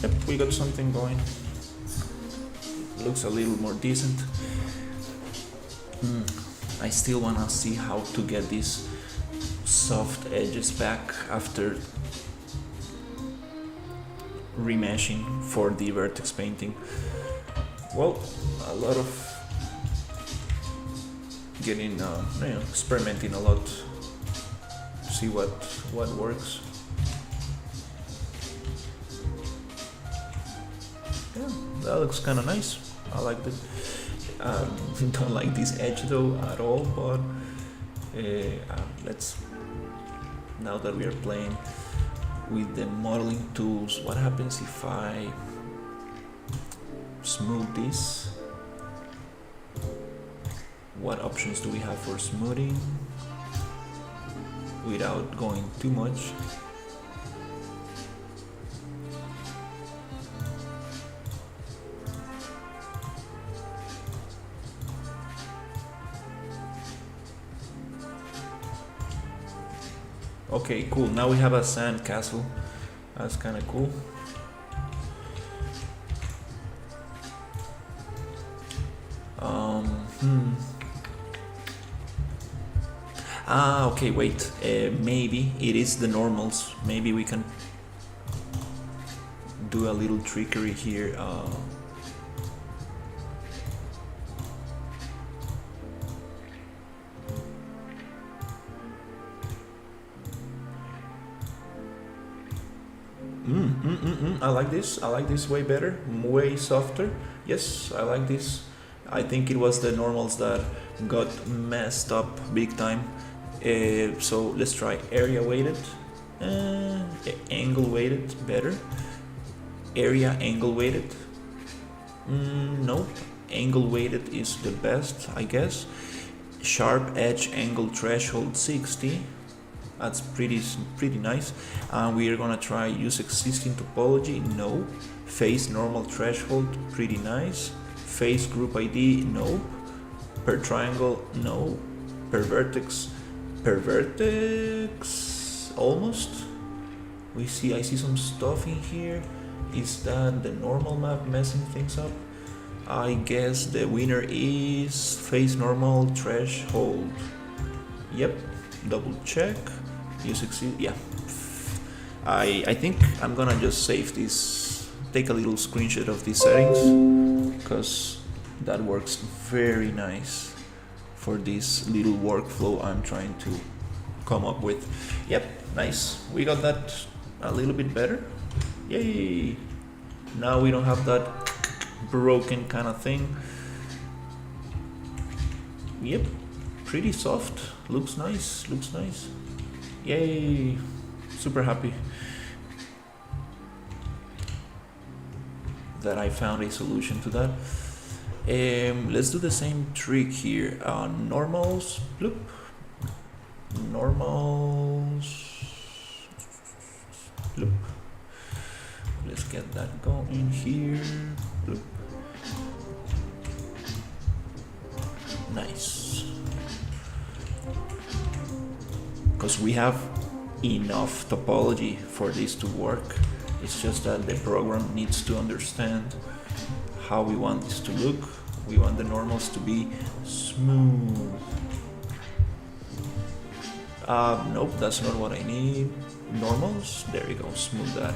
Yep, we got something going. Looks a little more decent. I still wanna see how to get these soft edges back after remeshing for the vertex painting. Well, a lot of getting, experimenting a lot. See what works. Yeah, that looks kind of nice. I like it. Don't like this edge though at all, but Let's, now that we are playing with the modeling tools, what happens if I smooth this? What options do we have for smoothing without going too much? Okay, cool. Now we have a sand castle. That's kind of cool. Okay, wait. Maybe it is the normals. Maybe we can do a little trickery here. I like this. I like this way better, way softer. Yes, I like this. I think it was the normals that got messed up big time. So let's try area weighted, angle weighted, better. Area angle weighted. Nope, angle weighted is the best, I guess. Sharp edge angle threshold 60. That's pretty nice. We are gonna try use existing topology. No. Face normal threshold, pretty nice. Face group ID, no. Per triangle, no. Per vertex, almost. I see some stuff in here. Is that the normal map messing things up? I guess the winner is face normal threshold. Yep, double check. You succeed. Yeah, I think I'm gonna just save this, take a little screenshot of these settings, because that works very nice for this little workflow I'm trying to come up with. Yep, nice. We got that a little bit better. Yay! Now we don't have that broken kind of thing. Yep, pretty soft. Looks nice. Yay! Super happy that I found a solution to that. Let's do the same trick here. Normals, bloop. Normals, bloop. Let's get that going here. Bloop. Nice. Because we have enough topology for this to work. It's just that the program needs to understand how we want this to look. We want the normals to be smooth. Nope, that's not what I need. Normals, there you go, smooth that.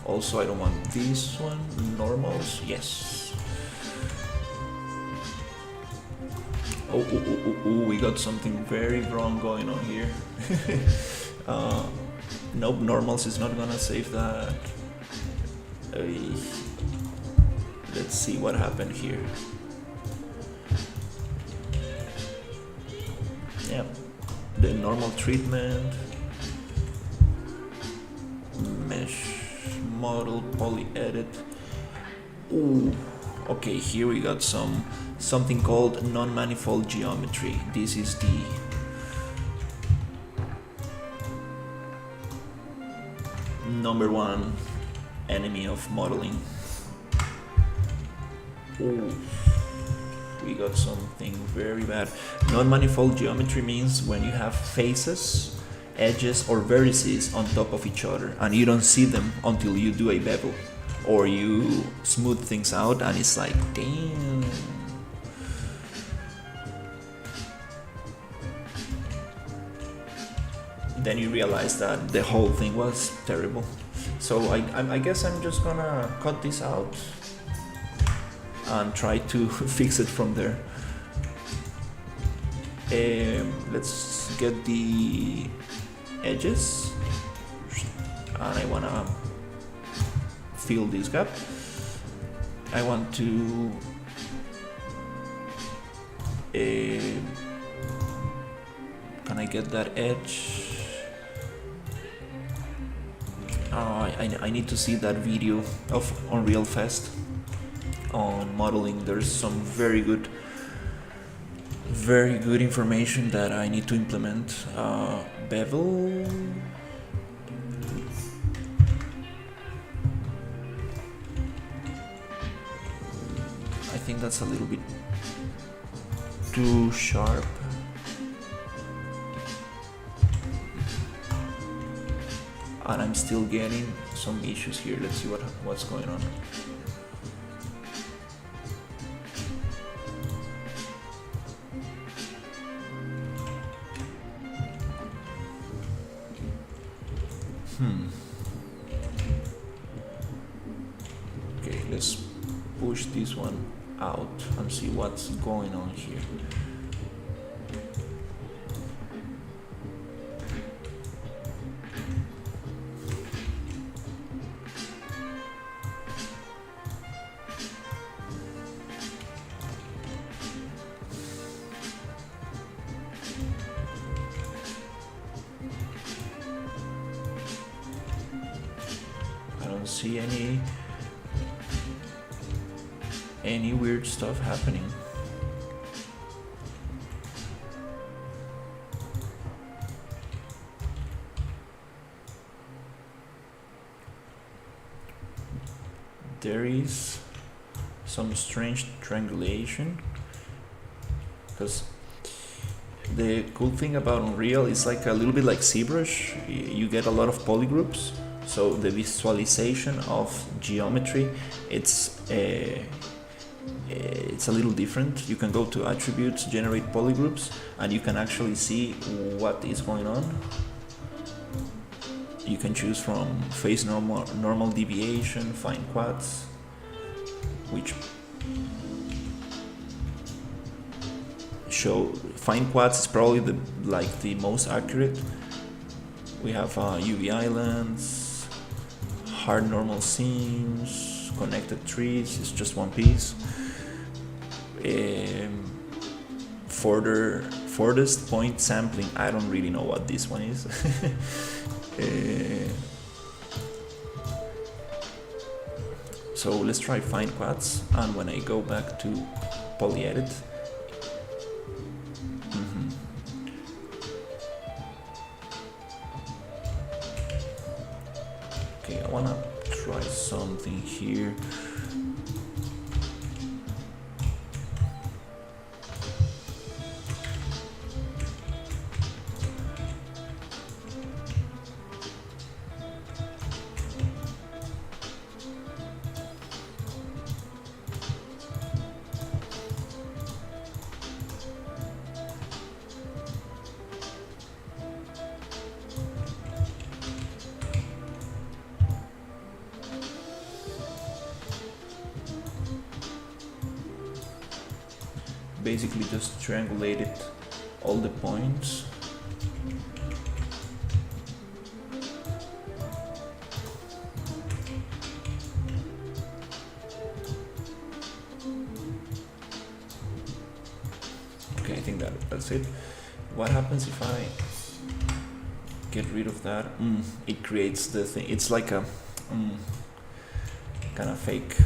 Also, I don't want this one. Normals, yes. Oh, we got something very wrong going on here. Nope, normals is not gonna save that. Let's see what happened here. Yeah, the normal treatment, mesh model, poly edit. Ooh, okay, here we got something called non-manifold geometry. This is the #1 enemy of modeling. Ooh, we got something very bad. Non-manifold geometry means when you have faces, edges, or vertices on top of each other and you don't see them until you do a bevel or you smooth things out, and it's like, damn. Then you realize that the whole thing was terrible. So I guess I'm just gonna cut this out and try to fix it from there. Let's get the edges, and I wanna fill this gap. I want to can I get that edge? I need to see that video of Unreal Fest on modeling. There's some very good information that I need to implement. Bevel. I think that's a little bit too sharp. And I'm still getting some issues here. Let's see what's going on. Okay, let's push this one out and see what's going on here. See any weird stuff happening. There is some strange triangulation, because the cool thing about Unreal is like a little bit like ZBrush. You get a lot of polygroups. So the visualization of geometry, it's a little different. You can go to attributes, generate polygroups, and you can actually see what is going on. You can choose from phase normal deviation, fine quads, which show fine quads is probably the most accurate. We have UV islands, hard normal seams, connected trees, it's just one piece. Furthest point sampling, I don't really know what this one is. So let's try fine quads, and when I go back to polyedit, I wanna try something here. Basically just triangulated all the points. Okay, I think that's it. What happens if I get rid of that? It creates the thing. It's like a kind of fake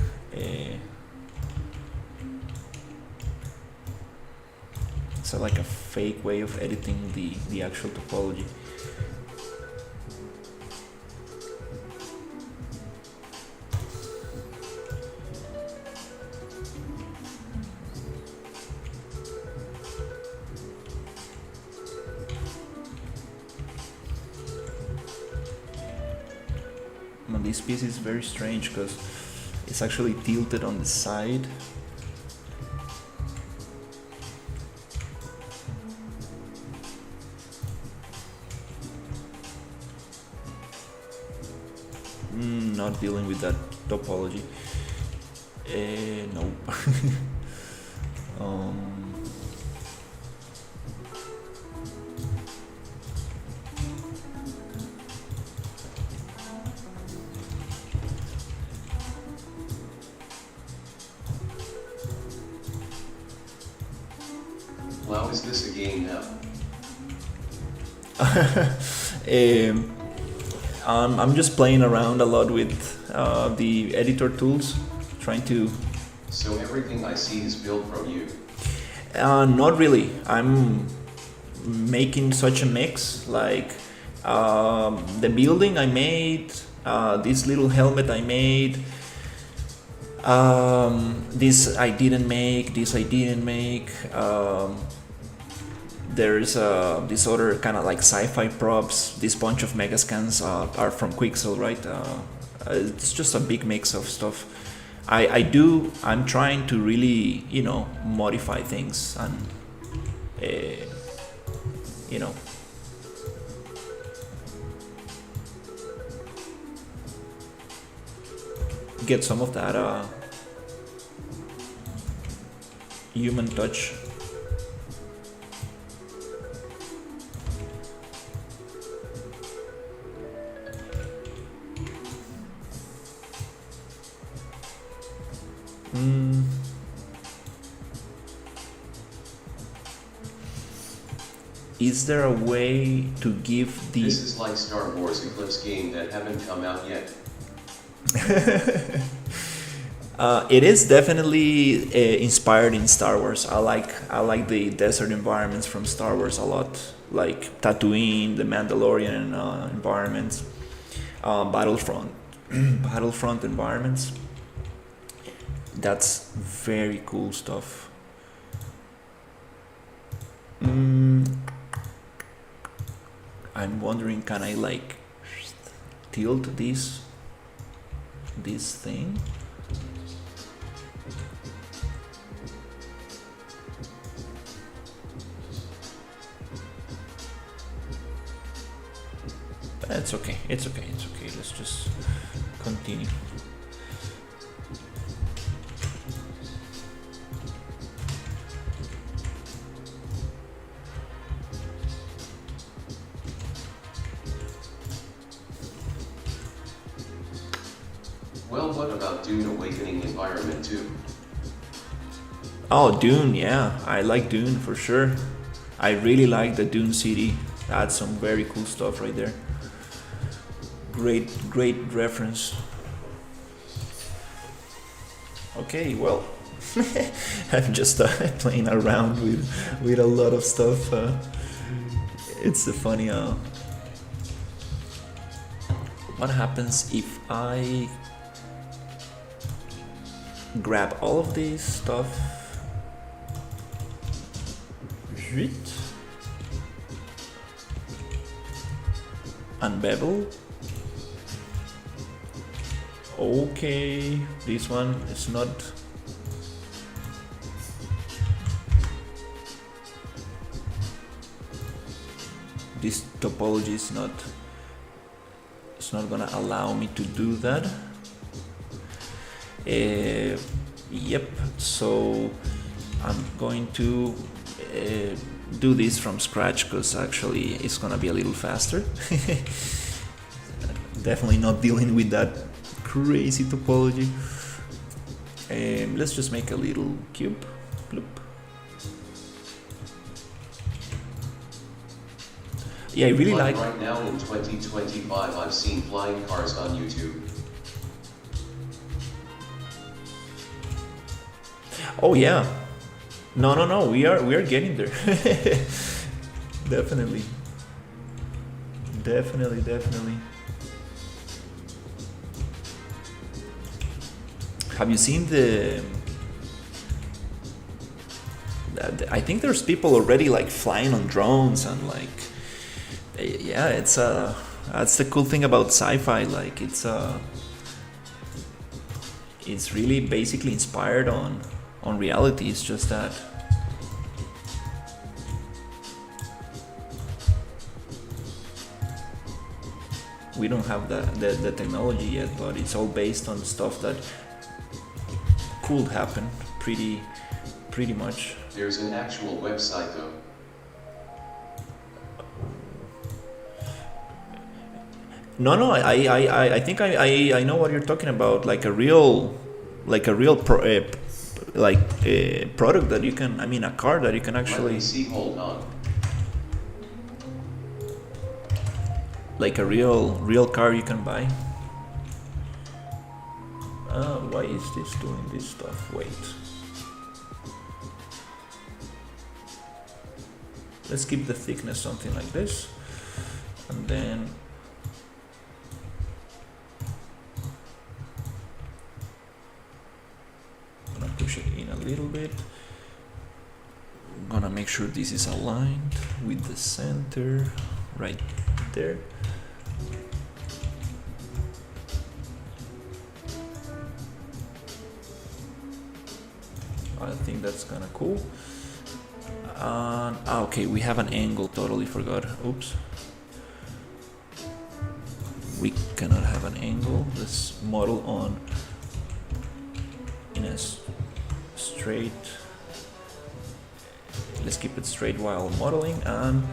it's like a fake way of editing the actual topology. And this piece is very strange because it's actually tilted on the side. Not dealing with that topology. No. Wow, is this a game now? Um, I'm just playing around a lot with the editor tools, trying to. So everything I see is built from you. Not really. I'm making such a mix. Like the building I made, this little helmet I made. This I didn't make. This I didn't make. There's this other kind of like sci-fi props. This bunch of megascans are from Quixel, right? It's just a big mix of stuff. I'm trying to really, modify things and, you know, get some of that human touch. Is there a way to give the... This is like Star Wars Eclipse game that haven't come out yet. It is definitely inspired in Star Wars. I like the desert environments from Star Wars a lot, like Tatooine, the Mandalorian environments, Battlefront, Battlefront environments. That's very cool stuff. I'm wondering, can I like tilt this thing? It's okay. It's okay. It's okay. Let's just continue. Well, what about Dune Awakening Environment 2? Oh, Dune, yeah. I like Dune for sure. I really like the Dune City. That's some very cool stuff right there. Great reference. Okay, well, I'm just playing around with a lot of stuff. It's a funny. What happens if I grab all of this stuff? Unbevel. Okay, this one is not. This topology is not. It's not gonna allow me to do that. Yep. So I'm going to do this from scratch because actually it's gonna be a little faster. Definitely not dealing with that crazy topology. Let's just make a little cube. Bloop. Yeah, I really like. Right now in 2025, I've seen flying cars on YouTube. Oh yeah. No. We are getting there. Definitely. Have you seen I think there's people already like flying on drones and like, yeah, it's that's the cool thing about sci-fi. Like it's really basically inspired on reality. It's just that we don't have the technology yet, but it's all based on stuff that could happen pretty much. There's an actual website though. No, I think I know what you're talking about. Like a real like a product that you can, I mean, a car that you can Let actually, me see, hold on. like a real car you can buy. Why is this doing this stuff? Wait. Let's keep the thickness something like this, and then I'm gonna push it in a little bit. I'm gonna make sure this is aligned with the center right there. I think that's kind of cool. Okay, we have an angle, totally forgot. Oops. We cannot have an angle. Let's model on in a straight. Let's keep it straight while modeling, and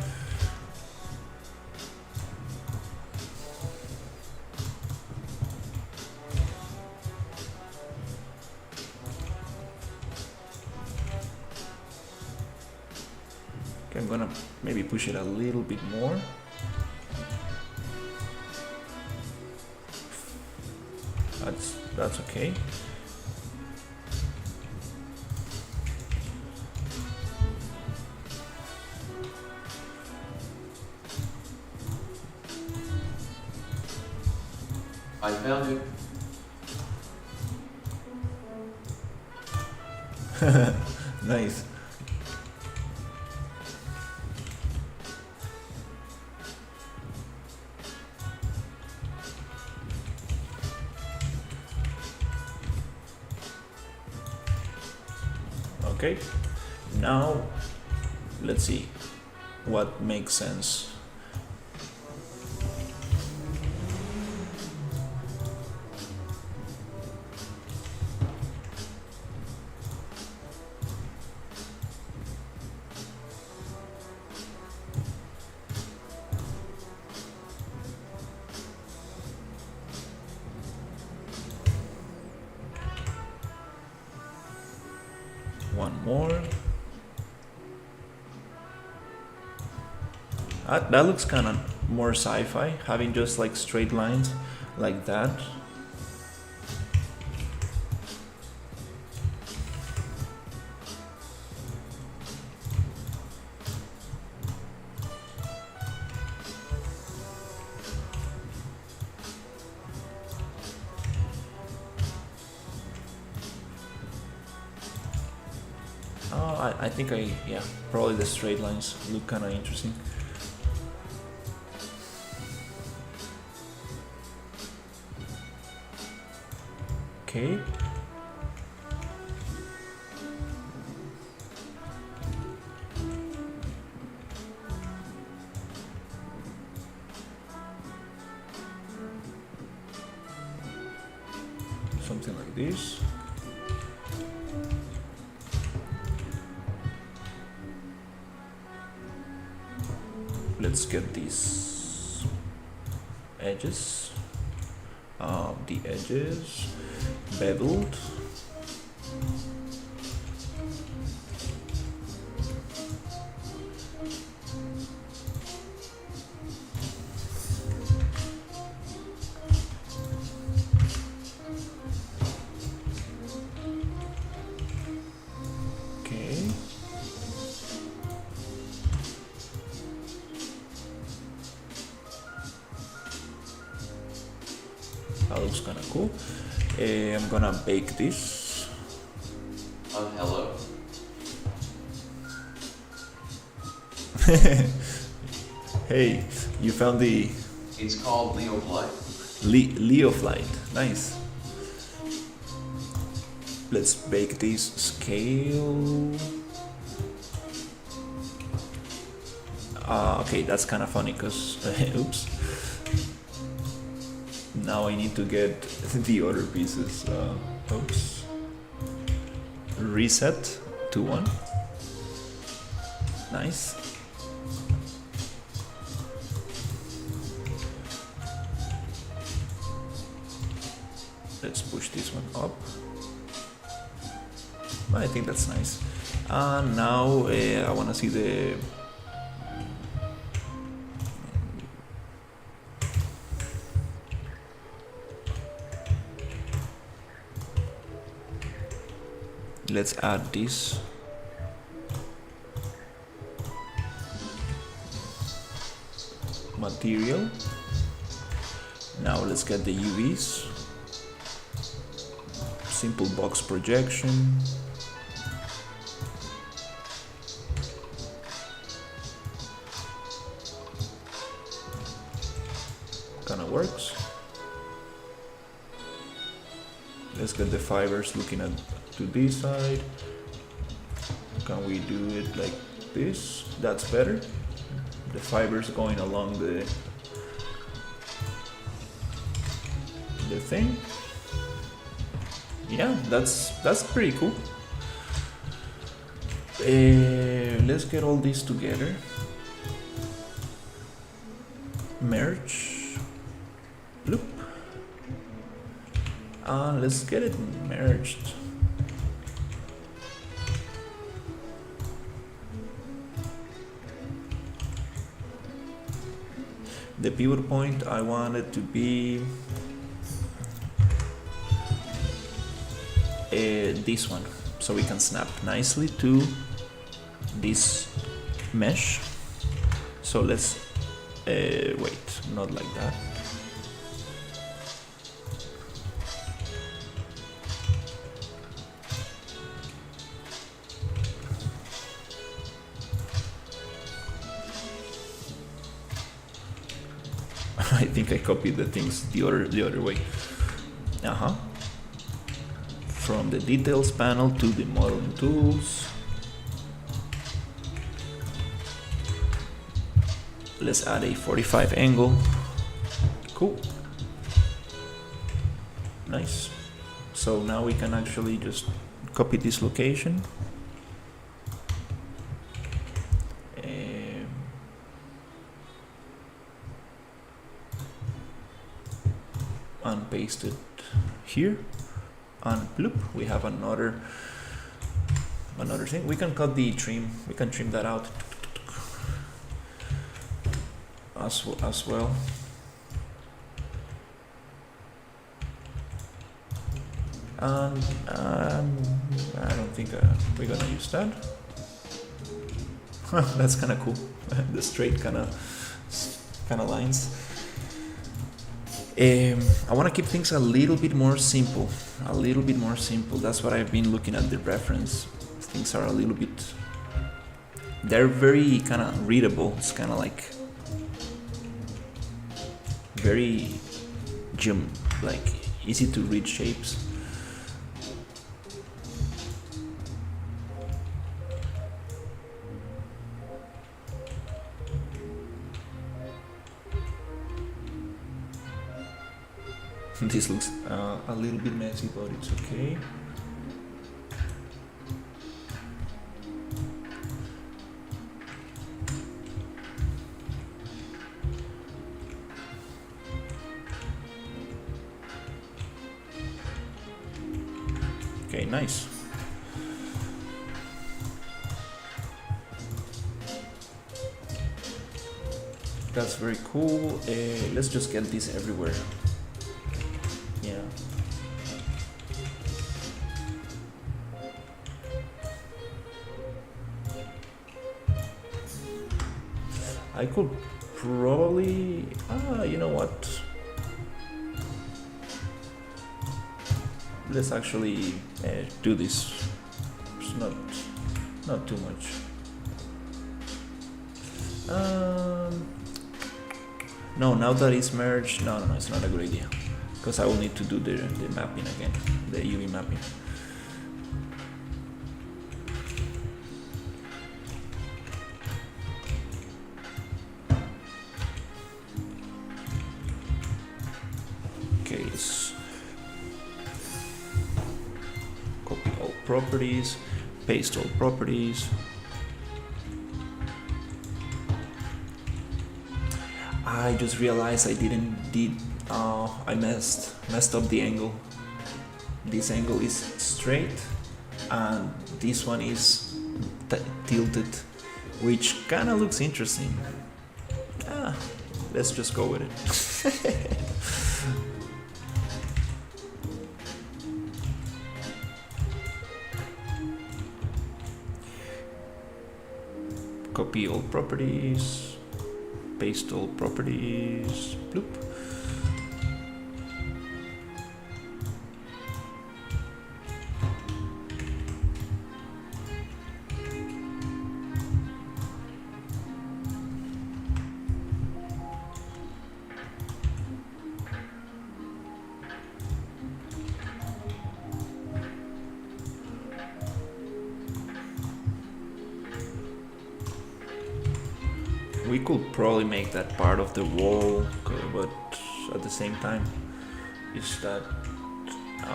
I'm gonna maybe push it a little bit more. That's okay. I found it. Nice. Okay, now let's see what makes sense. One more. That looks kind of more sci-fi, having just like straight lines like that. I think yeah, probably the straight lines look kind of interesting. Okay. Something like this. Let's get these edges, the edges beveled. Okay. That looks kind of cool. I'm gonna bake this. Hello. Hey, you found the It's called Leo Flight. Leo flight. Nice. Let's bake this scale. Okay, that's kind of funny because oops. Now I need to get the other pieces. Oops. Reset to 1. Nice. Let's push this one up. I think that's nice. And now I want to see the let's add this. Material. Now let's get the UVs. Simple box projection. Kinda works. Let's get the fibers looking at to this side. Can we do it like this? That's better. The fibers going along the thing. Yeah, that's pretty cool. Let's get all this together. Merge. Loop. Let's get it merged. The pivot point, I want it to be this one, so we can snap nicely to this mesh. So let's wait, not like that. I think I copied the things the other way. From the details panel to the modeling tools. Let's add a 45 angle. Cool. Nice. So now we can actually just copy this location. And paste it here. And bloop, we have another thing. We can cut the trim. We can trim that out as well. And I don't think we're gonna use that. That's kind of cool. The straight kind of lines. I want to keep things a little bit more simple. That's what I've been looking at the reference. Things are a little bit. They're very kind of readable. It's kind of like very like easy to read shapes. This looks a little bit messy, but it's okay. Okay, nice. That's very cool. Let's just get this everywhere. Yeah. I could probably, you know what? Let's actually do this. It's not too much. No, now that it's merged, no, it's not a good idea. Because I will need to do the mapping again, the UV mapping. Okay, let's copy all properties, paste all properties. I just realized I messed up the angle. This angle is straight and this one is tilted, which kind of looks interesting. Let's just go with it. Copy all properties, paste all properties, bloop. We could probably make that part of the wall, but at the same time, is that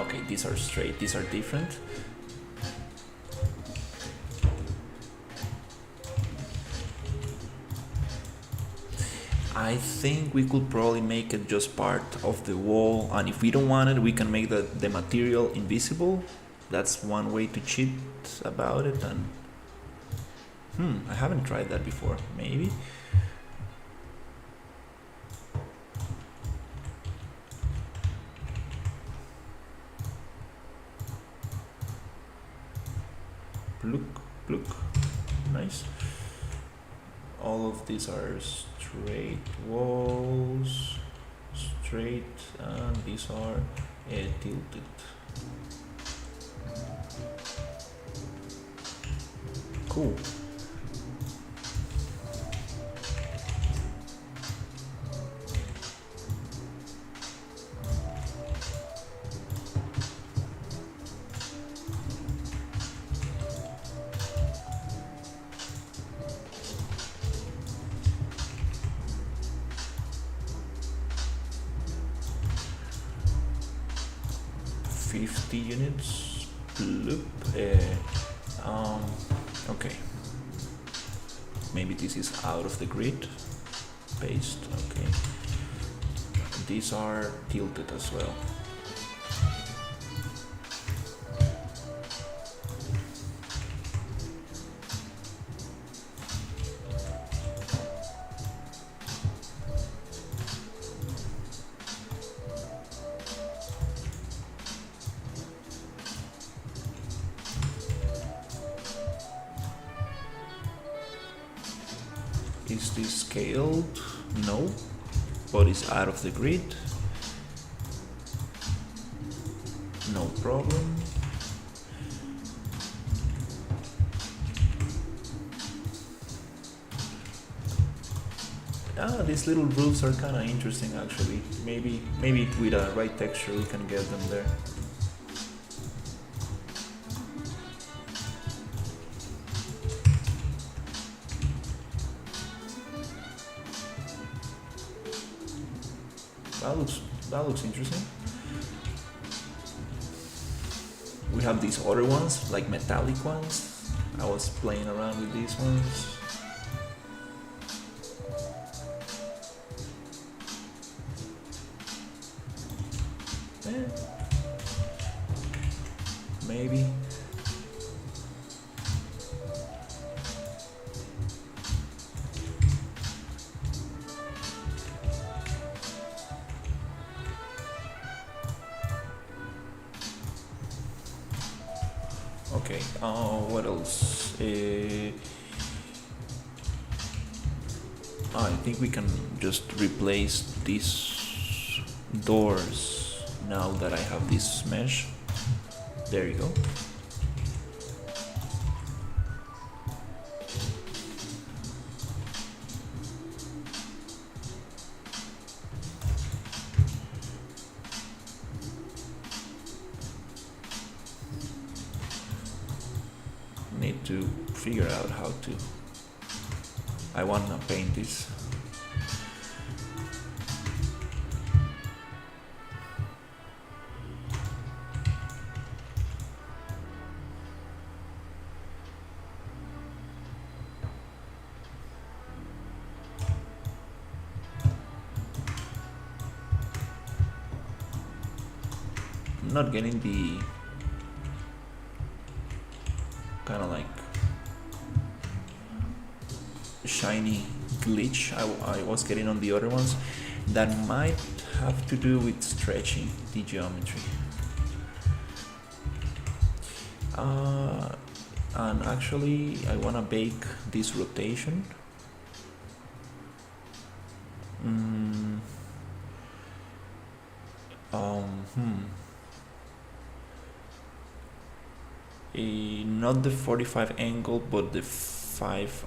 okay? These are straight, these are different. I think we could probably make it just part of the wall, and if we don't want it, we can make the material invisible. That's one way to cheat about it. And I haven't tried that before. Maybe. Look, nice. All of these are straight walls, straight, and these are tilted. Cool. Units. Bloop. Okay. Maybe this is out of the grid. Paste. Okay. These are tilted as well. Is this scaled? No, but it's out of the grid. No problem. These little roofs are kind of interesting actually. Maybe with a right texture we can get them there. That looks interesting. We have these other ones, like metallic ones. I was playing around with these ones. Maybe. Okay, what else? I think we can just replace these doors now that I have this mesh. There you go. Need to figure out how to. I wanna paint this. I'm not getting the kind of like shiny glitch I was getting on the other ones. That might have to do with stretching the geometry. And actually I want to bake this rotation. Not the 45 angle, but the 5.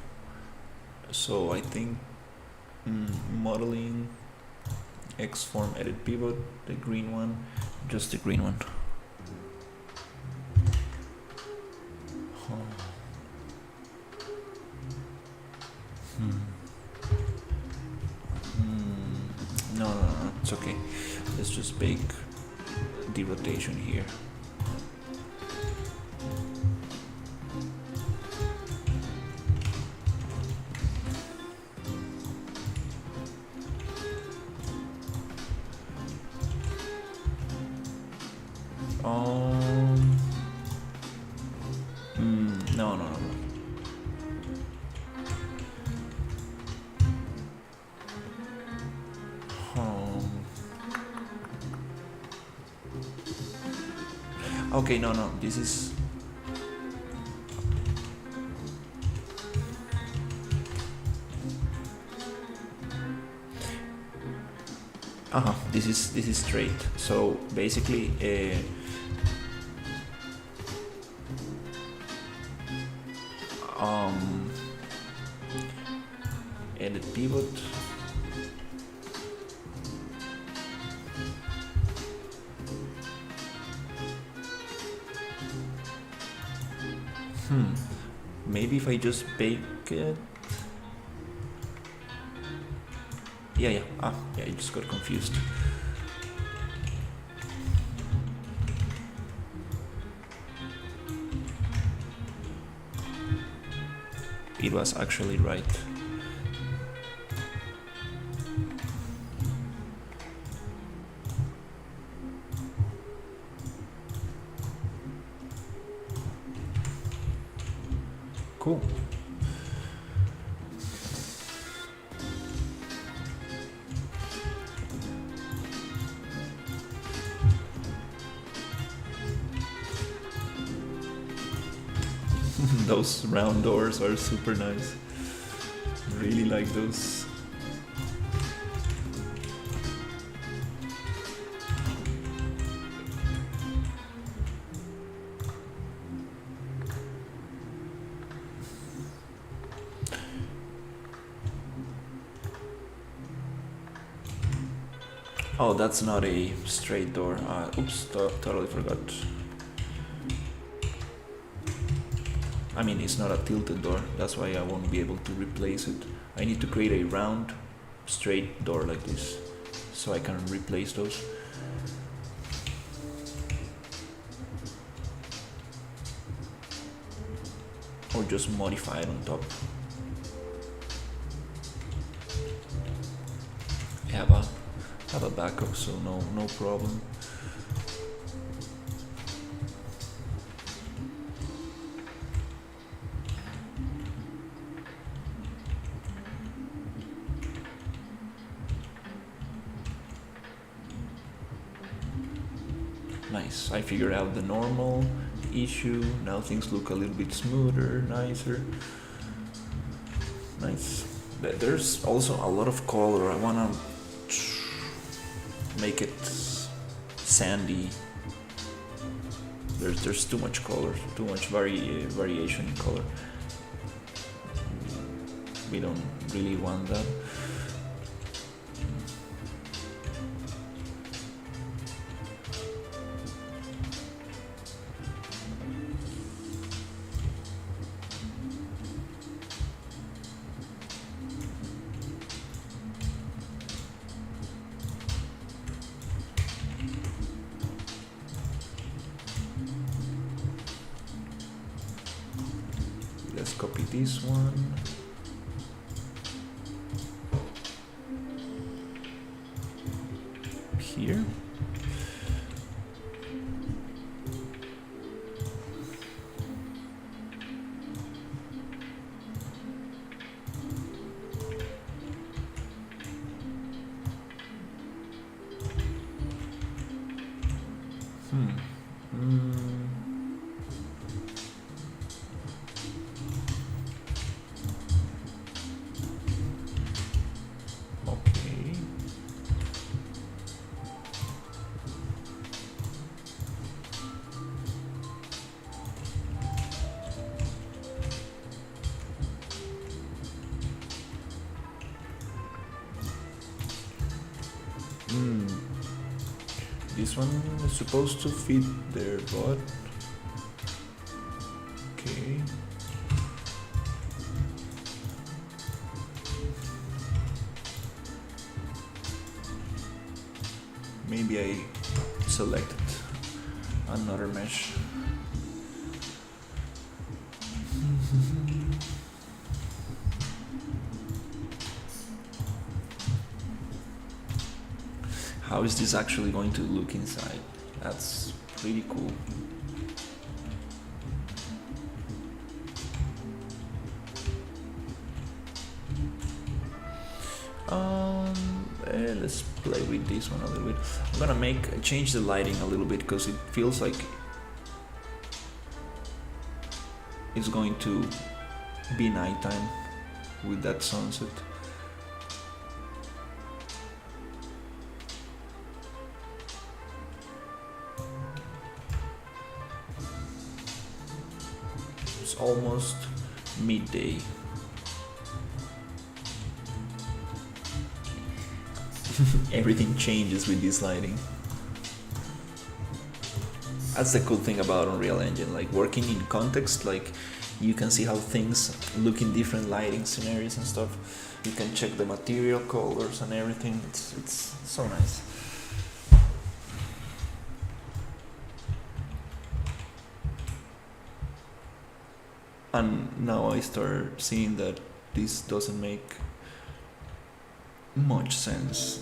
So I think modeling, X form, edit pivot, the green one, just the green one. No, it's okay. Let's just bake the rotation here. No. Okay, no, this is... This is straight. So basically, edit pivot. Maybe if I just bake it. Yeah. I just got confused. It was actually right. Cool. Those round doors are super nice. Really like those. Oh, that's not a straight door. Oops, totally forgot. I mean, it's not a tilted door. That's why I won't be able to replace it. I need to create a round, straight door like this, so I can replace those. Or just modify it on top. I have a backup, so no problem. Nice. I figured out the normal issue. Now things look a little bit smoother, nicer. Nice. There's also a lot of color. I wanna make it sandy. There's too much color, too much variation in color. We don't really want that. Let's copy this one. Here. Mm, okay. This one is supposed to fit there, but okay. Maybe I selected another mesh. How is this actually going to look inside? That's pretty cool. Let's play with this one a little bit. I'm gonna change the lighting a little bit because it feels like it's going to be nighttime with that sunset. It's almost midday. Everything changes with this lighting. That's the cool thing about Unreal Engine, like working in context, like you can see how things look in different lighting scenarios and stuff. You can check the material colors and everything. It's so nice. And now I start seeing that this doesn't make much sense.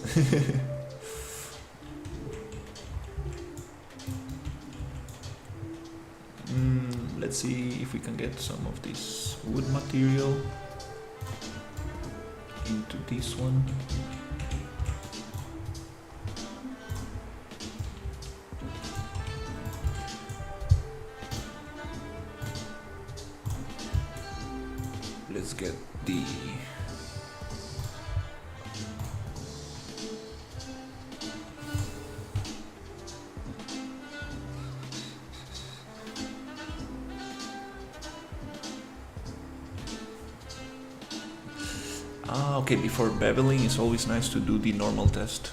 Let's see if we can get some of this wood material into this one. Let's get the okay, before beveling it's always nice to do the normal test.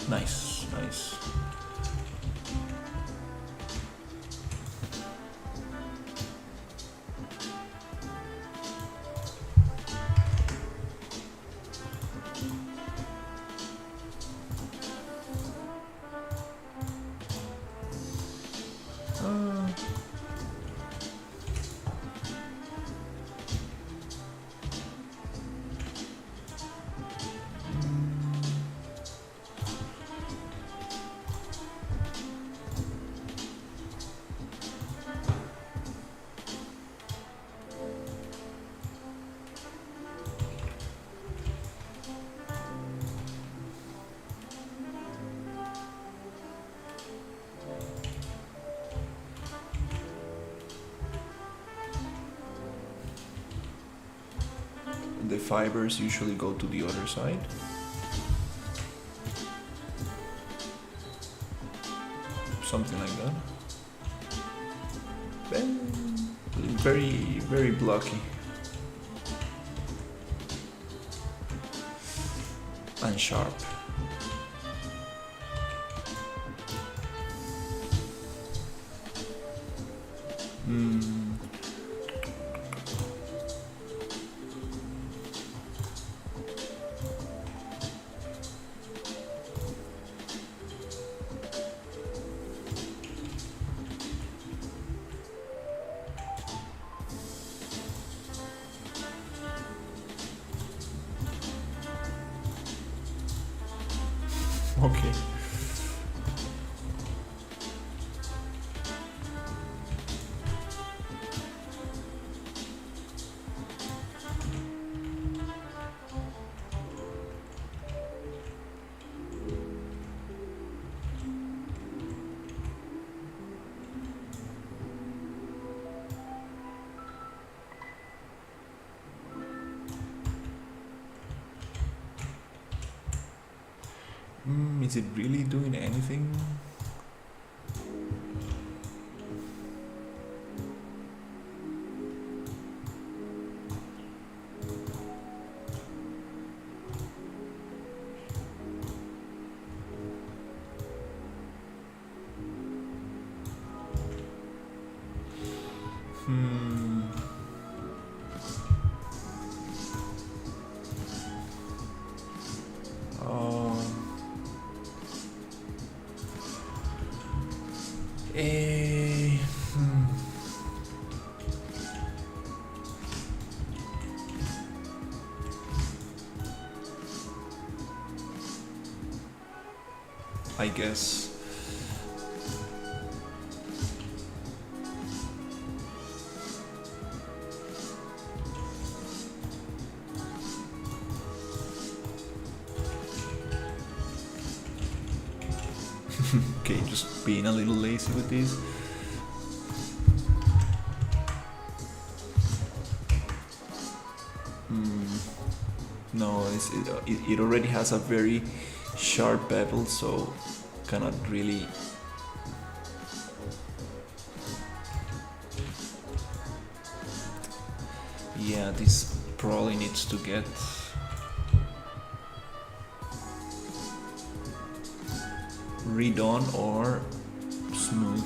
Nice, nice. The fibers usually go to the other side. Something like that. Very, very blocky. And sharp. Okay. Is it really doing anything? Oh. Eh, hmm. I guess. Okay, just being a little lazy with this. No, it already has a very sharp bevel, so cannot really. Yeah, this probably needs to get redone or smooth.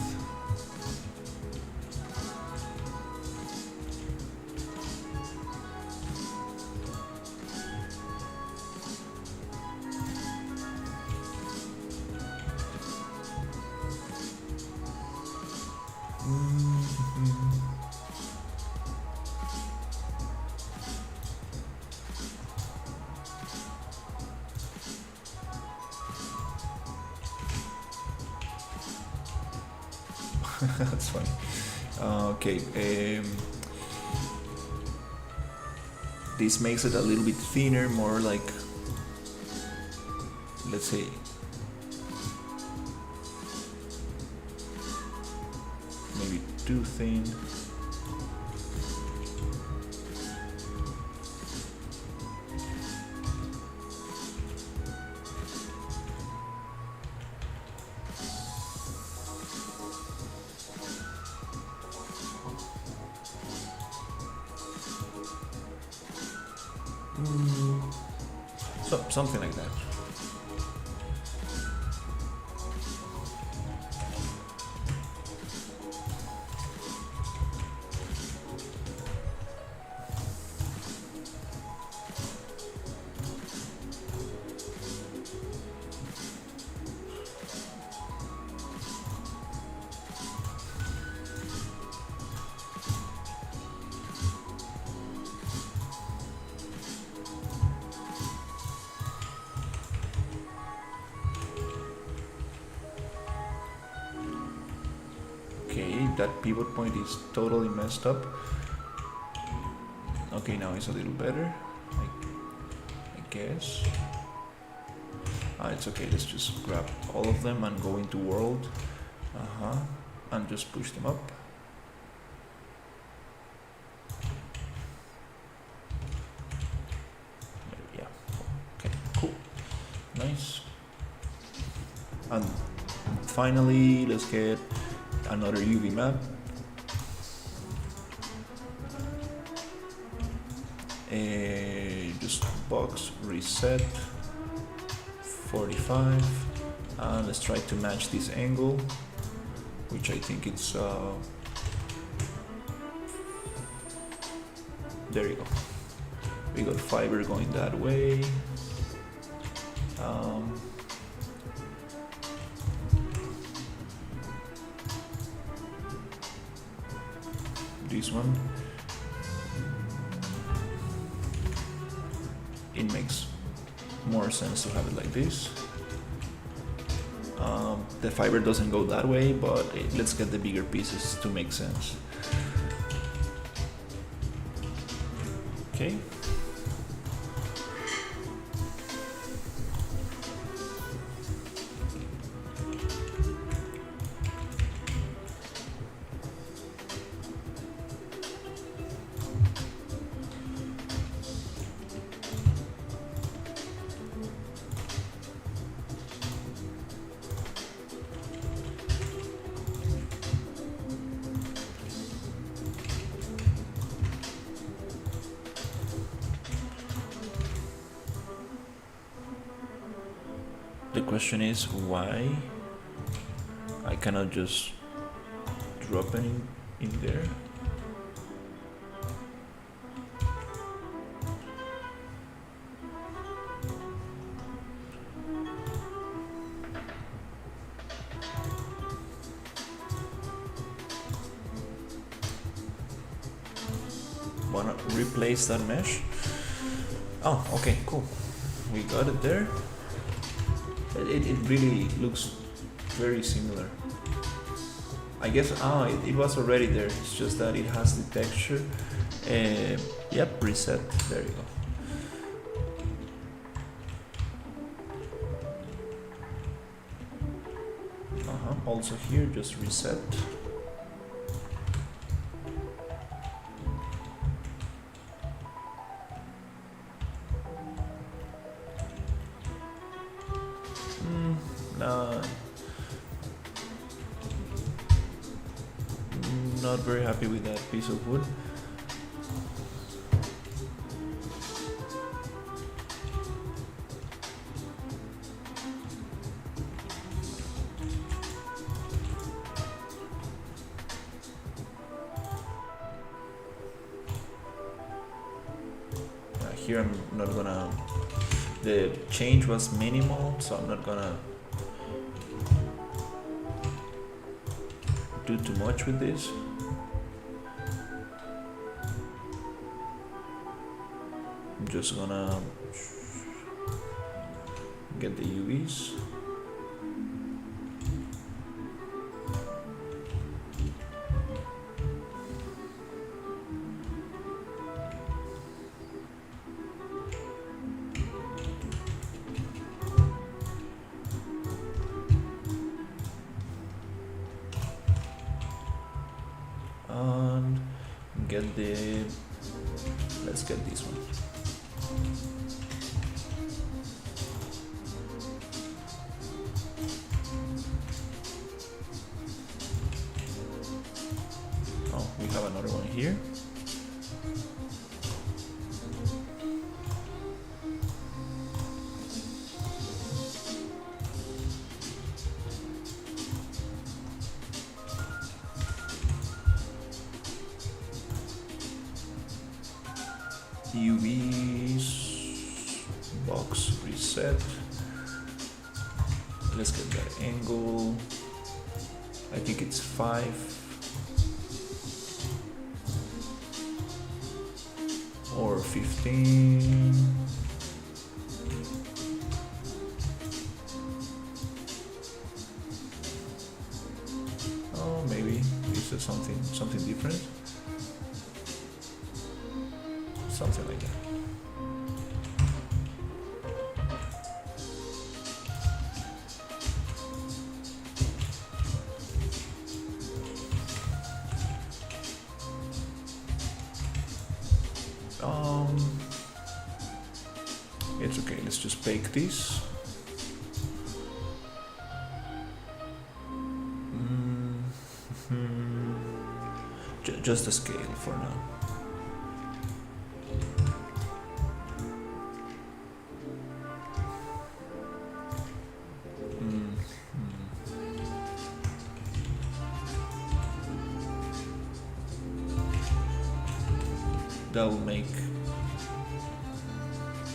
That's funny. Okay, this makes it a little bit thinner, more like, let's say, maybe too thin. So, something like that. Okay, that pivot point is totally messed up. Okay, now it's a little better, I guess. It's okay, let's just grab all of them and go into world. And just push them up. Yeah, okay, cool, nice. And finally, let's get another UV map. Just box reset 45, and let's try to match this angle, which I think it's there you go. We got fiber going that way. This one, it makes more sense to have it like this. The fiber doesn't go that way, but let's get the bigger pieces to make sense. Okay. The question is why I cannot just drop it in there. Wanna replace that mesh? Oh, okay, cool. We got it there. It really looks very similar. I guess, it was already there. It's just that it has the texture. Yep, reset. There you go. Also here, just reset. Not very happy with that piece of wood. Here I'm not gonna, the change was minimal, so I'm not gonna do too much with this. I'm just gonna get the UVs. And get the, let's get this one. Oh, we have another one here. UVs, box reset. Let's get that angle. I think it's 5. Or 15. Oh, maybe this is something different. Something like that. It's okay, let's just bake this. Just the scale for now. That will make,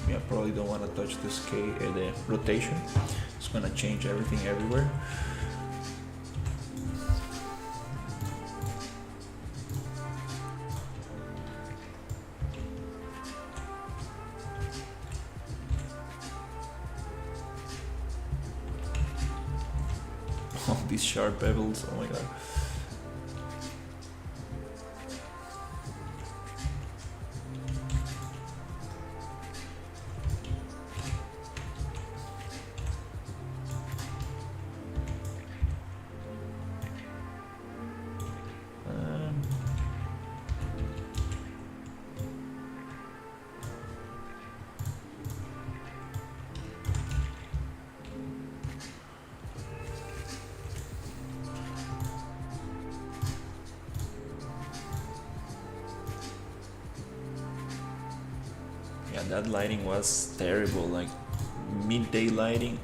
yeah, probably don't want to touch the scale, the rotation. It's gonna change everything everywhere. Oh, these sharp pebbles, oh my god. Yeah, that lighting was terrible, like midday lighting.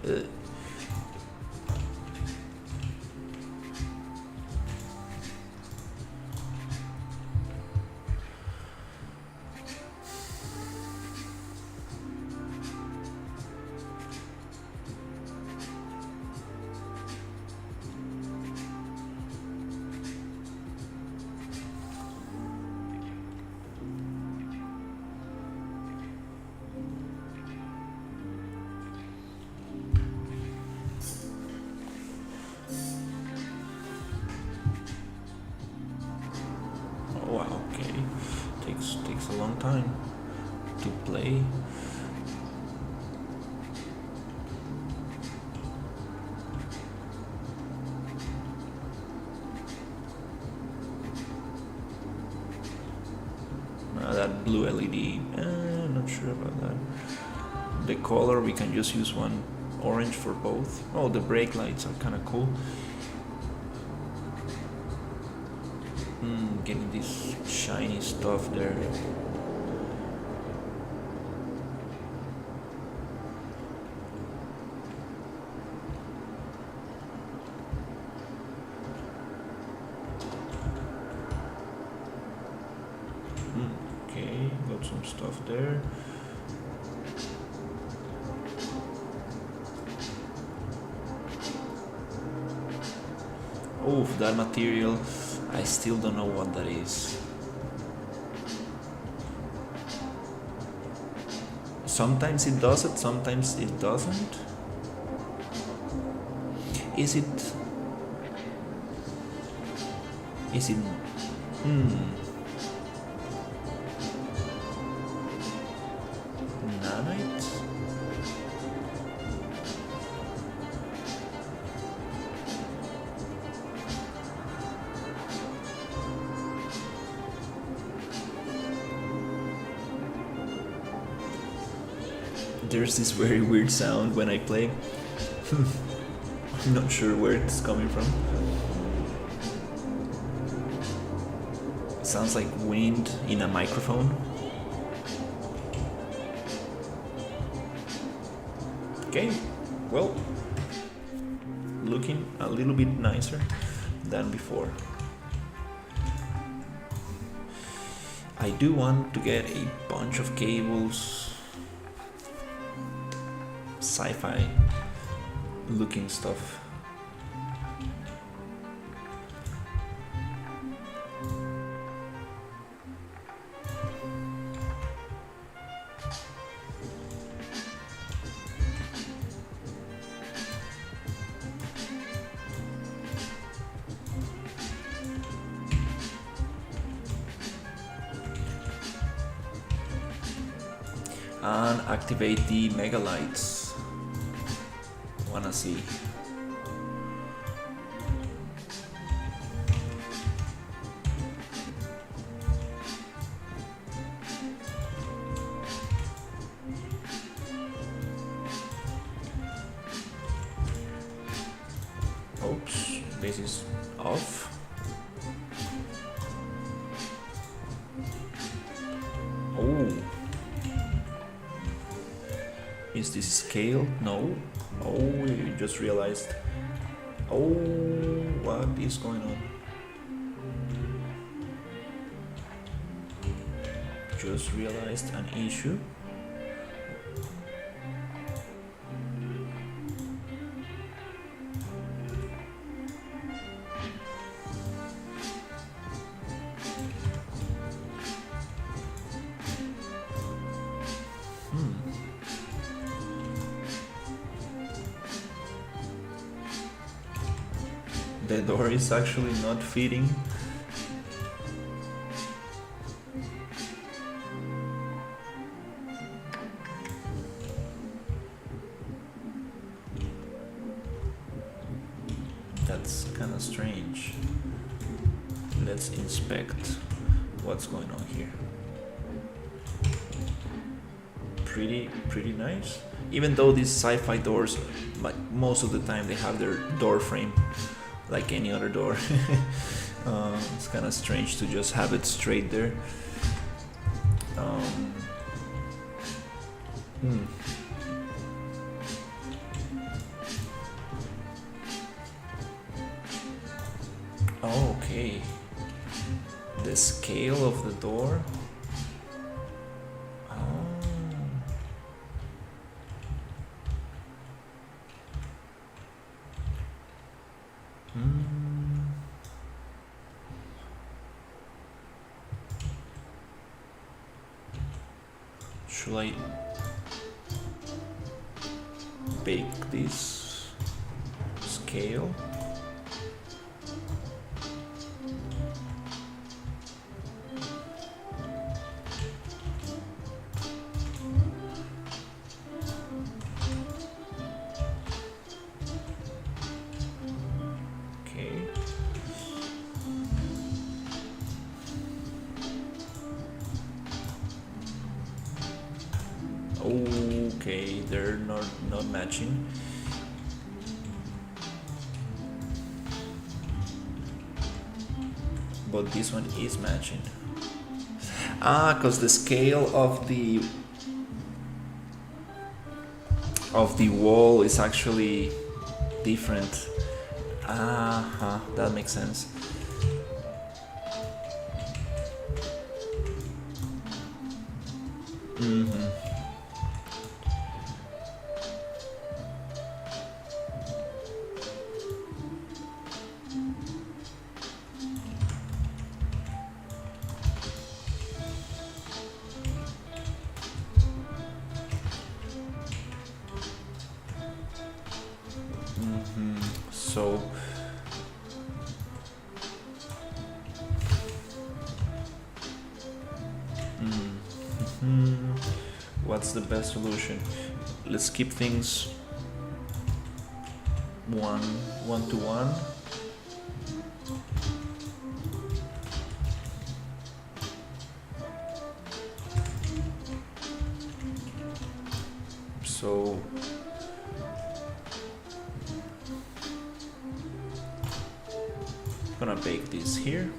time to play. That blue LED, not sure about that. The color, we can just use one orange for both. Oh, the brake lights are kind of cool. Getting this shiny stuff there. Okay, got some stuff there. Oh, that material, I still don't know what that is. Sometimes it does it, sometimes it doesn't. Is it nanite? There's this very weird sound when I play. I'm not sure where it's coming from. It sounds like wind in a microphone. Okay, well, looking a little bit nicer than before. I do want to get a bunch of cables, sci-fi looking stuff. And activate the mega lights. Wanna see. Oops, this is off. Oh. Is this scale? No. Oh, you just realized. Oh, what is going on? Just realized an issue. The door is actually not fitting. That's kind of strange. Let's inspect what's going on here. Pretty nice. Even though these sci-fi doors, like most of the time, they have their door frame like any other door. It's kind of strange to just have it straight there. Oh, okay. The scale of the door. Should I bake this scale? Okay, they're not matching. But this one is matching. Because the scale of the wall is actually different. That makes sense. So what's the best solution? Let's keep things one to one. So I'm gonna bake this here.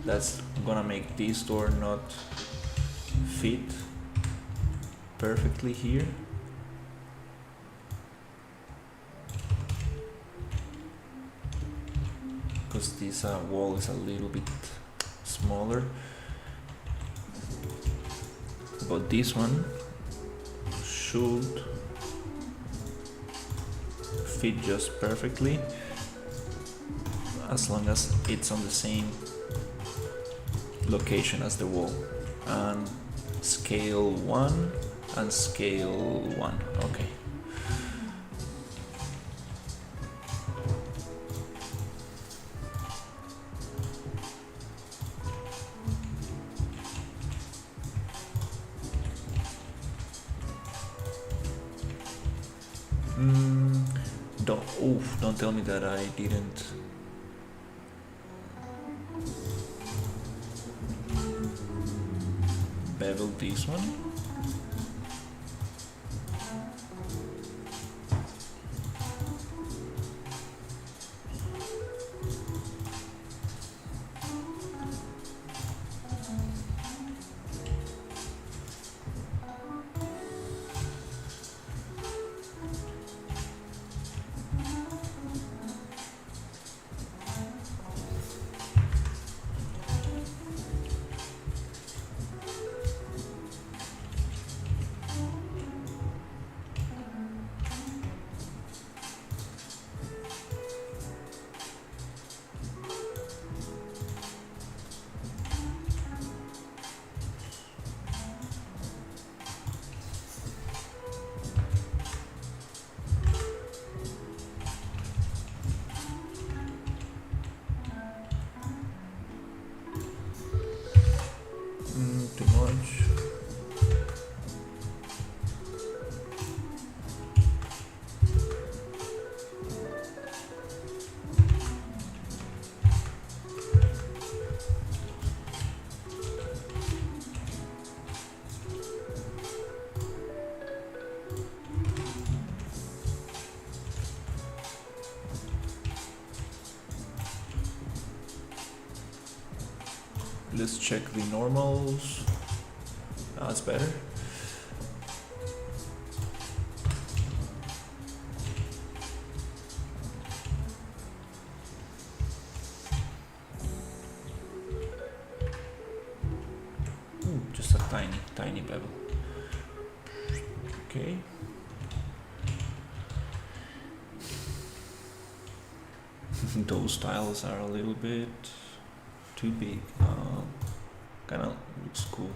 That's gonna make this door not fit perfectly here. Because this wall is a little bit smaller. But this one should fit just perfectly as long as it's on the same location as the wall. And scale 1 and scale 1. Okay. Don't tell me that I didn't bevel this one. Too much. Let's check the normals. That's better. Just a tiny bevel. Okay. Those tiles are a little bit too big. Kind of looks cool.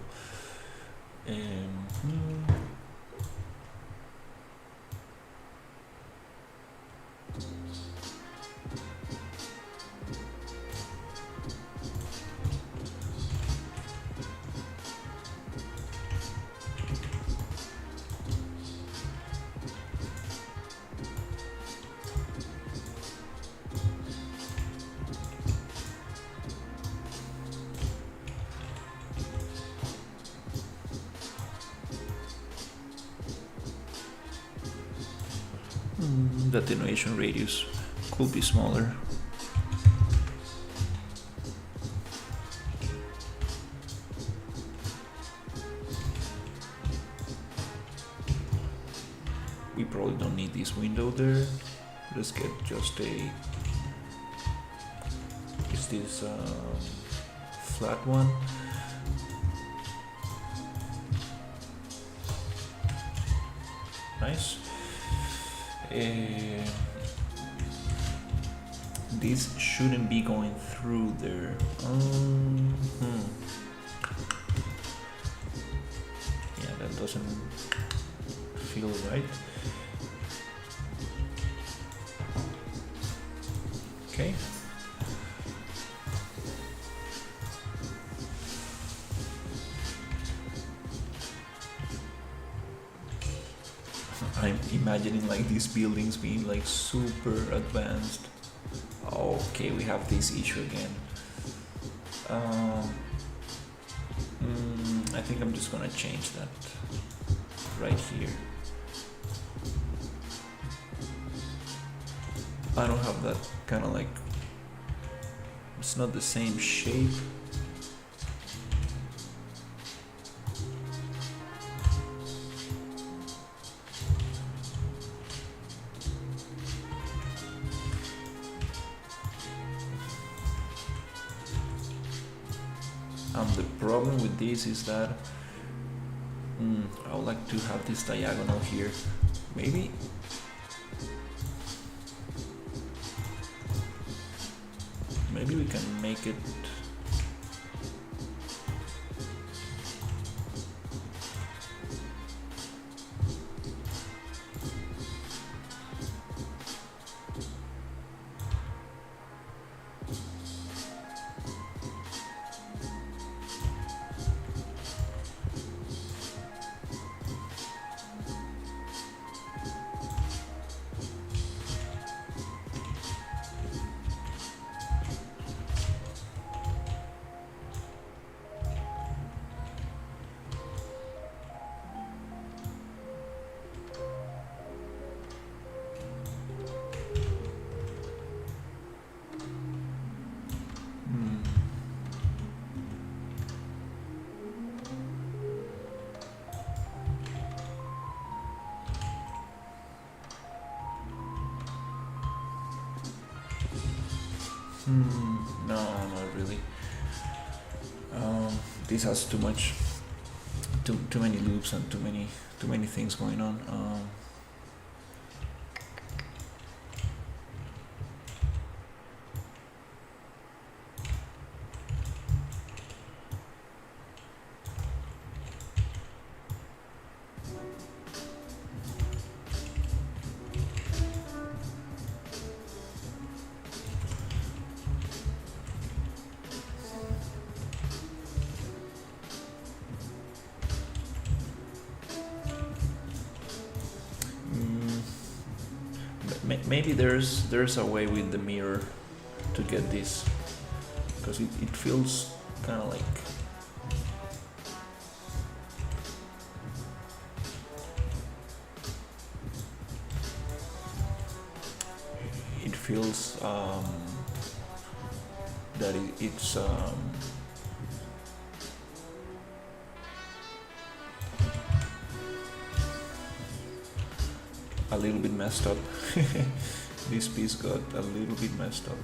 The attenuation radius could be smaller. We probably don't need this window there. Let's get just a... Is this flat one? Nice. This shouldn't be going through there. Yeah, that doesn't feel right. Okay. I'm imagining like these buildings being like super advanced. Okay, we have this issue again. I think I'm just gonna change that right here. I don't have that kind of like, it's not the same shape. The problem with this is that I would like to have this diagonal here. Maybe we can make it no, not really. This has too many loops and too many things going on. Maybe there's a way with the mirror to get this, because it feels kind of like it feels that it's a little bit messed up. This piece got a little bit messed up.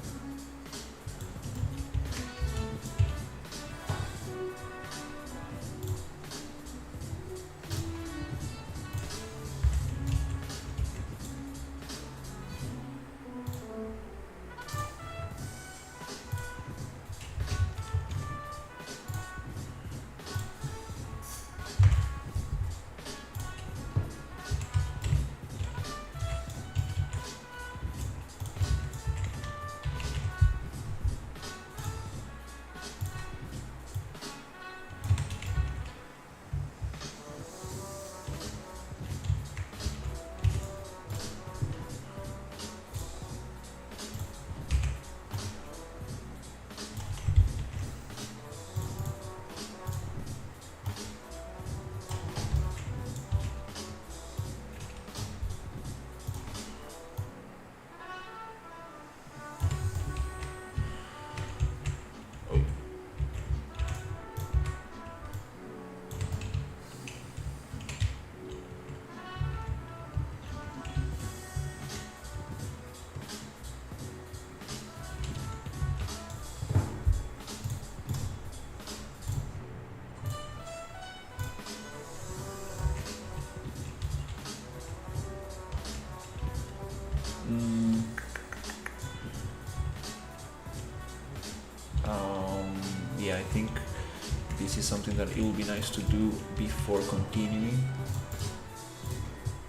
this is something that it will be nice to do before continuing,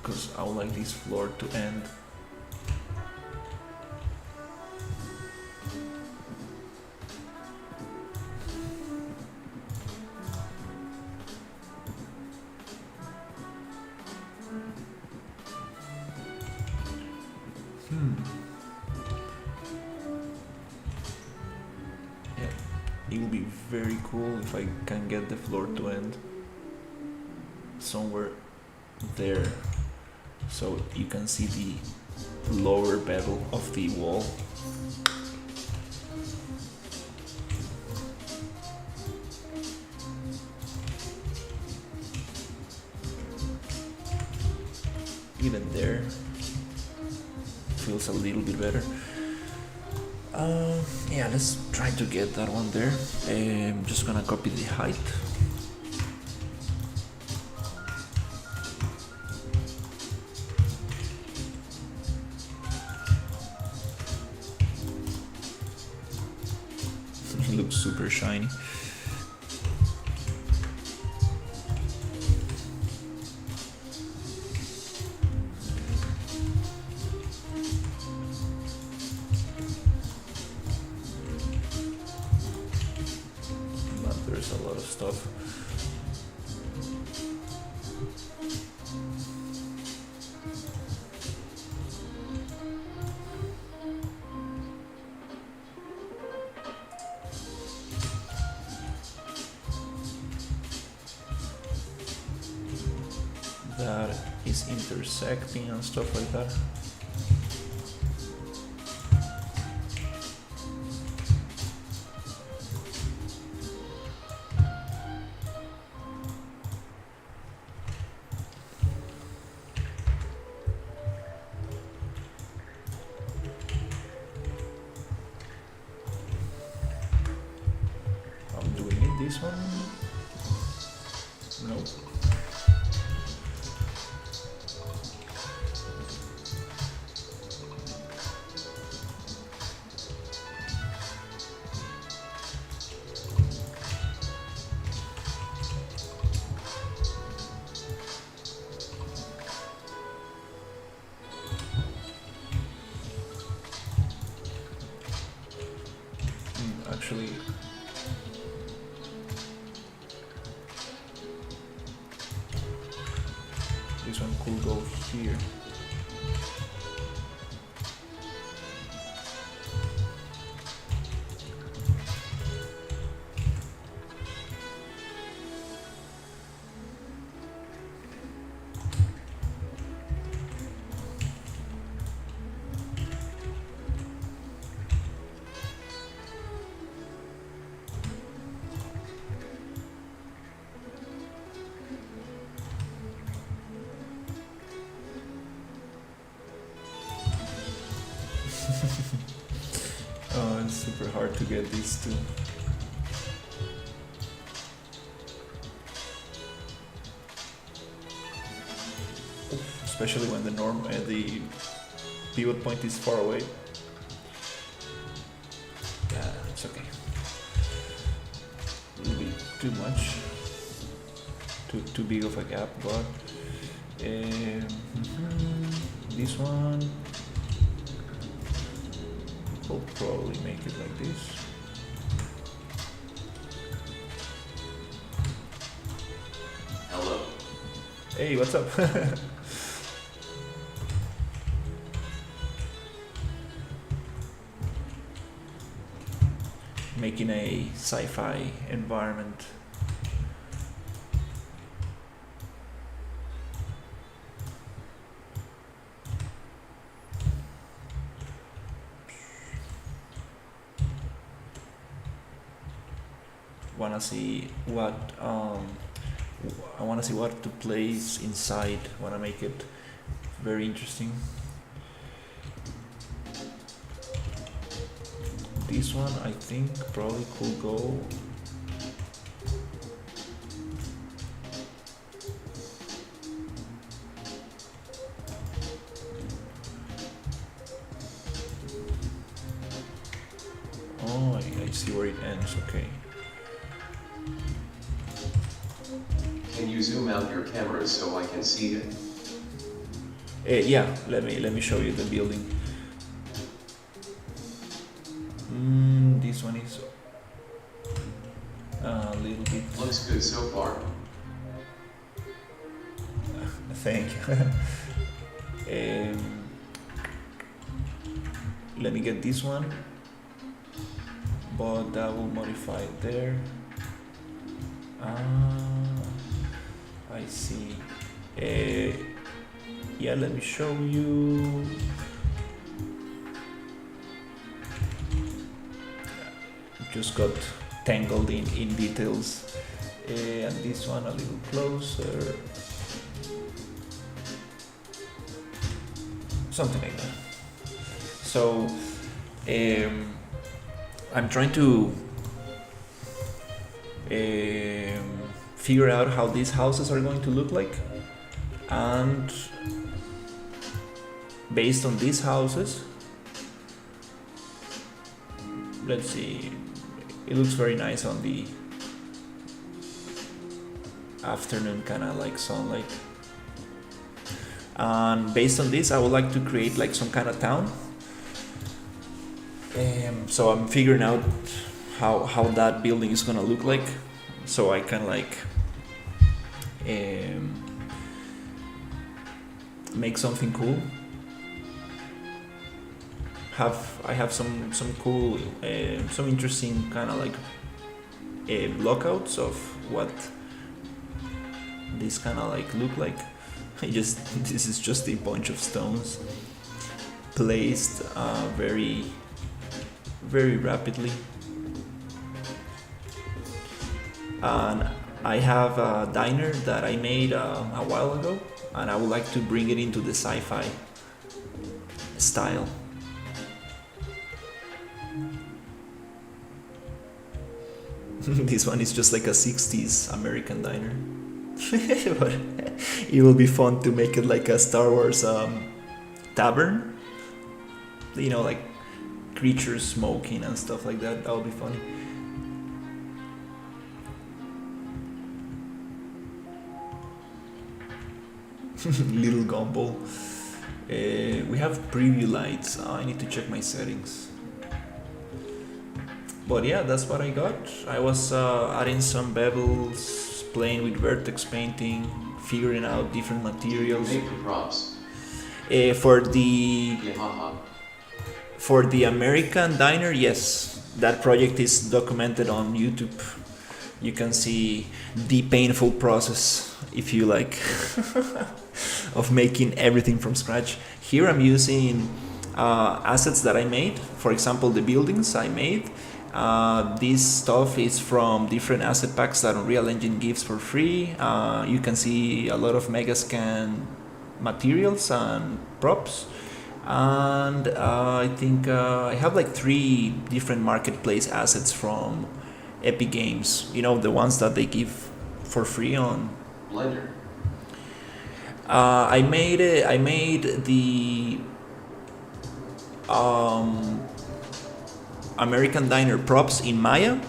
because I would like this floor to end. It will be very cool if I can get the floor to end somewhere there, so you can see the lower bevel of the wall. Even there feels a little bit better. Yeah, let's try to get that one there. I'm just gonna copy the height. It looks super shiny. There's a lot of stuff. That is intersecting and stuff like that. This one? Nope. Actually, this one could go here. Oh, it's super hard to get these two. Especially when the pivot point is far away. Yeah, it's okay. A little bit too much. Too big of a gap, but this one will probably make it like this. Hello. Hey, what's up? Making a sci-fi environment. Wanna see what I wanna see what to place inside. Wanna make it very interesting. This one I think probably could go I see where it ends, okay. you zoom out your cameras so I can see it? Yeah, let me show you the building. This one is a little bit. Looks good so far. Thank you. Let me get this one, but I will modify it there. I see. Yeah, let me show you. Just got tangled in details. And this one a little closer. Something like that. So I'm trying to figure out how these houses are going to look like, and based on these houses, let's see, it looks very nice on the afternoon, kind of like sunlight. And based on this, I would like to create like some kind of town. So I'm figuring out how that building is gonna look like, so I can like make something cool. I have some cool, some interesting kind of like blockouts of what this kind of like look like. This is just a bunch of stones placed very rapidly. And I have a diner that I made a while ago, and I would like to bring it into the sci-fi style. This one is just like a 60s American diner. But it will be fun to make it like a Star Wars tavern. You know, like creatures smoking and stuff like that. That would be funny. Little gumball. We have preview lights. I need to check my settings. But yeah, that's what I got. I was adding some bevels, playing with vertex painting, figuring out different materials. Make the props. For the American diner, yes, that project is documented on YouTube. You can see the painful process, if you like, of making everything from scratch. Here I'm using assets that I made. For example, the buildings I made. This stuff is from different asset packs that Unreal Engine gives for free. You can see a lot of Megascan materials and props. And I think I have like 3 different marketplace assets from Epic Games. You know, the ones that they give for free on Blender. I made the American Diner props in Maya,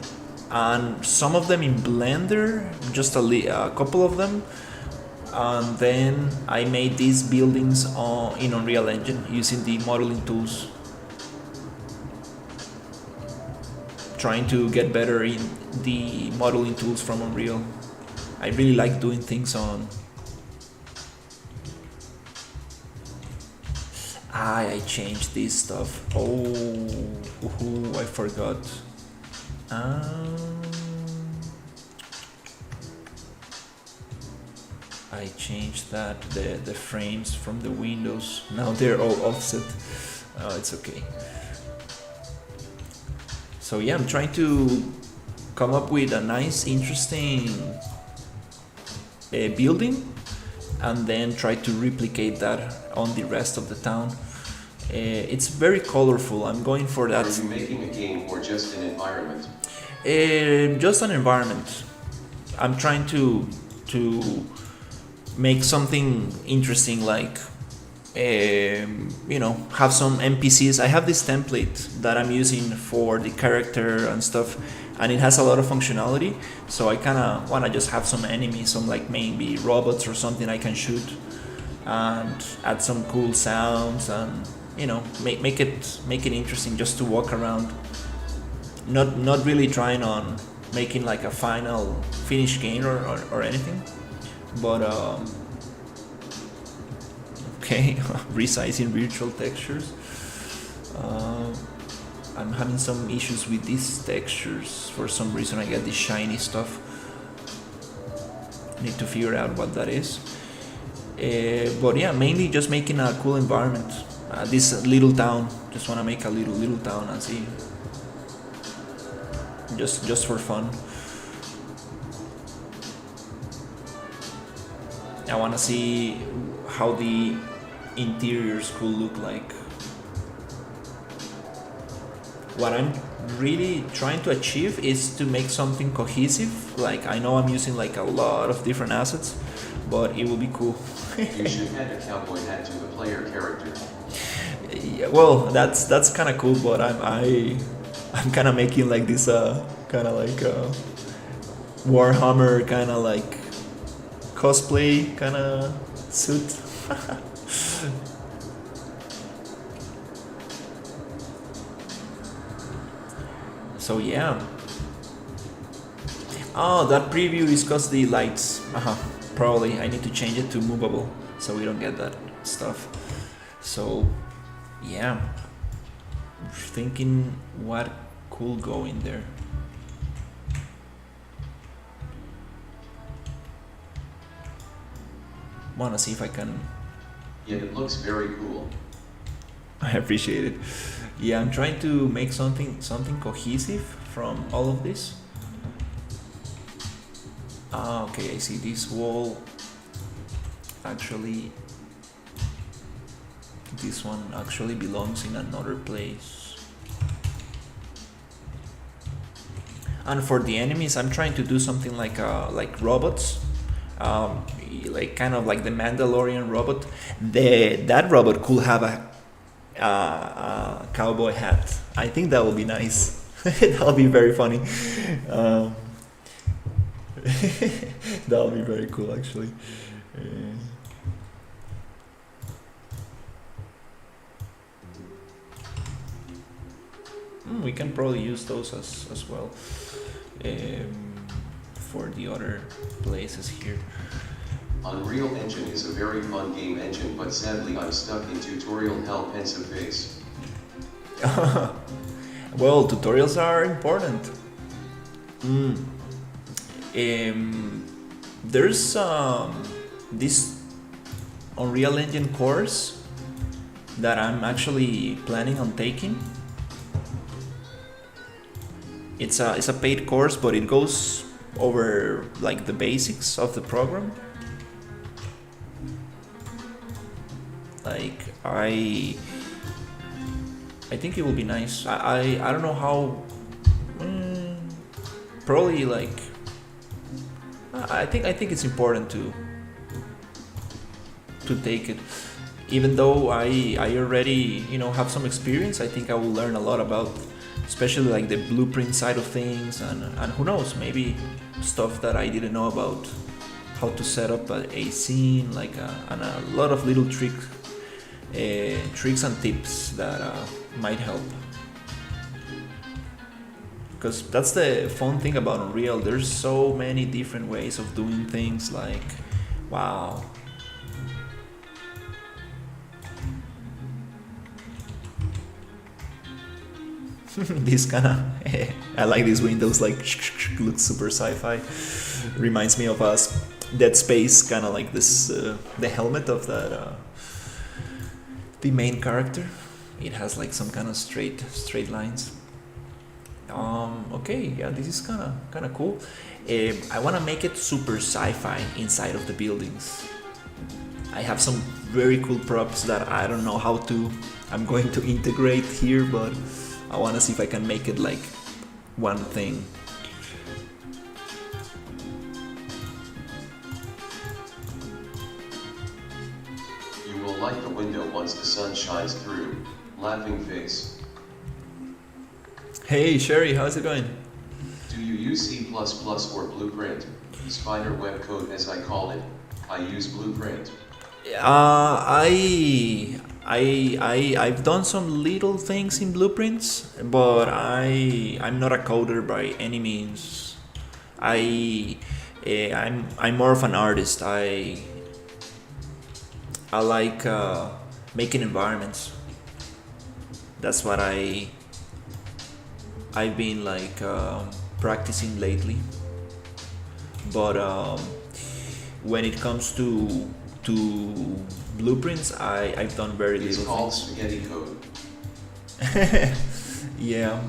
and some of them in Blender, just a couple of them. And then I made these buildings in Unreal Engine using the modeling tools, trying to get better in the modeling tools from Unreal. I really like doing things on. I changed this stuff. I forgot. I changed that, the frames from the windows. Now they're all offset. It's okay. So yeah, I'm trying to come up with a nice, interesting building, and then try to replicate that on the rest of the town. It's very colorful. I'm going for that. Are you making a game or just an environment? Just an environment. I'm trying to make something interesting, like have some NPCs. I have this template that I'm using for the character and stuff, and it has a lot of functionality. So I kind of want to just have some enemies, some like maybe robots or something I can shoot, and add some cool sounds, and make it interesting just to walk around. Not really trying on making like a finished game or anything, but okay. Resizing virtual textures. I'm having some issues with these textures for some reason. I get this shiny stuff. Need to figure out what that is. But yeah, mainly just making a cool environment. This little town. Just want to make a little town and see. Just for fun. I want to see how the interiors could look like. What I'm really trying to achieve is to make something cohesive. Like, I know I'm using like a lot of different assets, but it will be cool. You should add a cowboy hat to the player character. Yeah, well, that's kind of cool, but I'm kind of making like this kind of like Warhammer kind of like cosplay kind of suit. So yeah. Oh, that preview is cause the lights. Probably I need to change it to movable so we don't get that stuff. So yeah, thinking what could go in there. Wanna see if I can. Yeah, it looks very cool. I appreciate it. Yeah, I'm trying to make something cohesive from all of this. Okay, I see this wall. Actually, this one actually belongs in another place. And for the enemies, I'm trying to do something like robots, like kind of like the Mandalorian robot. That robot could have a cowboy hat. I think that would be nice. That'll be very funny. That'll be very cool, actually. We can probably use those as well for the other places here. Unreal Engine is a very fun game engine, but sadly I'm stuck in tutorial hell pensive face. Well, tutorials are important. There's this Unreal Engine course that I'm actually planning on taking. It's a paid course, but it goes over like the basics of the program. Like I think it will be nice. I don't know how. Probably like. I think it's important to take it. Even though I already have some experience, I think I will learn a lot about, especially like the blueprint side of things, and who knows, maybe stuff that I didn't know about how to set up a scene, like and a lot of little tricks and tips that might help. Because that's the fun thing about Unreal. There's so many different ways of doing things. Like, wow. This kind of I like these windows, like looks super sci-fi. Reminds me of us Dead Space, kind of like this the helmet of that the main character. It has like some kind of straight lines. Okay, yeah, this is kind of cool. I want to make it super sci-fi inside of the buildings. I have some very cool props that I don't know how I'm going to integrate here, but I want to see if I can make it like one thing. You will will light the window once the sun shines through. Laughing face. Hey Sherry, how's it going? Do you use C++ or Blueprint? Spider web code as I call it. I use Blueprint. I've done some little things in blueprints, but I'm not a coder by any means. I'm more of an artist. I like making environments. That's what I've been like practicing lately. But when it comes to blueprints, I've done very It's little called things. spaghetti code. Yeah,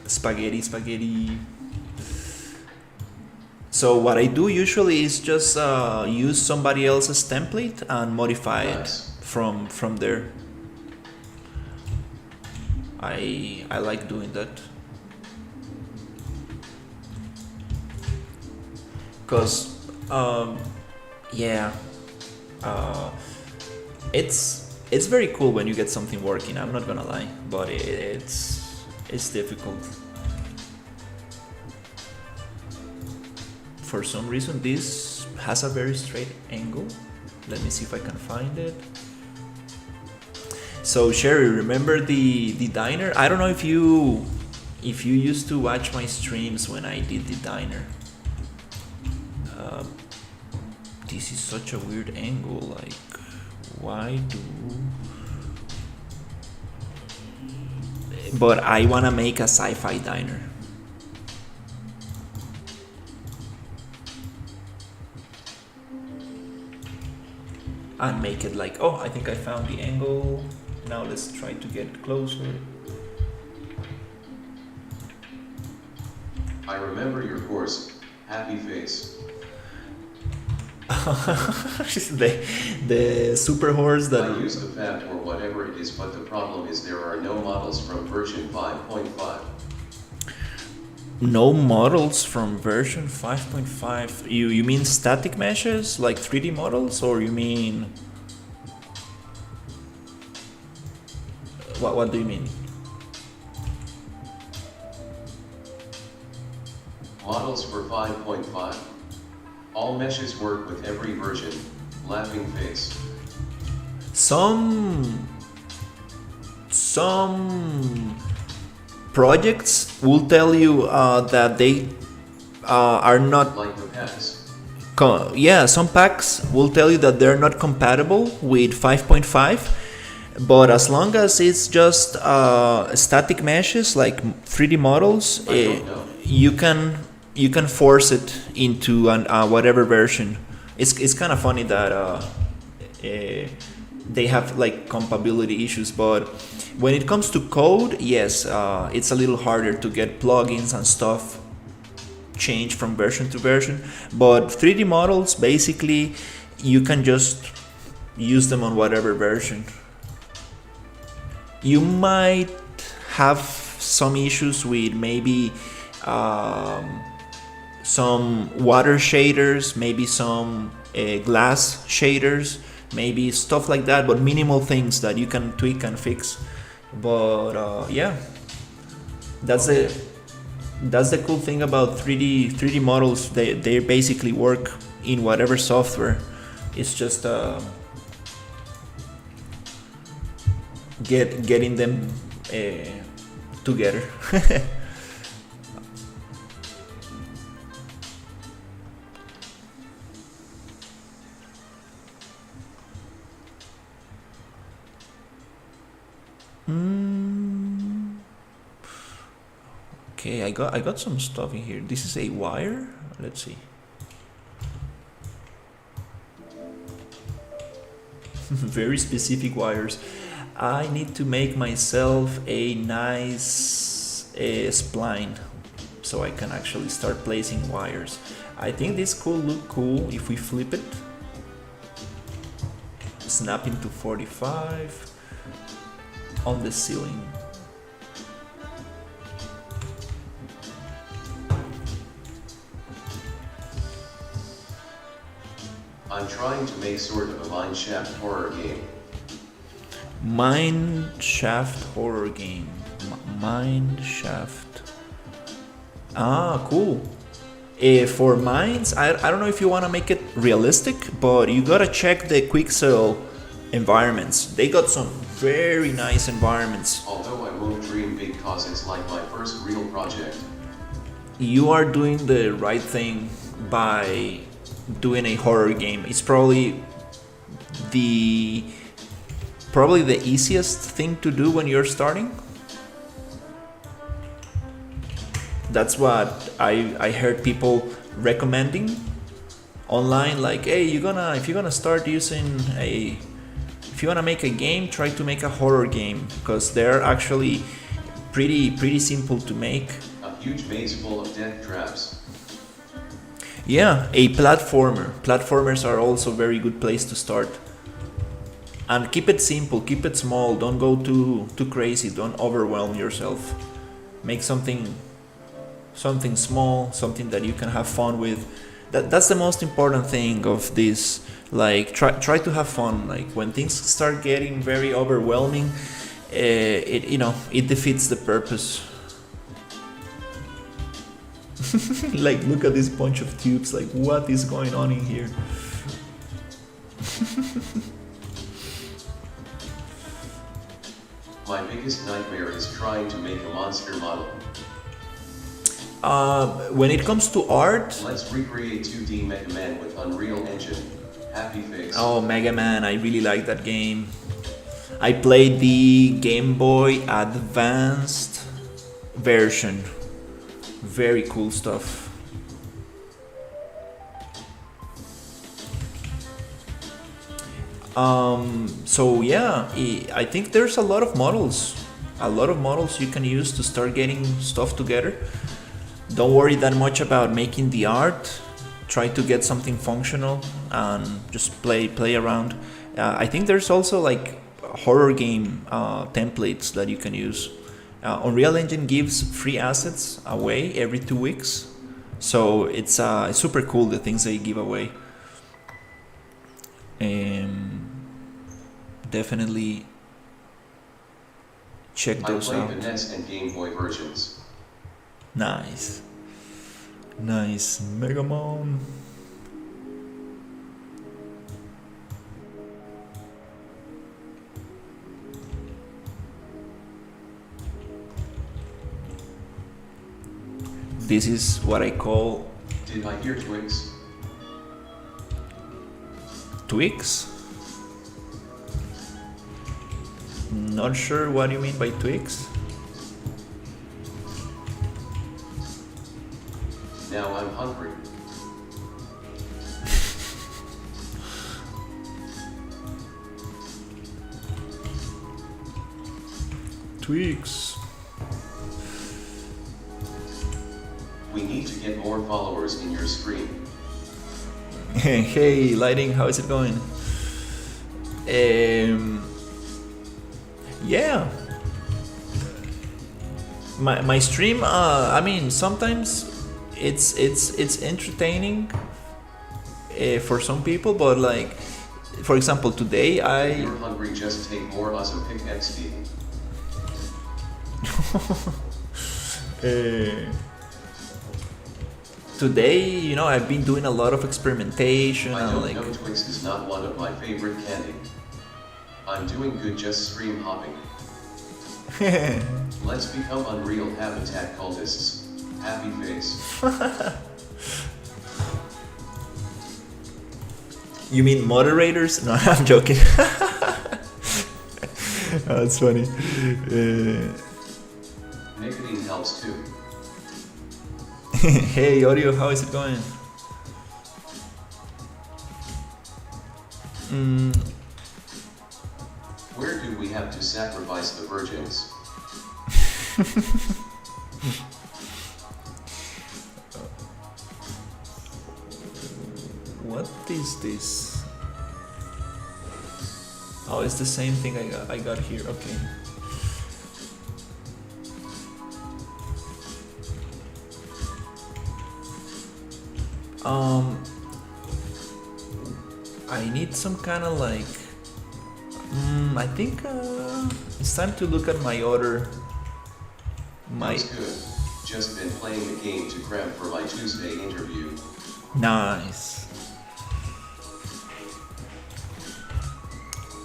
spaghetti. So what I do usually is just use somebody else's template and modify it Nice. from there. I like doing that because yeah, uh, it's very cool when you get something working. I'm not gonna lie, but it's difficult. For some reason, this has a very straight angle. Let me see if I can find it. So Sherry, remember the diner? I don't know if you used to watch my streams when I did the diner. This is such a weird angle. Like, why do? But I wanna make a sci-fi diner. And make it like, oh, I think I found the angle. Now let's try to get closer. I remember your course. Happy face. the super horse that I use the FAT or whatever it is, but the problem is there are no models from version 5.5. no models from version 5.5. You mean static meshes like 3D models, or you mean what do you mean? Models for 5.5. All meshes work with every version. Laughing face. Some projects will tell you that they are not. Like the packs. Yeah, some packs will tell you that they're not compatible with 5.5, but as long as it's just static meshes like 3D models, I don't know. you can force it into an whatever version. It's kind of funny that they have like compatibility issues, but when it comes to code, yes, it's a little harder to get plugins and stuff change from version to version. But 3D models, basically, you can just use them on whatever version. You might have some issues with maybe some water shaders, maybe some glass shaders, maybe stuff like that, but minimal things that you can tweak and fix. But yeah, that's the cool thing about 3D models. They basically work in whatever software. It's just getting them together. Okay, I got some stuff in here. This is a wire. Let's see. Very specific wires. I need to make myself a nice spline so I can actually start placing wires. I think this could look cool if we flip it. Snap into 45 on the ceiling. I'm trying to make sort of a mineshaft horror game. Mine Shaft horror game. Mine Shaft. Ah, cool. For mines, I don't know if you want to make it realistic, but you gotta check the Quixel environments. They got some very nice environments. Although I won't dream big cause it's like my first real project. You are doing the right thing by doing a horror game. It's the probably the easiest thing to do when you're starting. That's what I heard people recommending online, like, hey, if you're gonna start using if you wanna make a game, try to make a horror game, because they're actually pretty simple to make. A huge maze full of death traps. Yeah, a platformer. Platformers are also a very good place to start. And keep it simple, keep it small, don't go too crazy, don't overwhelm yourself. Make something small, something that you can have fun with. That's the most important thing of this. Like, try to have fun. Like, when things start getting very overwhelming, it defeats the purpose. Like, look at this bunch of tubes. Like, what is going on in here? My biggest nightmare is trying to make a monster model. When it comes to art, Let's recreate 2D Mega Man with Unreal Engine. Happy face. oh, Mega Man, I really like that game. I played the Game Boy Advanced version. Very cool stuff. So yeah, I think there's a lot of models you can use to start getting stuff together. Don't worry that much about making the art. Try to get something functional and just play around. I think there's also like horror game templates that you can use. Unreal Engine gives free assets away every 2 weeks, so it's super cool the things they give away. Definitely check I those played out. the NES and Game Boy versions. Nice Mega Man. This is what I call Did I hear twigs? twigs. Not sure what you mean by twigs. Now I'm hungry. Twigs. We need to get more followers in your stream. Hey, Lighting, how is it going? Yeah. My stream, I mean, sometimes it's entertaining for some people, but like, for example, today If you're hungry, just take more awesome pick XP. Today, I've been doing a lot of experimentation I and don't like. know, Twix is not one of my favorite candy. I'm doing good, just stream hopping. Let's become Unreal Habitat cultists. Happy face. You mean moderators? No, I'm joking. That's funny. Nicotine helps too. Hey, audio, how is it going? Where do we have to sacrifice the virgins? What is this? Oh, it's the same thing I got here. Okay. I need some kind of like I think it's time to look at my other. My Looks good. Just been playing the game to cram for my Tuesday interview. Nice.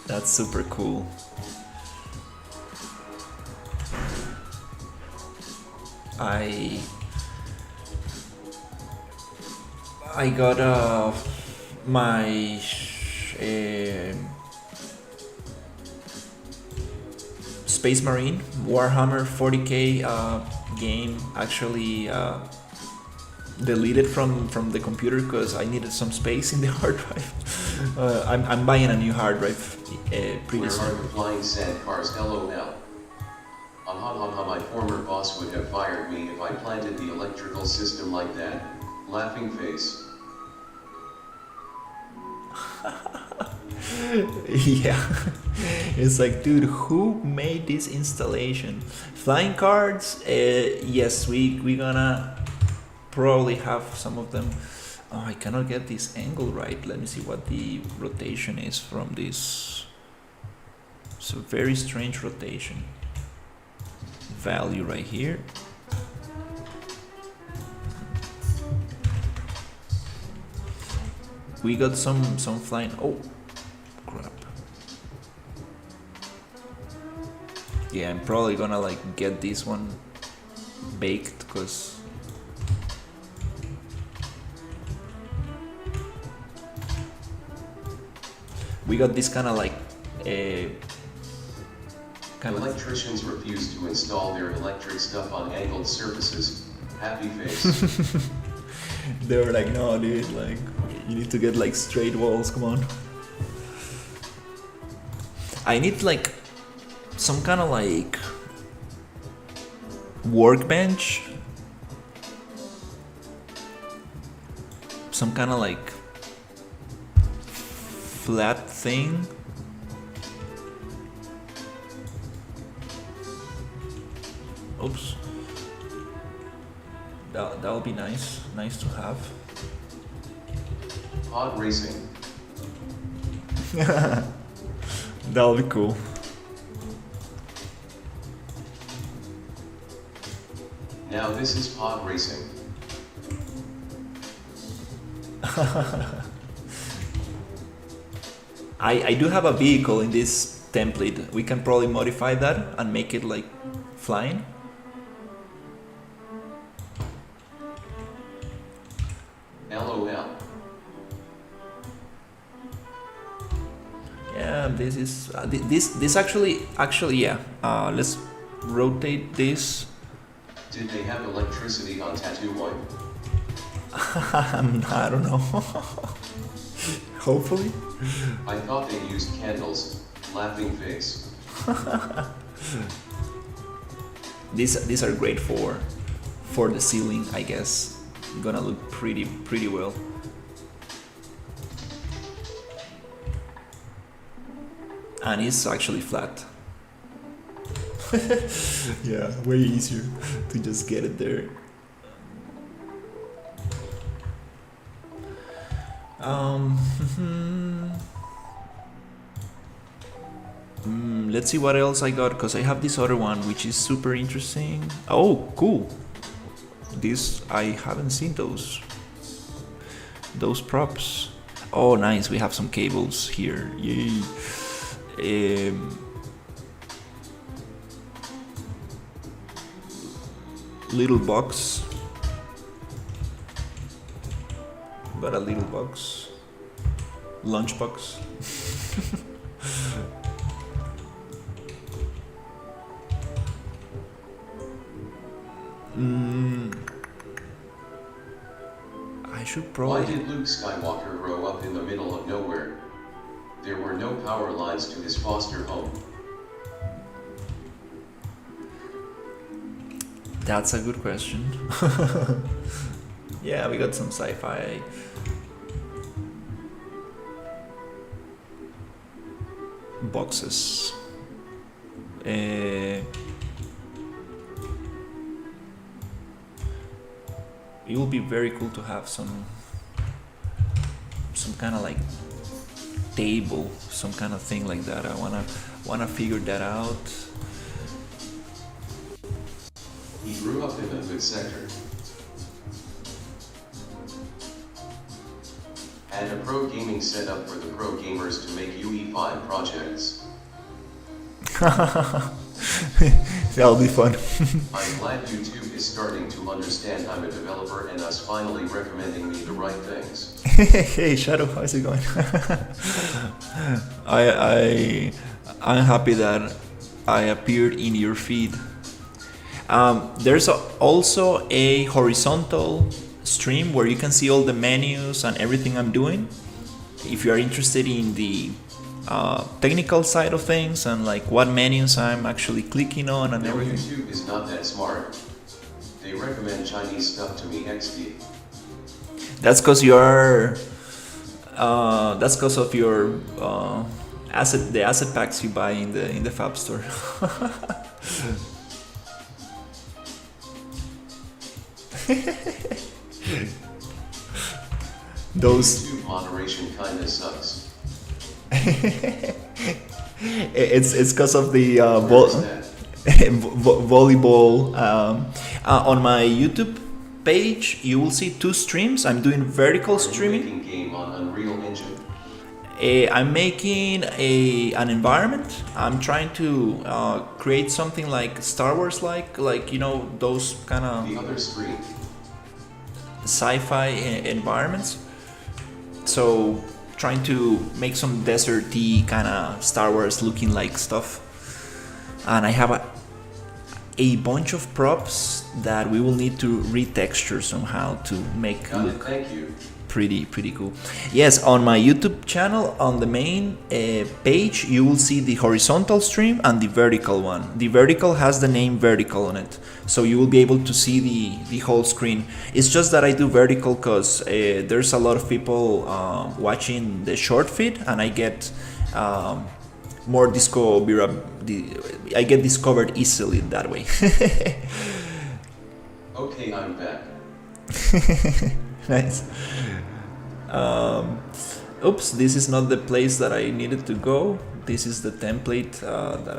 That's super cool. I got my Space Marine Warhammer 40k game actually deleted from the computer because I needed some space in the hard drive. I'm buying a new hard drive pretty Where soon. are the flying sand cars? LOL. My former boss would have fired me if I planted the electrical system like that. Laughing face. Yeah, it's like, dude, who made this installation? Flying cards? Yes, we gonna probably have some of them. Oh, I cannot get this angle right. Let me see what the rotation is from this. It's a very strange rotation value right here. We got some flying. Oh, crap. Yeah, I'm probably gonna like get this one baked because we got this kind of like Electricians refuse to install their electric stuff on angled surfaces. Happy face. They were like, no, dude, like you need to get like straight walls. Come on. I need like some kind of like workbench, some kind of like flat thing. Oops. That'll be nice to have. Pod racing. That'll be cool. Now this is pod racing. I do have a vehicle in this template. We can probably modify that and make it like flying. LOL. Yeah, this is this actually yeah. Let's rotate this. Did they have electricity on Tattoo One? I don't know. Hopefully. I thought they used candles. Laughing face. These are great for the ceiling, I guess. Gonna look pretty well. And it's actually flat. Yeah, way easier to just get it there. Let's see what else I got, because I have this other one which is super interesting. Oh, cool. This, I haven't seen those props. Oh, nice. We have some cables here. Yay. Little box. Got a little box. Lunch box. I should probably... Why did Luke Skywalker grow up in the middle of nowhere? There were no power lines to his foster home. That's a good question. Yeah, we got some sci-fi. Boxes. It will be very cool to have some kind of like table, some kind of thing like that. I wanna figure that out. He grew up in a good sector. And a pro gaming setup for the pro gamers to make UE5 projects. That'll be fun. I'm glad YouTube is starting to understand I'm a developer and us finally recommending me the right things. Hey Shadow, how's it going? I'm happy that I appeared in your feed. There's also a horizontal stream where you can see all the menus and everything I'm doing. If you are interested in the technical side of things and like what menus I'm actually clicking on and No, everything. YouTube is not that smart. They recommend Chinese stuff to me XD. That's because you're. That's because of your the asset packs you buy in the Fab store. Those. YouTube moderation kinda sucks. It's because of the Where is that? volleyball. On my YouTube page, you will see 2 streams. I'm doing vertical Are you streaming. making game on Unreal Engine? I'm making an environment. I'm trying to create something like Star Wars, like you know those kind of The other screen. sci-fi environments. So trying to make some deserty kind of Star Wars looking like stuff. And I have a bunch of props that we will need to retexture somehow to make Got it, look thank you. pretty cool. Yes, on my YouTube channel, on the main page, you will see the horizontal stream and the vertical one. The vertical has the name vertical on it, so you will be able to see the whole screen. It's just that I do vertical because there's a lot of people watching the short feed, and I get more I get discovered easily that way. Okay, I'm back. Nice. Oops, this is not the place that I needed to go. This is the template that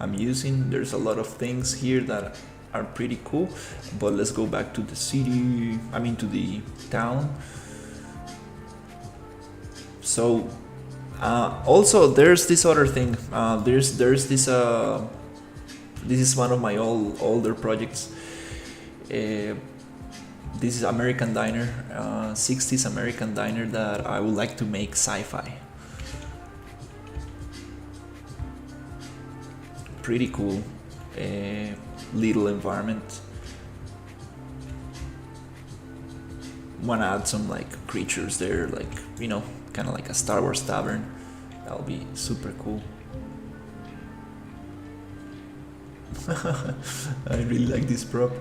I'm using. There's a lot of things here that are pretty cool, but let's go back to the city, to the town. So also there's this other thing. There's this this is one of my older projects. This is American Diner, 60s American Diner that I would like to make sci-fi. Pretty cool little environment. Wanna add some like creatures there, like kind of like a Star Wars tavern. That'll be super cool. I really like this prop.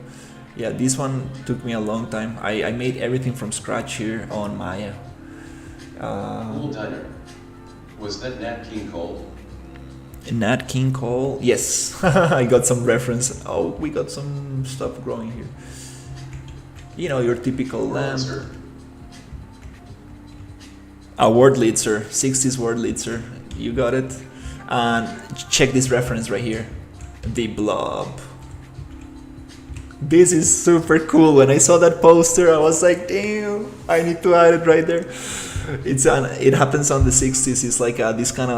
Yeah, this one took me a long time. I made everything from scratch here on Maya. Cool diner. Was that Nat King Cole? Nat King Cole? Yes, I got some reference. Oh, we got some stuff growing here. Your typical lamp. Wurlitzer. A Wurlitzer, 60s Wurlitzer. You got it. And check this reference right here. The Blob. This is super cool. When I saw that poster, I was like, damn, I need to add it right there. It happens on the 60s. It's like this kind of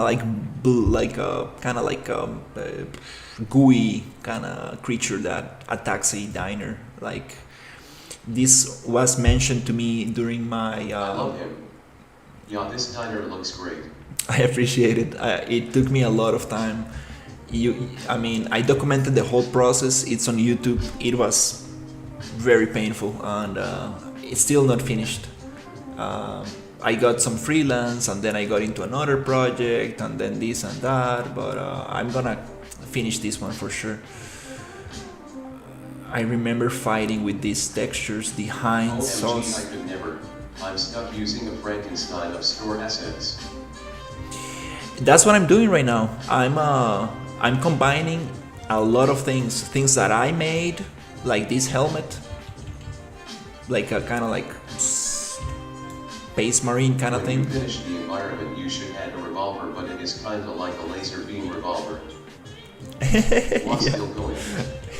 gooey kind of creature that attacks a diner. Like this was mentioned to me during my. I love him. Yeah, this diner looks great. I appreciate it. It took me a lot of time. I documented the whole process. It's on YouTube. It was very painful, and it's still not finished. I got some freelance, and then I got into another project, and then this and that. But I'm gonna finish this one for sure. I remember fighting with these textures, the Heinz OMG, sauce. I could never. I'm stuck using a Frankenstein of store assets. That's what I'm doing right now. I'm combining a lot of things that I made, like this helmet, like a kind of like Space Marine kind of When you thing. finish the environment, you should add a revolver, but it is kinda like a laser beam revolver. What's still going?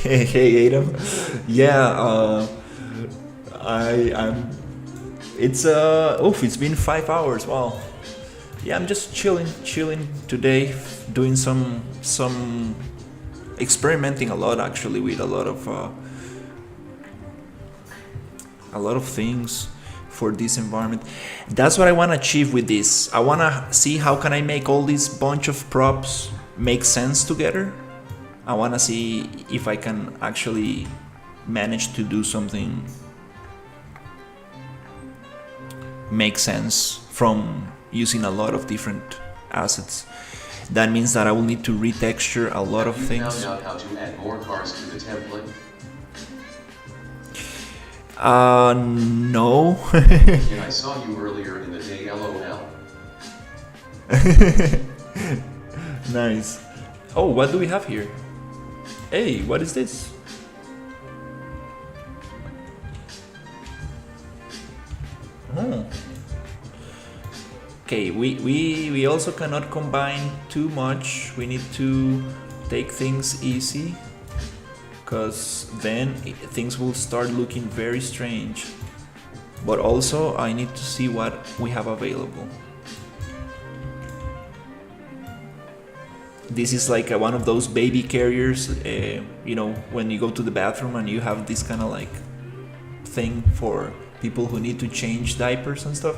Hey Adam. Yeah, I'm. It's it's been 5 hours. Wow. Yeah, I'm just chilling today, doing some experimenting a lot actually with a lot of things for this environment. That's what I want to achieve with this. I want to see how can I make all these bunch of props make sense together. I want to see if I can actually manage to do something make sense from using a lot of different assets. That means that I will need to retexture a lot of You things. found out how to add more cars to the template? No. Yeah, I saw you earlier in the day, LOL. Nice. Oh, what do we have here? Hey, what is this? Oh. Okay, we also cannot combine too much. We need to take things easy, because then things will start looking very strange. But also I need to see what we have available. This is like one of those baby carriers, when you go to the bathroom and you have this kind of like thing for people who need to change diapers and stuff.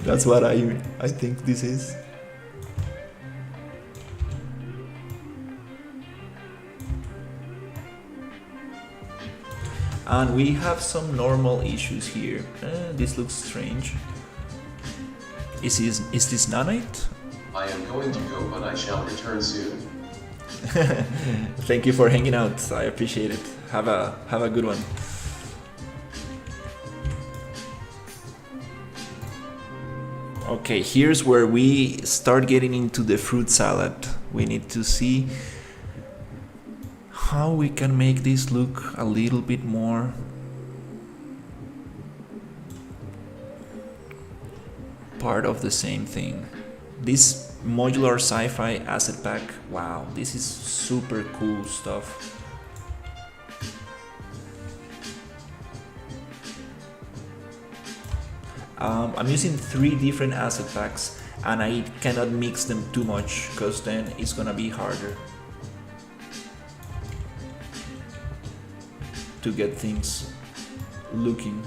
That's what I think this is. And we have some normal issues here. This looks strange. Is this nanite? I am going to go, but I shall return soon. Thank you for hanging out. I appreciate it. Have a good one. Okay, here's where we start getting into the fruit salad. We need to see how we can make this look a little bit more part of the same thing. This modular sci-fi asset pack, wow, this is super cool stuff. I'm using 3 different asset packs, and I cannot mix them too much because then it's gonna be harder to get things looking,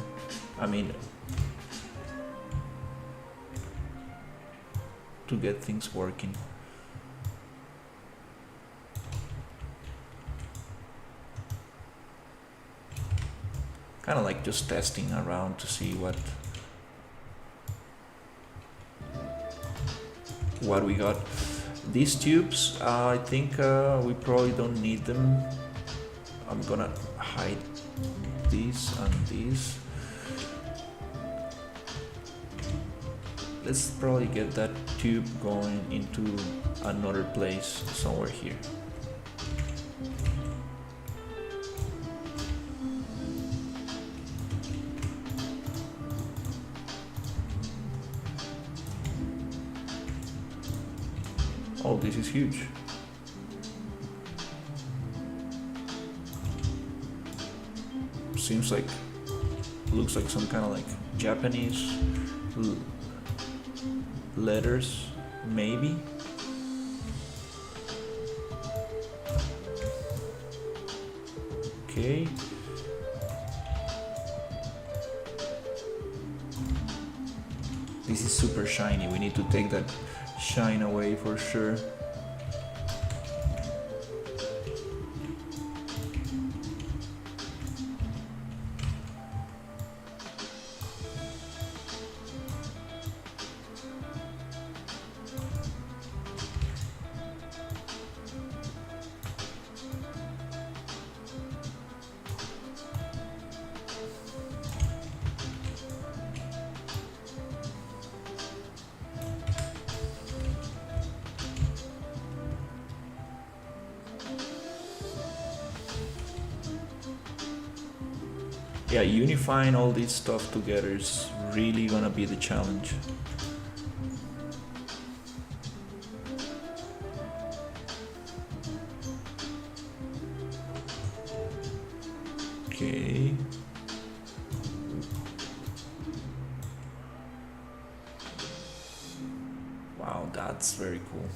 to get things working. Kind of like just testing around to see what we got. These tubes, I think we probably don't need them. I'm gonna hide these and these. Let's probably get that tube going into another place somewhere here. Oh, this is huge. Seems like, looks like some kind of like Japanese letters, maybe. Okay. This is super shiny. We need to take that shine away for sure. Yeah, unifying all this stuff together is really gonna be the challenge. Okay. Wow, that's very cool.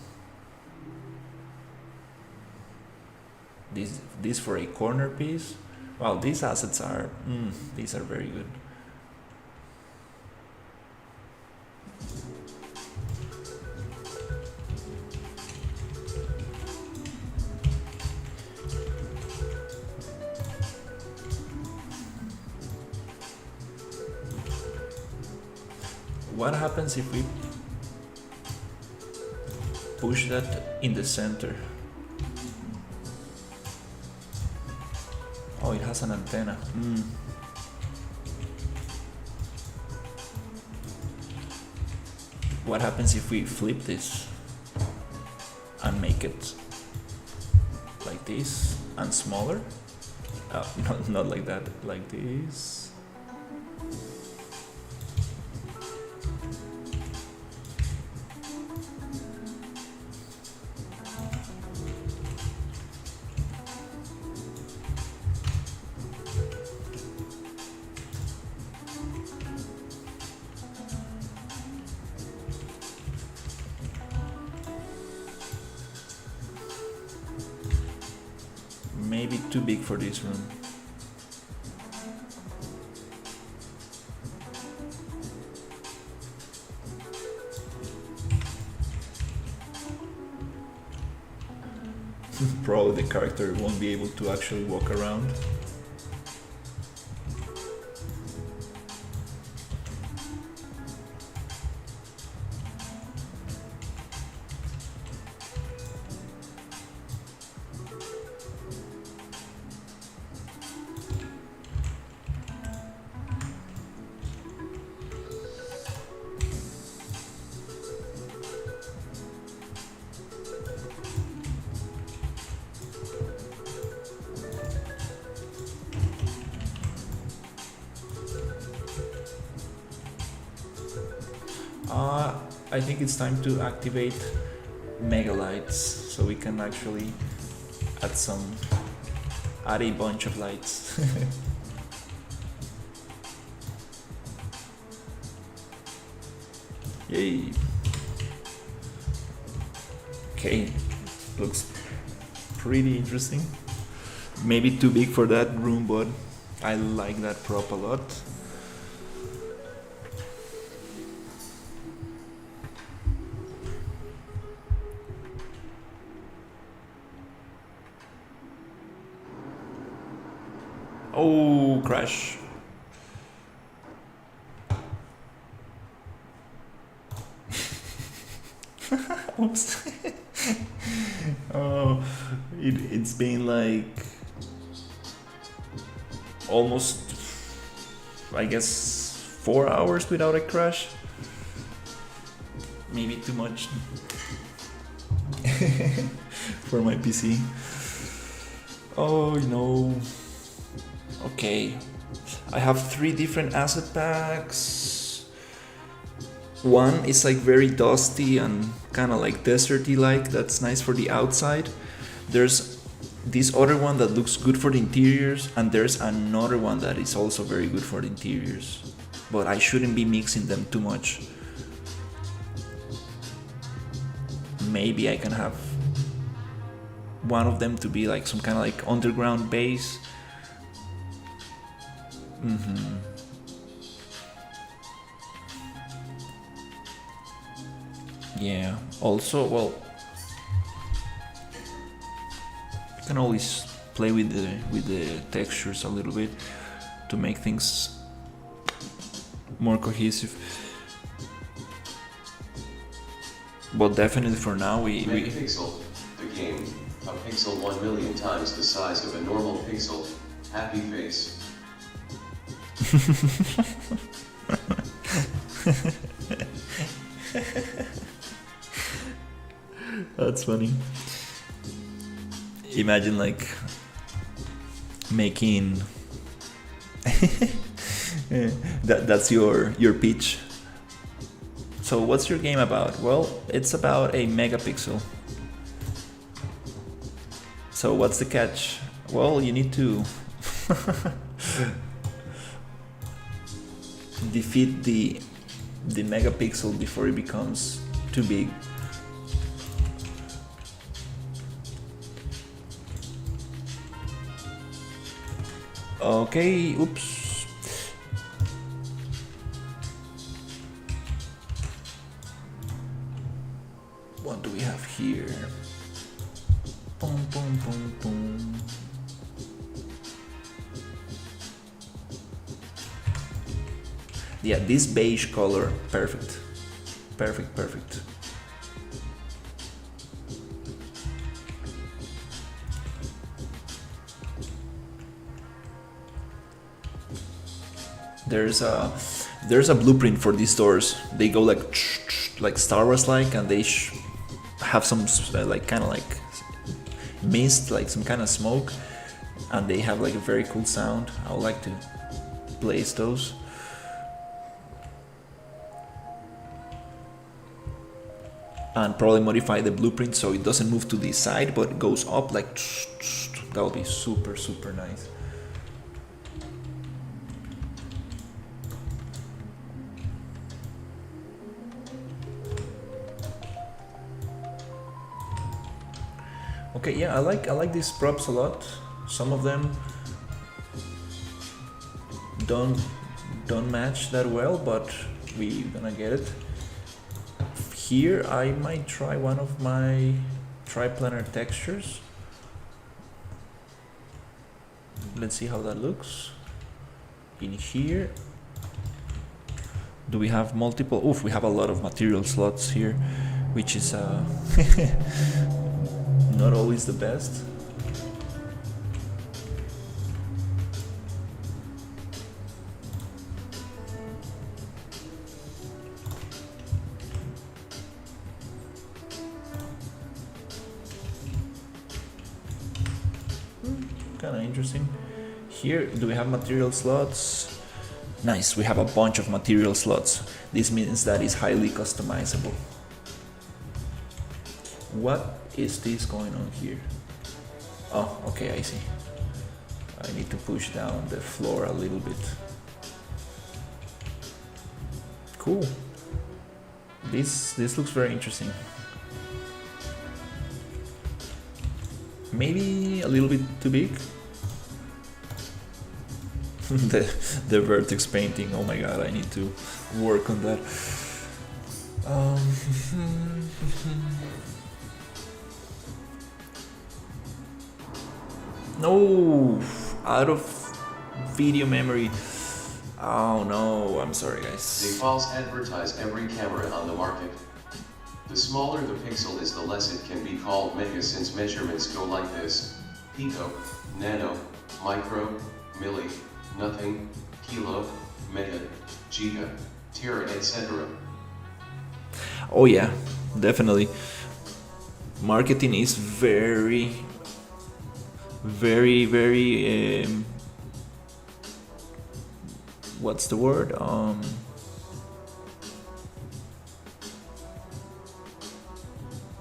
This for a corner piece. Wow, these assets are these are very good. What happens if we push that in the center? Oh, it has an antenna. What happens if we flip this and make it like this and smaller? Not like that, like this. Maybe too big for this room. Probably the character won't be able to actually walk around. I think it's time to activate mega lights so we can actually add a bunch of lights. Yay. Okay, looks pretty interesting. Maybe too big for that room, but I like that prop a lot. Oh, crash. Oops. Oh, it's been like almost, I guess, 4 hours without a crash. Maybe too much for my PC. Oh no. Okay, I have 3 different asset packs. One is like very dusty and kind of like deserty like, that's nice for the outside. There's this other one that looks good for the interiors, and there's another one that is also very good for the interiors. But I shouldn't be mixing them too much. Maybe I can have one of them to be like some kind of like underground base. Yeah, also, well, you can always play with the textures a little bit to make things more cohesive. But definitely for now we Megapixel, the game, a pixel 1 million times the size of a normal pixel, happy face. That's funny. Imagine like making That's your pitch. So what's your game about? Well, it's about a megapixel. So what's the catch? Well, you need to defeat the megapixel before it becomes too big. Okay, oops. What do we have here? Boom, boom, boom, boom. Yeah, this beige color, perfect. Perfect, perfect. There's a blueprint for these doors. They go like Star Wars like, and they have some like kind of like mist, like some kind of smoke, and they have like a very cool sound. I would like to place those. And probably modify the blueprint so it doesn't move to the side but goes up like that would be super super nice. Okay, yeah, I like these props a lot. Some of them don't match that well, but we're gonna get it. Here I might try one of my triplanar textures. Let's see how that looks. In here, do we have multiple? Oof, we have a lot of material slots here, which is not always the best. Kind of interesting. Here, do we have material slots? Nice, we have a bunch of material slots. This means that it's highly customizable. What is this going on here? Oh, okay, I see. I need to push down the floor a little bit. Cool. This looks very interesting. Maybe a little bit too big. the vertex painting, oh my god, I need to work on that. No, out of video memory. Oh no, I'm sorry guys. They false advertise every camera on the market. The smaller the pixel is, the less it can be called mega, since measurements go like this: pico, nano, micro, milli, nothing, kilo, mega, giga, tera, etc. Oh yeah, definitely. Marketing is very what's the word?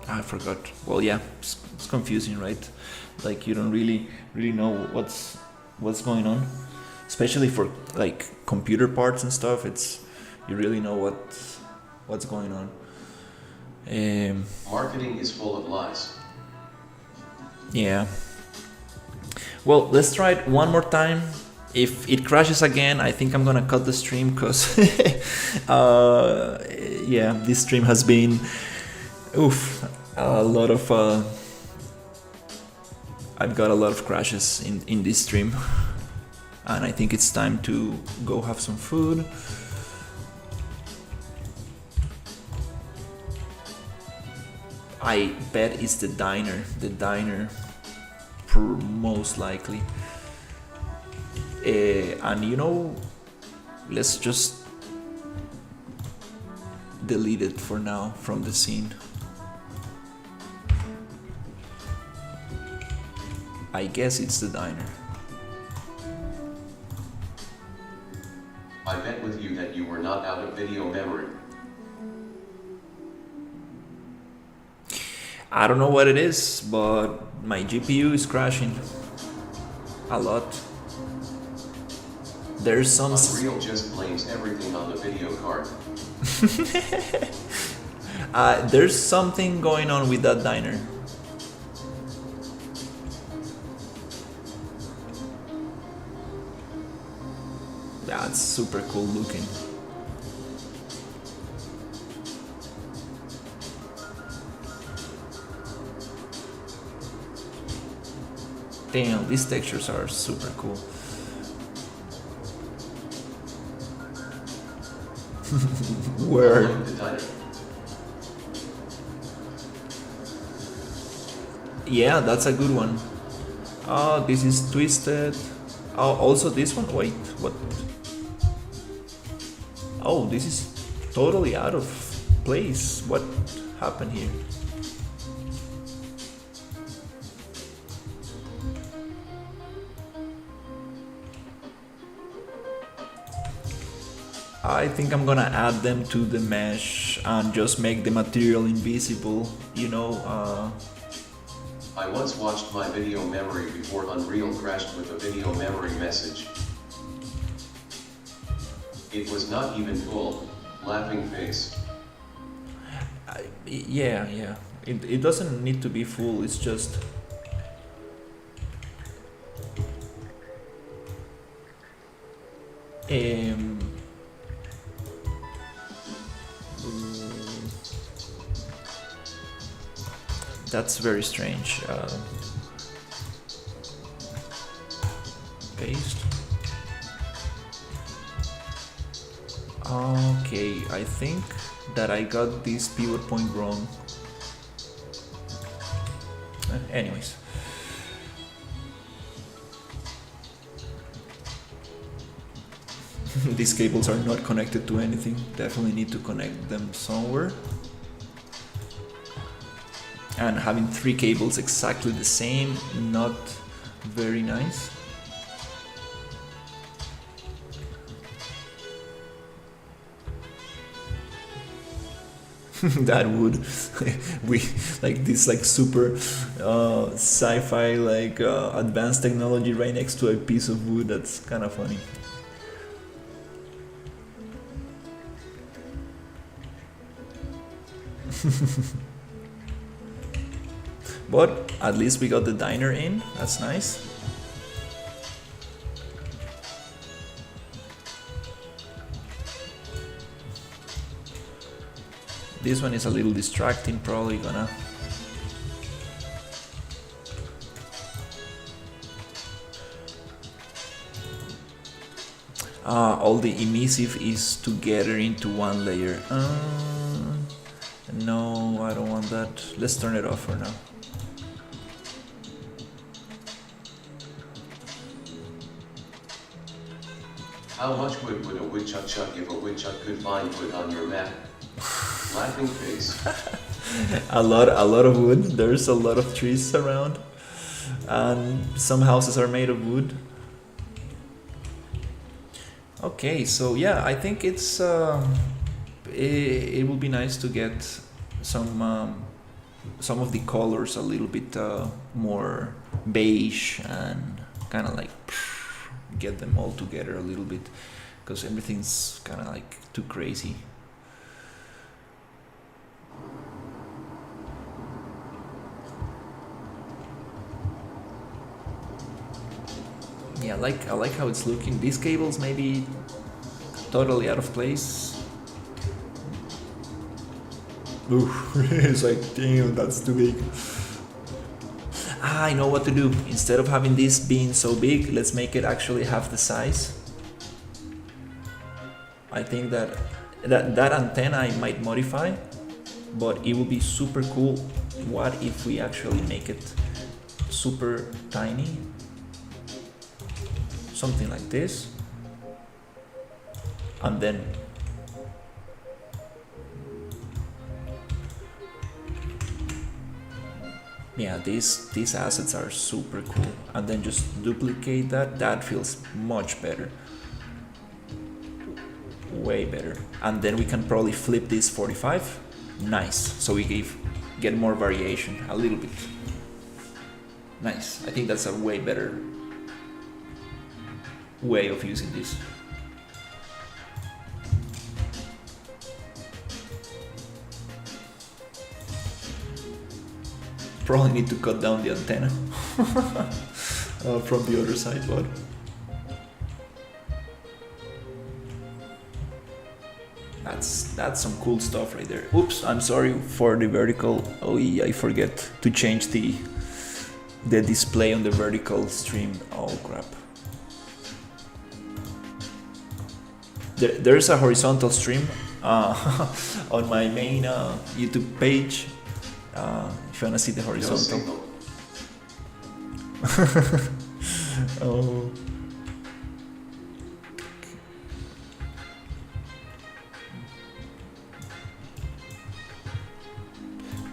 I forgot. Well, yeah, it's confusing, right? Like you don't really know what's going on, especially for like computer parts and stuff. It's you really know what's going on. Marketing is full of lies. Yeah. Well, let's try it one more time. If it crashes again, I think I'm gonna cut the stream because yeah, this stream has been a lot of I've got a lot of crashes in this stream, and I think it's time to go have some food. I bet it's the diner most likely. And you know, let's just delete it for now from the scene. I guess it's the diner. with you that you were not out of video memory. I don't know what it is, but my GPU is crashing a lot. There's some... Unreal just blames everything on the video card. There's something going on with that diner. That's super cool looking. Damn, these textures are super cool. Where? Yeah, that's a good one. Oh, this is twisted. Oh, also this one. Wait, what? Oh, this is totally out of place. What happened here? I think I'm gonna add them to the mesh and just make the material invisible, you know. I once watched my video memory before Unreal crashed with a video memory message. It was not even full. Laughing face. Yeah. It doesn't need to be full, it's just... That's very strange. Paste. Okay, I think that I got this pivot point wrong. Anyways. These cables are not connected to anything. Definitely need to connect them somewhere. And having 3 cables exactly the same, not very nice. That wood, we like this like super sci-fi like advanced technology right next to a piece of wood. That's kind of funny. But at least we got the diner in. That's nice. This one is a little distracting, probably gonna... all the emissive is together into one layer. No, I don't want that. Let's turn it off for now. How much wood would a woodchuck chuck if a woodchuck could find wood on your map? Laughing face. a lot of wood. There's a lot of trees around, and some houses are made of wood. Okay, so yeah, I think it's it would be nice to get some of the colors a little bit more beige and kind of like get them all together a little bit, because everything's kind of like too crazy. Yeah, I like how it's looking. These cables may be totally out of place. Ooh, it's like, damn, that's too big. I know what to do. Instead of having this being so big, let's make it actually half the size. I think that antenna I might modify, but it would be super cool. What if we actually make it super tiny? Something like this, and then yeah, these assets are super cool, and then just duplicate that. That feels much better. way better. And then we can probably flip this 45. Nice. So we get more variation a little bit. Nice. I think that's a way better way of using this. Probably need to cut down the antenna from the other side, but that's some cool stuff right there. Oops, I'm sorry for the vertical. Oh yeah, I forget to change the display on the vertical stream. Oh crap. There's a horizontal stream on my main YouTube page. If you wanna see the horizontal. Oh.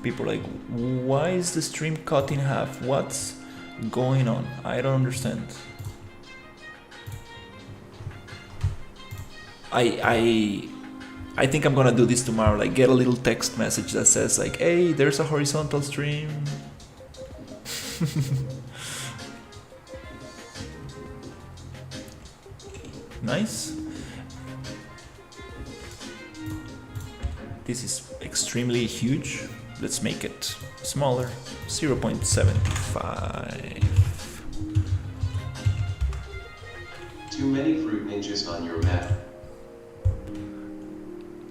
People are like, why is the stream cut in half? What's going on? I don't understand. I think I'm gonna do this tomorrow, like get a little text message that says like, hey, there's a horizontal stream. Nice. This is extremely huge. Let's make it smaller, 0.75. Too many fruit ninjas on your map.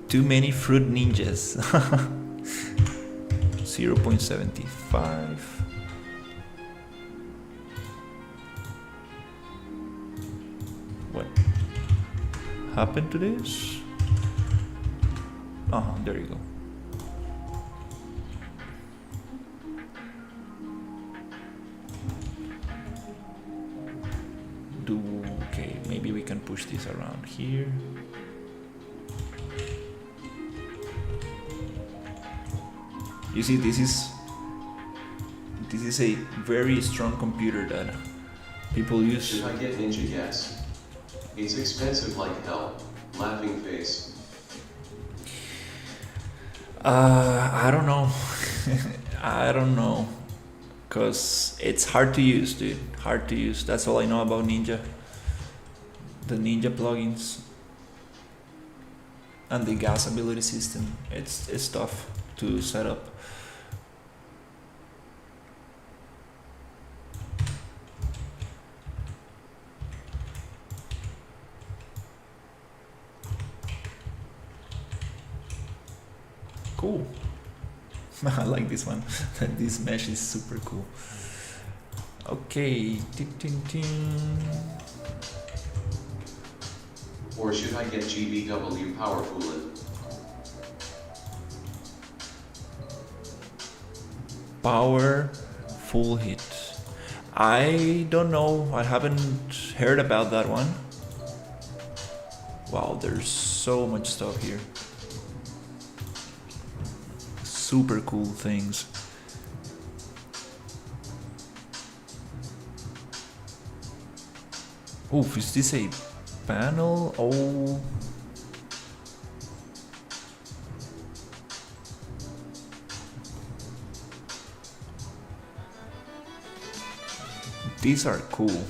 Too many fruit ninjas. 0.75. What happened to this? There you go. Okay, maybe we can push this around here. You see, this is a very strong computer that people use. Should I get Ninja Gas? It's expensive like hell. Laughing face. I don't know. I don't know. Cause it's hard to use, dude. Hard to use. That's all I know about Ninja. The Ninja plugins. And the gas ability system. It's tough to set up. Cool. I like this one. This mesh is super cool. Okay. Or should I get GBW power coolant? Power full hit. I don't know. I haven't heard about that one. Wow, there's so much stuff here. Super cool things. Oof, is this a panel? Oh. These are cool.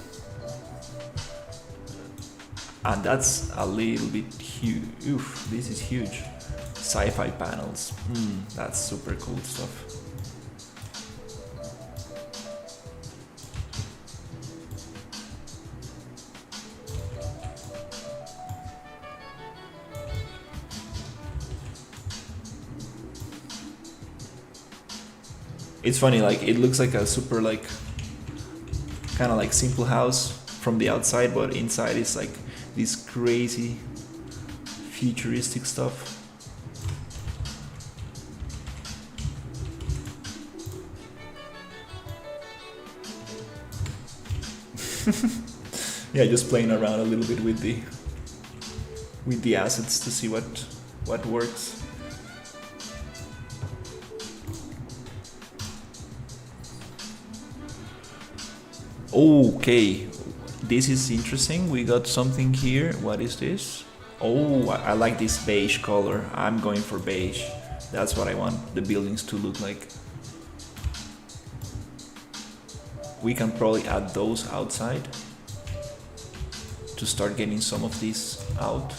And that's a little bit huge. Oof, this is huge. Sci-fi panels. That's super cool stuff. It's funny, like it looks like a super like kind of like simple house from the outside, but inside it's like this crazy futuristic stuff. Yeah, just playing around a little bit with the assets to see what works. Okay, this is interesting. We got something here. What is this? Oh, I like this beige color. I'm going for beige. That's what I want the buildings to look like. We can probably add those outside to start getting some of these out.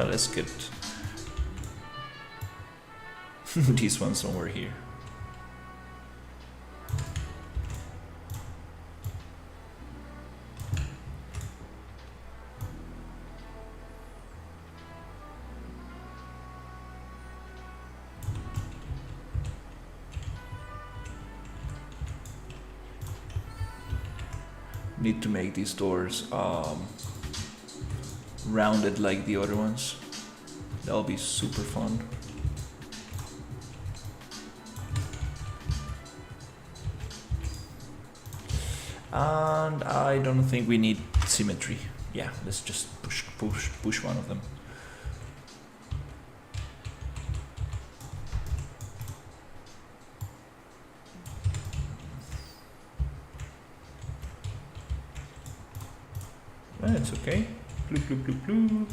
Let's get this one somewhere here. Need to make these doors rounded like the other ones. That'll be super fun. And I don't think we need symmetry. Yeah, let's just push one of them. It's okay. Bloop, bloop, bloop, bloop.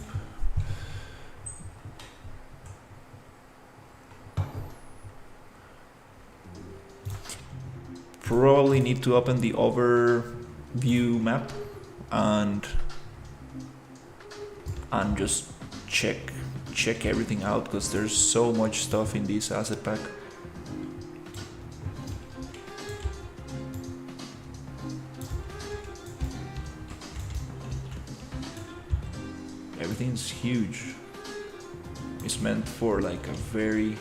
Probably need to open the overview map and just check everything out, because there's so much stuff in this asset pack. Everything's huge. It's meant for like a very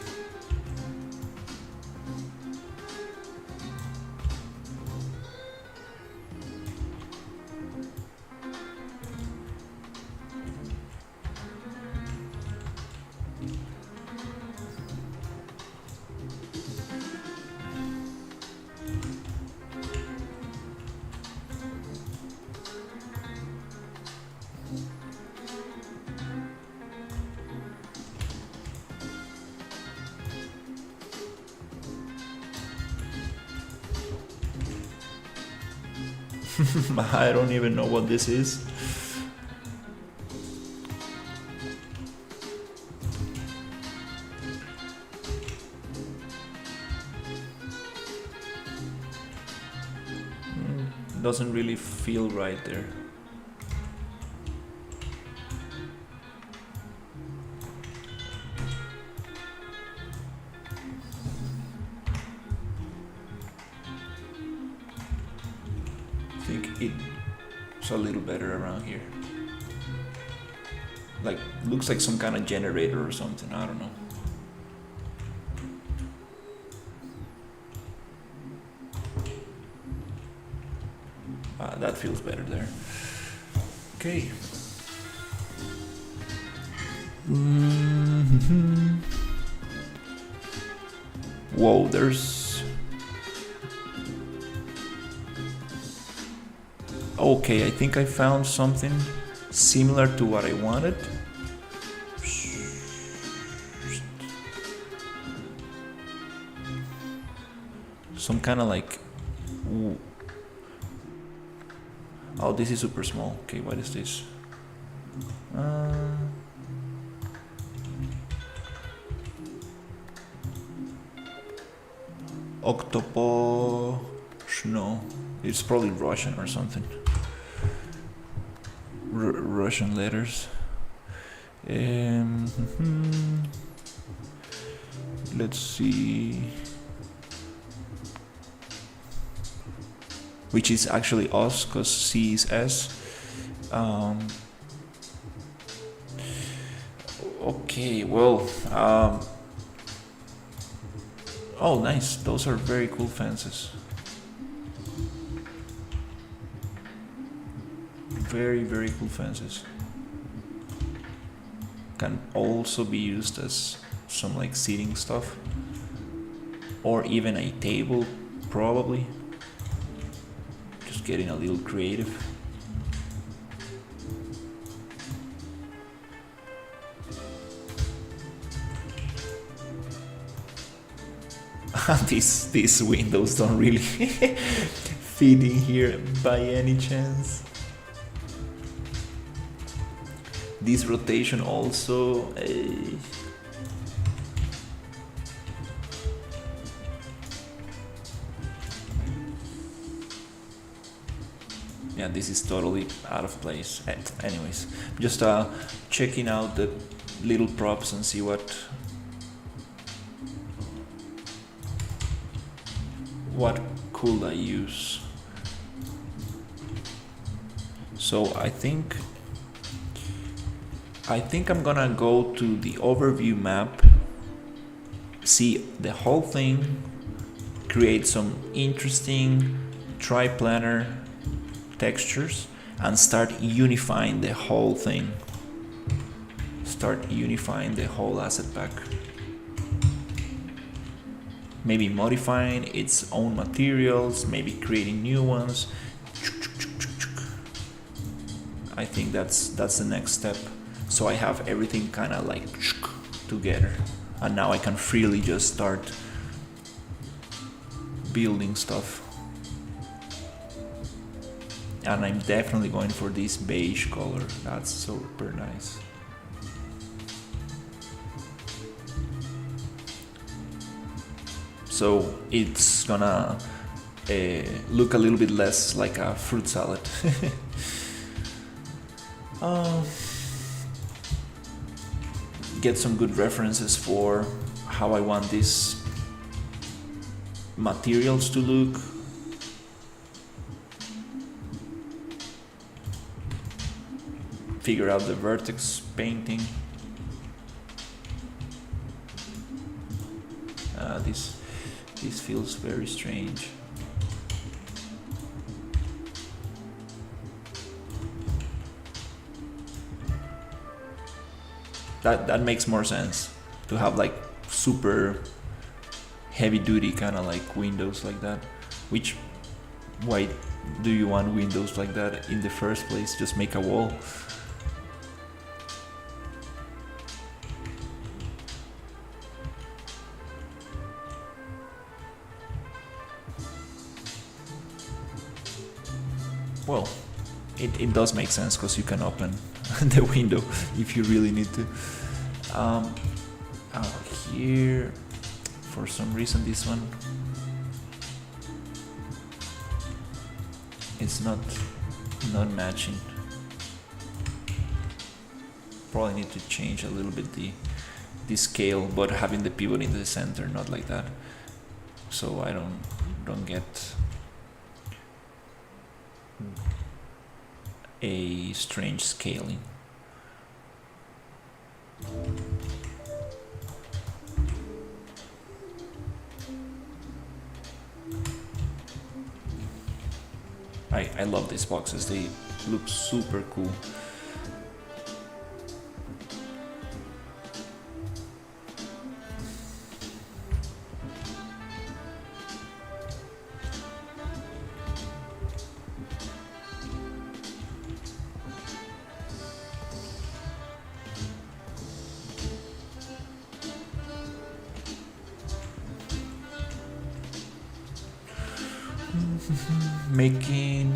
I don't even know what this is. Doesn't really feel right there. I think it's a little better around here. Like, looks like some kind of generator or something, I don't know. That feels better there. Okay. Whoa, there's... Okay, I think I found something similar to what I wanted. Some kind of like... Ooh. Oh, this is super small. Okay, what is this? Octopo... No, it's probably Russian or something. Russian letters. Let's see. which is actually us because C is S. Okay, well, oh, nice. Those are very cool fences. Very, very cool fences. Can also be used as some like seating stuff, or even a table, probably. Just getting a little creative. These windows don't really fit in here by any chance. This rotation also. Yeah, this is totally out of place. Anyways, just checking out the little props and see what could I use. So I think I'm gonna go to the overview map, see the whole thing, create some interesting triplanar textures, and start unifying the whole thing. Start unifying the whole asset pack. Maybe modifying its own materials, maybe creating new ones. I think that's the next step. So I have everything kind of like together, and now I can freely just start building stuff. And I'm definitely going for this beige color. That's super nice. So it's gonna look a little bit less like a fruit salad. Get some good references for how I want these materials to look. Figure out the vertex painting. This feels very strange. That makes more sense to have like super heavy duty kind of like windows like that. Which, why do you want windows like that in the first place? Just make a wall. Well, it does make sense because you can open the window if you really need to. Out here, for some reason this one, it's not matching. Probably need to change a little bit the scale, but having the pivot in the center, not like that. So I don't get a strange scaling. I love these boxes, they look super cool.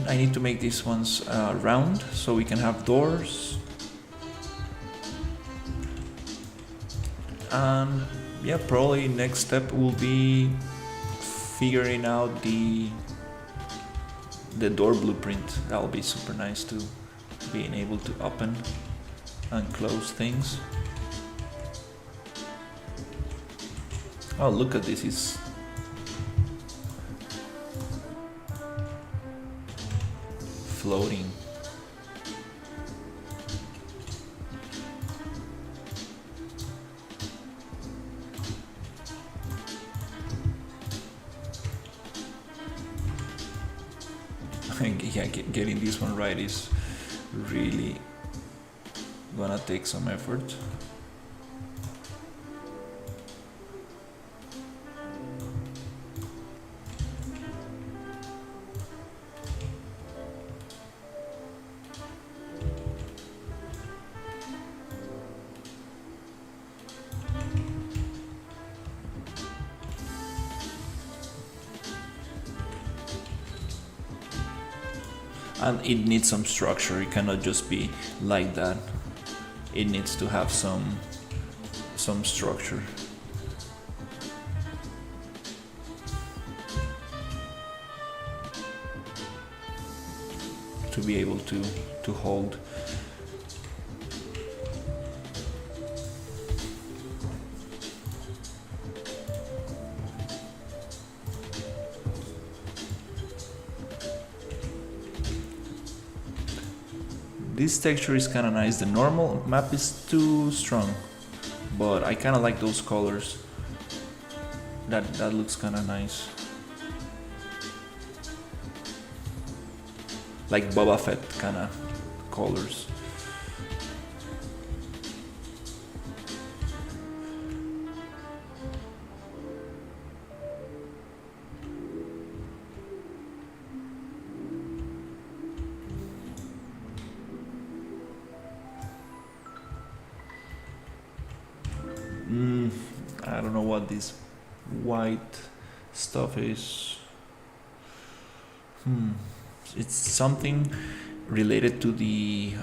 I need to make these ones round so we can have doors. And yeah, probably next step will be figuring out the door blueprint. That'll be super nice to being able to open and close things. Oh, look at this, floating. Yeah, getting this one right is really gonna take some effort. And it needs some structure. It cannot just be like that. It needs to have some structure. To be able to hold. This texture is kind of nice. The normal map is too strong, but I kind of like those colors. That looks kind of nice. Like Boba Fett kind of colors. I don't know what this white stuff is. It's something related to the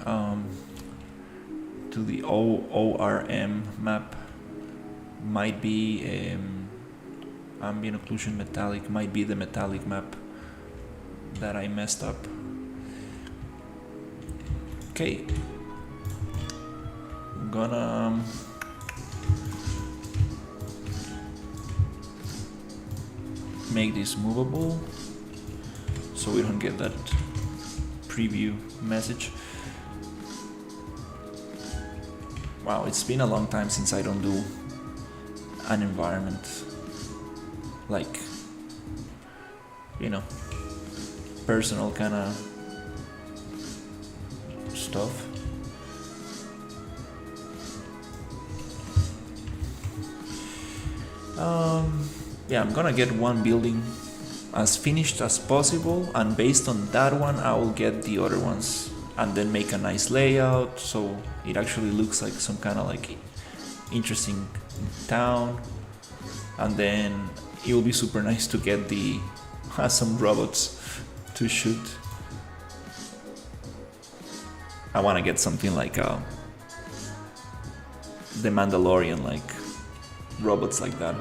ORM map. Might be ambient occlusion metallic. Might be the metallic map that I messed up. Okay, I'm gonna make this movable so we don't get that preview message. Wow, it's been a long time since I don't do an environment, like, you know, personal kind of stuff. Yeah, I'm gonna get one building as finished as possible, and based on that one I will get the other ones and then make a nice layout so it actually looks like some kind of like interesting town, and then it will be super nice to get the some robots to shoot. I want to get something like the Mandalorian, like robots like that.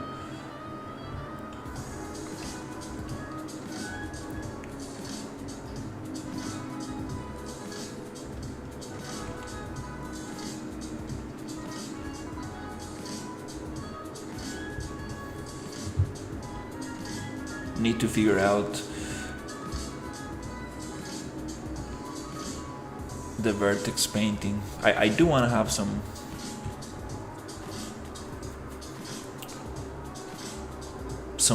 Need to figure out the vertex painting. I do want to have some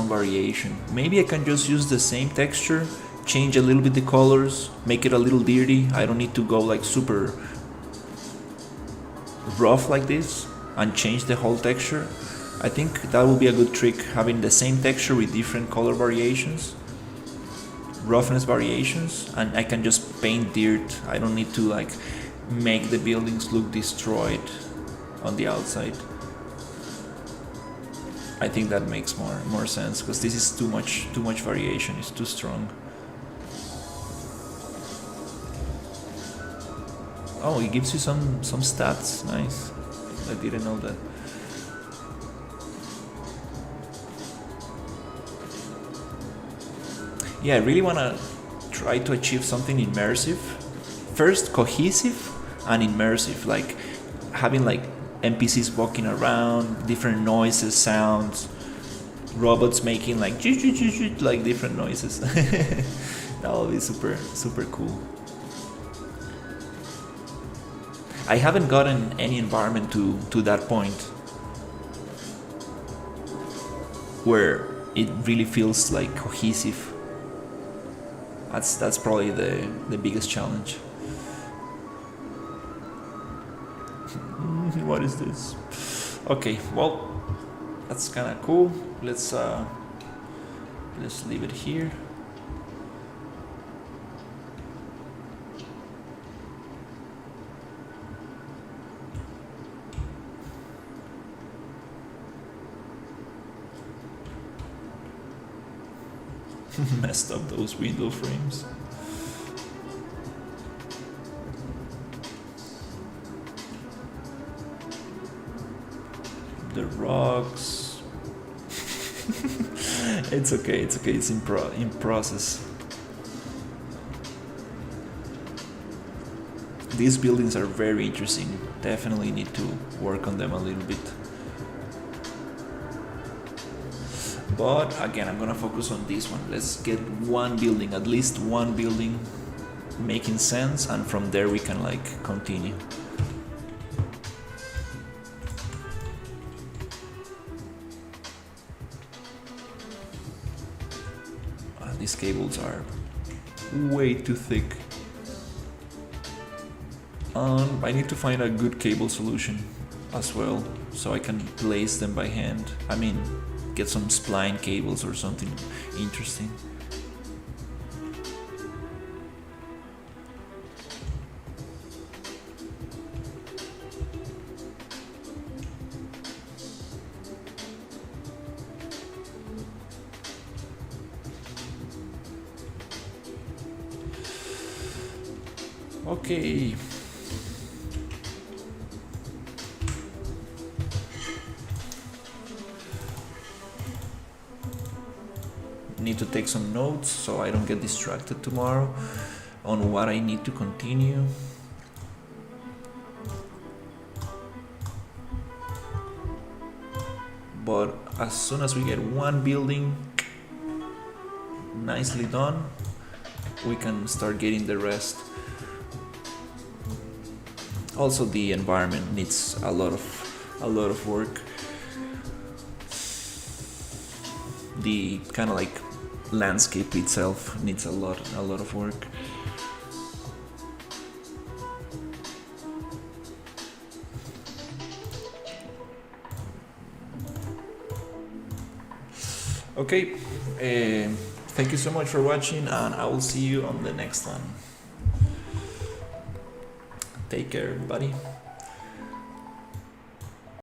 variation. Maybe I can just use the same texture, change a little bit the colors, make it a little dirty. I don't need to go like super rough like this and change the whole texture. I think that will be a good trick, having the same texture with different color variations, roughness variations, and I can just paint dirt. I don't need to like make the buildings look destroyed on the outside. I think that makes more sense, because this is too much variation. It's too strong. Oh, it gives you some stats. Nice. I didn't know that. Yeah, I really want to try to achieve something immersive. First, cohesive and immersive, like having like NPCs walking around, different noises, sounds, robots making like different noises. That will be super cool. I haven't gotten any environment to that point where it really feels like cohesive. That's probably the biggest challenge. What is this? Okay, well, that's kind of cool. Let's leave it here. Messed up those window frames. The rocks. It's okay, it's in process. These buildings are very interesting. Definitely need to work on them a little bit. But again, I'm gonna focus on this one. Let's get one building, at least one building making sense, and from there we can like continue. These cables are way too thick. I need to find a good cable solution as well, so I can place them by hand. I mean, get some spline cables or something interesting. Okay. Need to take some notes so I don't get distracted tomorrow on what I need to continue. But as soon as we get one building nicely done, we can start getting the rest. Also, the environment needs a lot of work. The kind of like landscape itself needs a lot of work. Okay, thank you so much for watching, and I will see you on the next one. Take care, everybody.